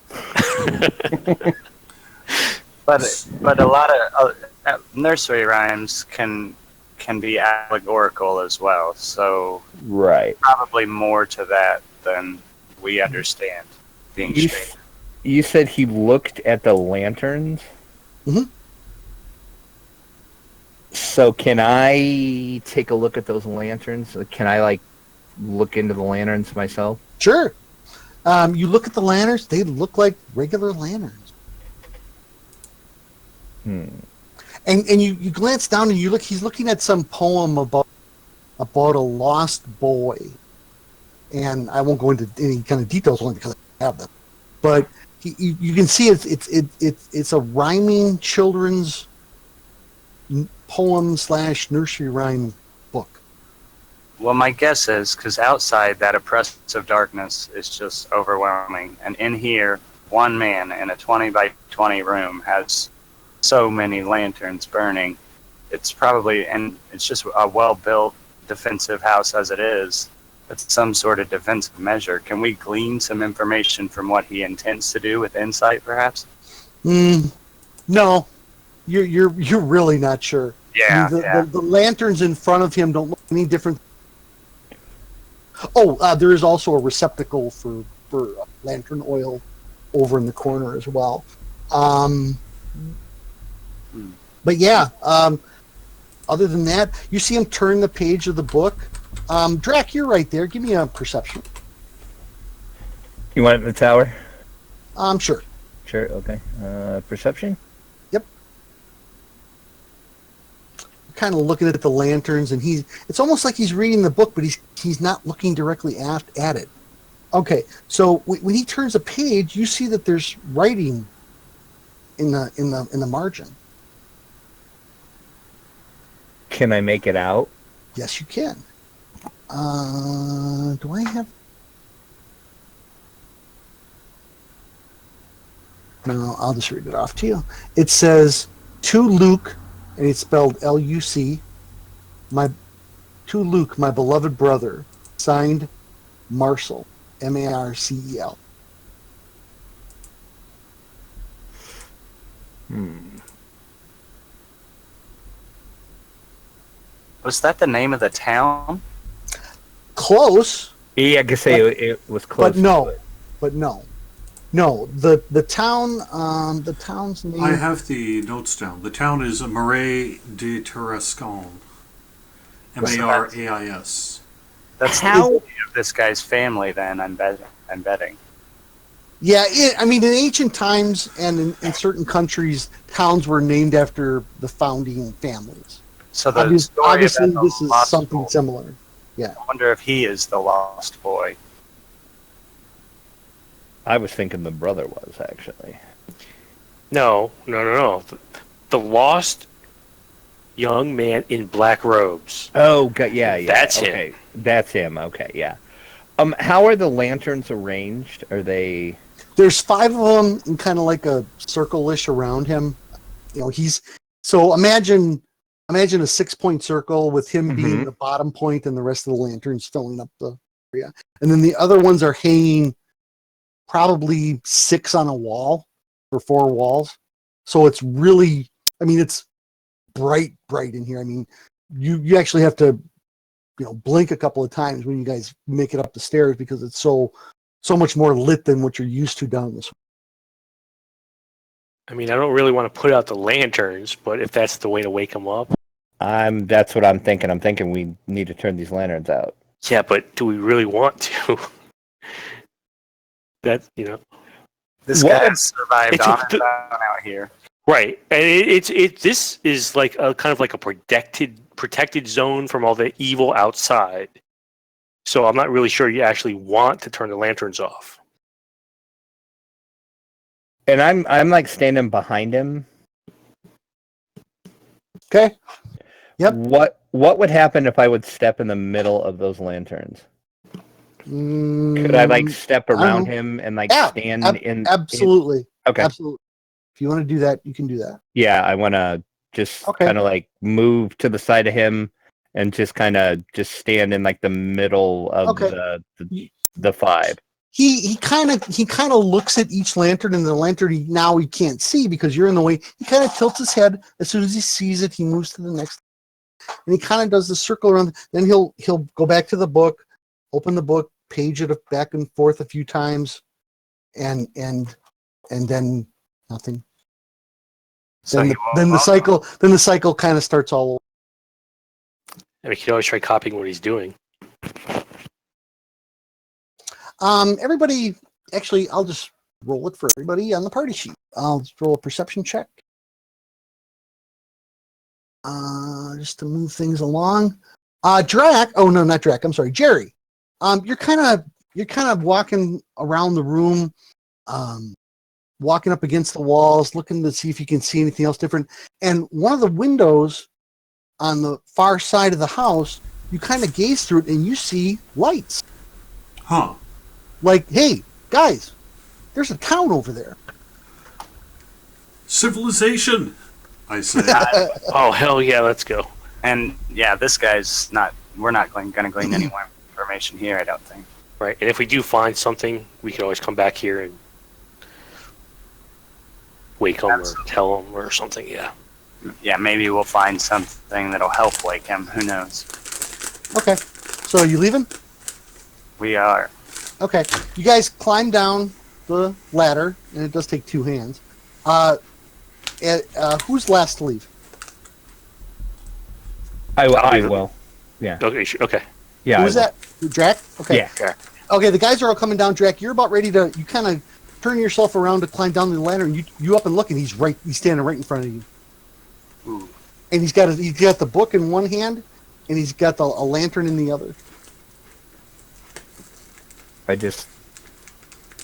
But a lot of nursery rhymes can be allegorical as well. So Right. probably more to that than we understand. Being You, straight. you said he looked at the lanterns? Mm-hmm. So can I take a look at those lanterns? Can I, like, look into the lanterns myself? Sure. You look at the lanterns; they look like regular lanterns. And you glance down and you look. He's looking at some poem about a lost boy, and I won't go into any kind of details only because I have them. But you can see it's a rhyming children's poem / nursery rhyme book. Well, my guess is, because outside that oppressive darkness is just overwhelming, and in here, one man in a 20 by 20 room has so many lanterns burning. It's probably, and it's just a well-built defensive house as it is. It's some sort of defensive measure. Can we glean some information from what he intends to do with insight, perhaps? No, you're really not sure. Yeah, I mean, the lanterns in front of him don't look any different. Oh, there is also a receptacle for lantern oil over in the corner as well. But yeah, other than that, you see him turn the page of the book. Drac, you're right there. Give me a perception. You want it in the tower? Sure. Sure, okay. Perception? Yep. Kind of looking at the lanterns, and it's almost like he's reading the book, but he's not looking directly at it. Okay, so when he turns a page, you see that there's writing in the margin. Can I make it out? Yes, you can. Do I have? No, I'll just read it off to you. It says, "To Luke," and it's spelled L-U-C. To Luke, my beloved brother, signed Marcel, M-A-R-C-E-L. Was that the name of the town? Close, Yeah, I could say it was close. but no. No, the town's name. I have the notes down. The town is Marais de Tarascon. Marais. That's How- the of this guy's family. Then I'm betting. Yeah, I mean, in ancient times and in certain countries, towns were named after the founding families. So the story Obviously, about this the is lost something boy, similar. I wonder if he is the lost boy. I was thinking the brother was, actually. No. The lost young man in black robes. Oh, yeah. That's him. okay. That's him. Okay, yeah. How are the lanterns arranged? Are they... There's 5 of them in kind of like a circle-ish around him. You know, so imagine a 6-point circle with him being the bottom point and the rest of the lanterns filling up the area. And then the other ones are hanging probably 6 on a wall or 4 walls. So it's really, I mean, it's bright in here. I mean, you actually have to, blink a couple of times when you guys make it up the stairs because it's so much more lit than what you're used to down this way. I mean, I don't really want to put out the lanterns, but if that's the way to wake him up. That's what I'm thinking. I'm thinking we need to turn these lanterns out. Yeah, but do we really want to? This What? guy survived on and on out here. Right, and this is like a kind of like a protected zone from all the evil outside. So I'm not really sure you actually want to turn the lanterns off. And I'm like standing behind him. Okay. Yep. What would happen if I would step in the middle of those lanterns? Could I like step around him and like stand in? Absolutely. Okay. Absolutely. If you want to do that, you can do that. Yeah, I want to just kind of like move to the side of him and just kind of just stand in like the middle of the 5. He kind of looks at each lantern, and the lantern he can't see because you're in the way. He kind of tilts his head as soon as he sees it. He moves to the next, and he kind of does the circle around. Then he'll go back to the book, open the book, page it back and forth a few times, and then nothing. So Then the cycle kind of starts all over. And we can always try copying what he's doing. Everybody, actually, I'll just roll it for everybody on the party sheet. I'll just roll a perception check. Just to move things along. Drac. Oh no, not Drac. I'm sorry, Jerry. You're kind of walking around the room, walking up against the walls, looking to see if you can see anything else different. And one of the windows on the far side of the house, you kind of gaze through it and you see lights. Huh. Like, hey, guys, there's a town over there. Civilization, I say. Oh, hell yeah, let's go. And yeah, this guy's not. We're not going to glean any more information here, I don't think. Right, and if we do find something, we can always come back here and wake him or tell him or something, yeah. Yeah, maybe we'll find something that'll help wake him. Who knows? Okay. So are you leaving? We are. Okay. You guys climb down the ladder, and it does take 2 hands. Who's last to leave? I will. Yeah. Okay. Yeah. Who's that? Drac? Okay. Yeah. Okay, the guys are all coming down. Drac, you're about ready to... You kind of turn yourself around to climb down the ladder, and you up and look, and he's standing right in front of you. Ooh. And he's got the book in one hand, and he's got a lantern in the other. I just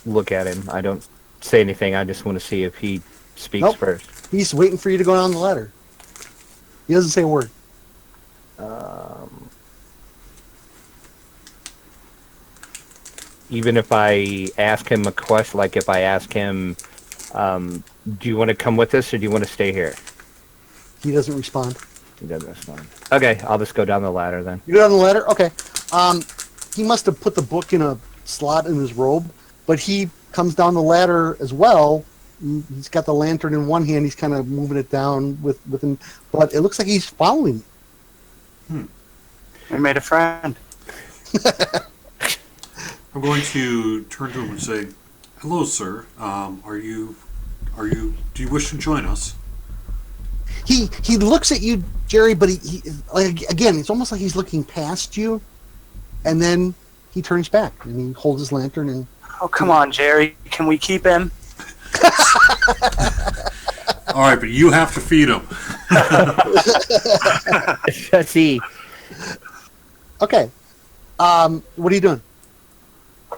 look at him. I don't say anything. I just want to see if he speaks first. He's waiting for you to go down the ladder. He doesn't say a word. Even if I ask him a question, like if I ask him, do you want to come with us or do you want to stay here? He doesn't respond. He doesn't respond. Okay, I'll just go down the ladder then. You go down the ladder? Okay. He must have put the book in a slot in his robe, but he comes down the ladder as well. He's got the lantern in one hand. He's kind of moving it down with him, but it looks like he's following you. We made a friend. I'm going to turn to him and say, Hello, sir. Do you wish to join us? He looks at you, Jerry, but he like again, it's almost like he's looking past you, and then he turns back and he holds his lantern and. Oh, come on, Jerry. Can we keep him? All right, but you have to feed him. Let's see. Okay. What are you doing?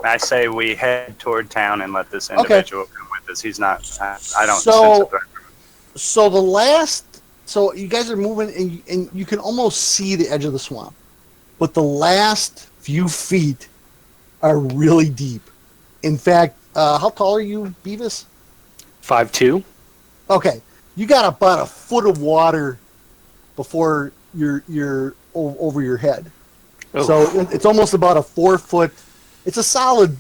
I say we head toward town and let this individual come with us. He's not. I don't So- sense a threat. So you guys are moving, and you can almost see the edge of the swamp, but the last few feet are really deep. In fact, how tall are you, Beavis? 5'2". Okay, you got about a foot of water before you're over your head. Oh. So it's almost about a 4 foot. It's a solid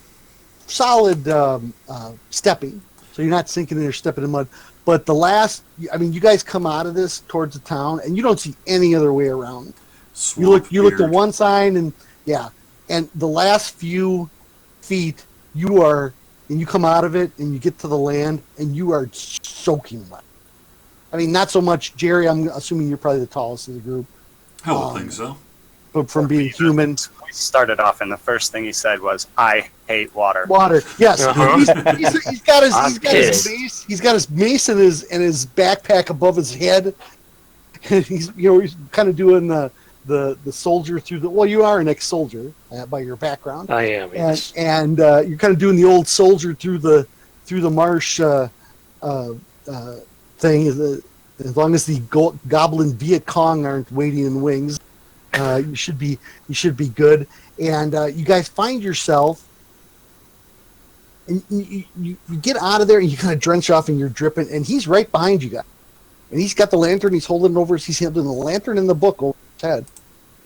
stepping. So you're not sinking in or stepping in mud. But you guys come out of this towards the town, and you don't see any other way around. Swamp You look to beard. one side, and the last few feet and you come out of it, and you get to the land, and you are soaking wet. I mean, not so much Jerry. I'm assuming you're probably the tallest of the group, I don't think so. but from being human. We started off, and the first thing he said was, "I hate water." Water, yes. Uh-huh. He's got his pissed. mace. He's got his mace and his backpack above his head. And he's kind of doing the soldier through the. Well, you are an ex-soldier by your background, I am. Yes. and you're kind of doing the old soldier through the marsh thing. As long as the goblin Viet Cong aren't waiting in wings, you should be good. And you guys find yourself, and you get out of there, and you kind of drench off, and you're dripping. And he's right behind you guys, and he's got the lantern. He's holding it over. He's holding the lantern and the book over his head.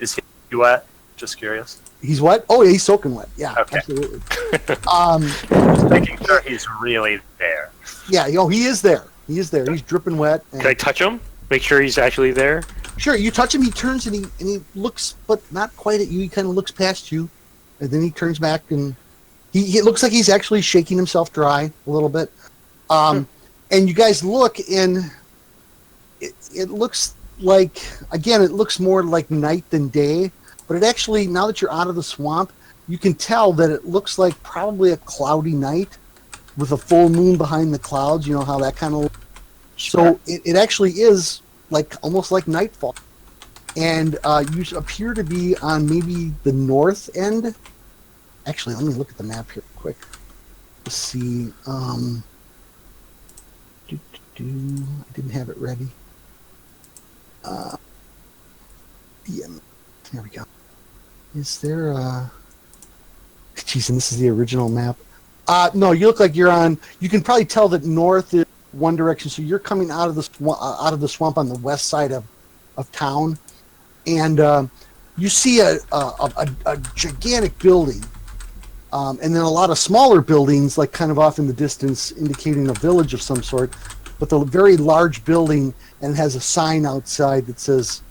Is he wet? Just curious. He's what? Oh, yeah, he's soaking wet. Yeah, Okay. absolutely. Just making sure he's really there. Yeah, he is there. He is there. He's dripping wet. And Can I touch him? Make sure he's actually there. sure, you touch him. He turns and he looks, but not quite at you. He kind of looks past you, and then he turns back and he looks like he's actually shaking himself dry a little bit. And you guys look, and it looks like, again, it looks more like night than day. But it actually, now that you're out of the swamp, you can tell that it looks like probably a cloudy night with a full moon behind the clouds. You know how that kind of. So it actually is like almost like nightfall, and you appear to be on maybe the north end. Actually, let me look at the map here quick. Let's see. I didn't have it ready. There we go. Is there a... Jeez, and this is the original map. No, you look like you're on... You can probably tell that north is one direction, so you're coming out of the swamp on the west side of town, and you see a gigantic building, and then a lot of smaller buildings, like kind of off in the distance, indicating a village of some sort. But the very large building, and has a sign outside that says,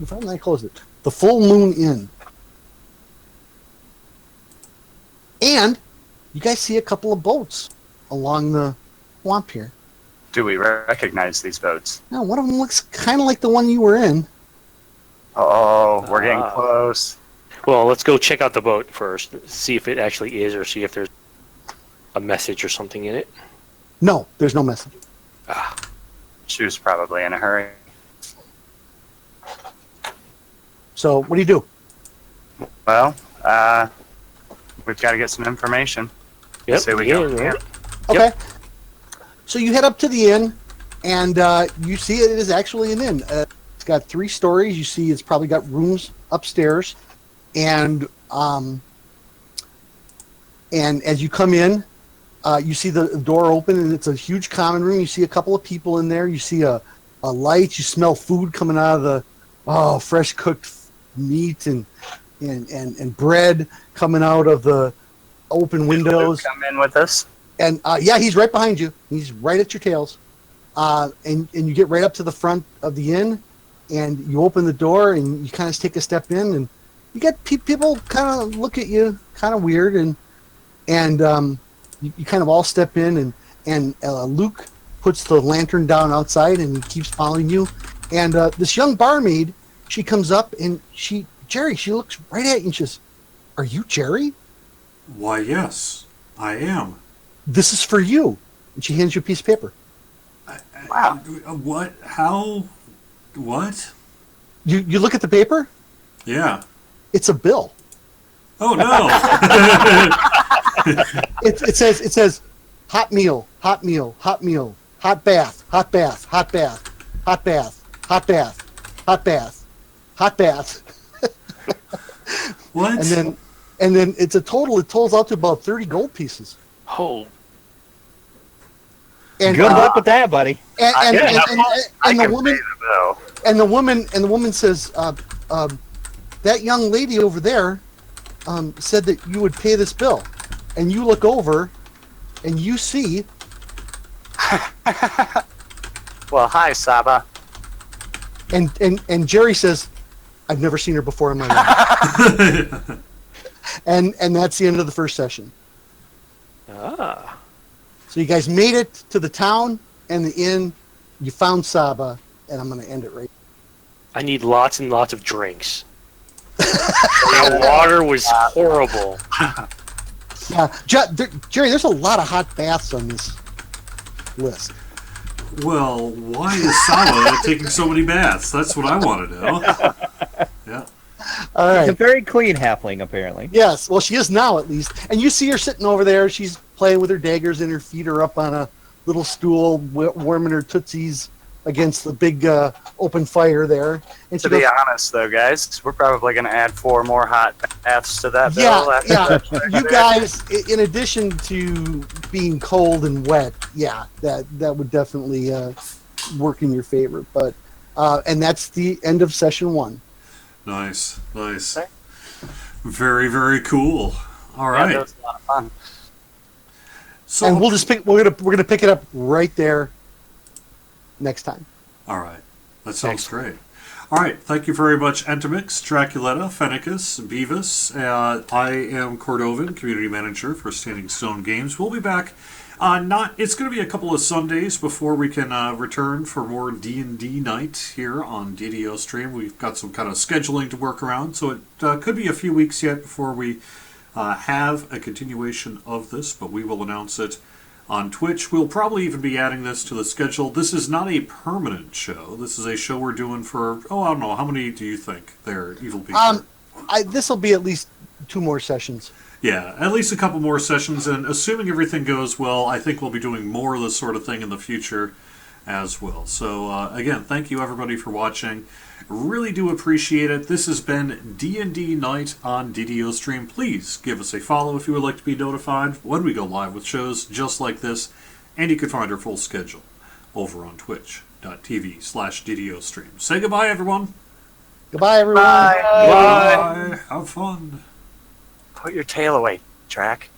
if I close it, the Full Moon Inn. And you guys see a couple of boats along the swamp here. Do we recognize these boats? Now, one of them looks kind of like the one you were in. Oh, we're getting close. Well, let's go check out the boat first. See if it actually is, or see if there's a message or something in it. No, there's no message. She was probably in a hurry. So, what do you do? Well, we've got to get some information. Yep. So we go here. Okay. So you head up to the inn, and you see it is actually an inn. It's got 3 stories. You see it's probably got rooms upstairs, and as you come in, you see the door open, and it's a huge common room. You see a couple of people in there. You see a light. You smell food coming out of the fresh cooked meat and bread coming out of the open windows. Come in with us. And yeah, he's right behind you. He's right at your tails. And you get right up to the front of the inn, and you open the door, and you kind of take a step in, and you get people kind of look at you kind of weird, and you kind of all step in, and Luke puts the lantern down outside and he keeps following you. And this young barmaid, she comes up and Jerry, she looks right at you and she says, "Are you Jerry?" Why, yes, I am. "This is for you." And she hands you a piece of paper. Wow. What? How? What? You look at the paper, Yeah. it's a bill. Oh, no. It says hot meal, hot meal, hot meal, hot bath, hot bath, hot bath, hot bath, hot bath, hot bath, hot bath. What? And then it's a total. It totals out to about 30 gold pieces. Oh, And Good luck with that, buddy. and the woman says, that young lady over there said that you would pay this bill, and you look over, and you see. Well, hi, Saba. And Jerry says, "I've never seen her before in my life." and that's the end of the first session. ah. So you guys made it to the town and the inn. You found Saba, and I'm going to end it right. I need lots and lots of drinks. The water was horrible. Yeah, Jerry, there's a lot of hot baths on this list. Well, why is Saba taking so many baths? That's what I want to know. Yeah. All It's a right. very clean halfling, apparently. Yes, well, she is now at least. And you see her sitting over there. She's playing with her daggers, and her feet are up on a little stool, warming her tootsies against the big open fire there. And she To be goes, honest, though, guys, we're probably going to add 4 more hot baths to that bill. yeah, after yeah. that. You guys, in addition to being cold and wet, yeah, that would definitely work in your favor. But and that's the end of session 1. Nice. Nice. Okay. Very, very cool. All Yeah, right. that was a lot of fun. So, And we'll just we're gonna pick it up right there next time. all right. That sounds great. All right. Thank you very much, Entomix, Draculetta, Fenicus, Beavis. I am Cordovan, Community Manager for Standing Stone Games. We'll be back. It's going to be a couple of Sundays before we can return for more D&D night here on DDOstream. We've got some kind of scheduling to work around, so it could be a few weeks yet before we have a continuation of this, but we will announce it on Twitch. We'll probably even be adding this to the schedule. This is not a permanent show. This is a show we're doing for, I don't know, how many do you think there, Evilbeeker? This will be at least 2 more sessions. Yeah, at least a couple more sessions, and assuming everything goes well, I think we'll be doing more of this sort of thing in the future as well. So, again, thank you everybody for watching. Really do appreciate it. This has been D&D Night on DDOstream. Please give us a follow if you would like to be notified when we go live with shows just like this, and you can find our full schedule over on twitch.tv/DDOstream. Say goodbye, everyone. Goodbye, everyone. Bye. Bye. Have fun. Put your tail away, Drac.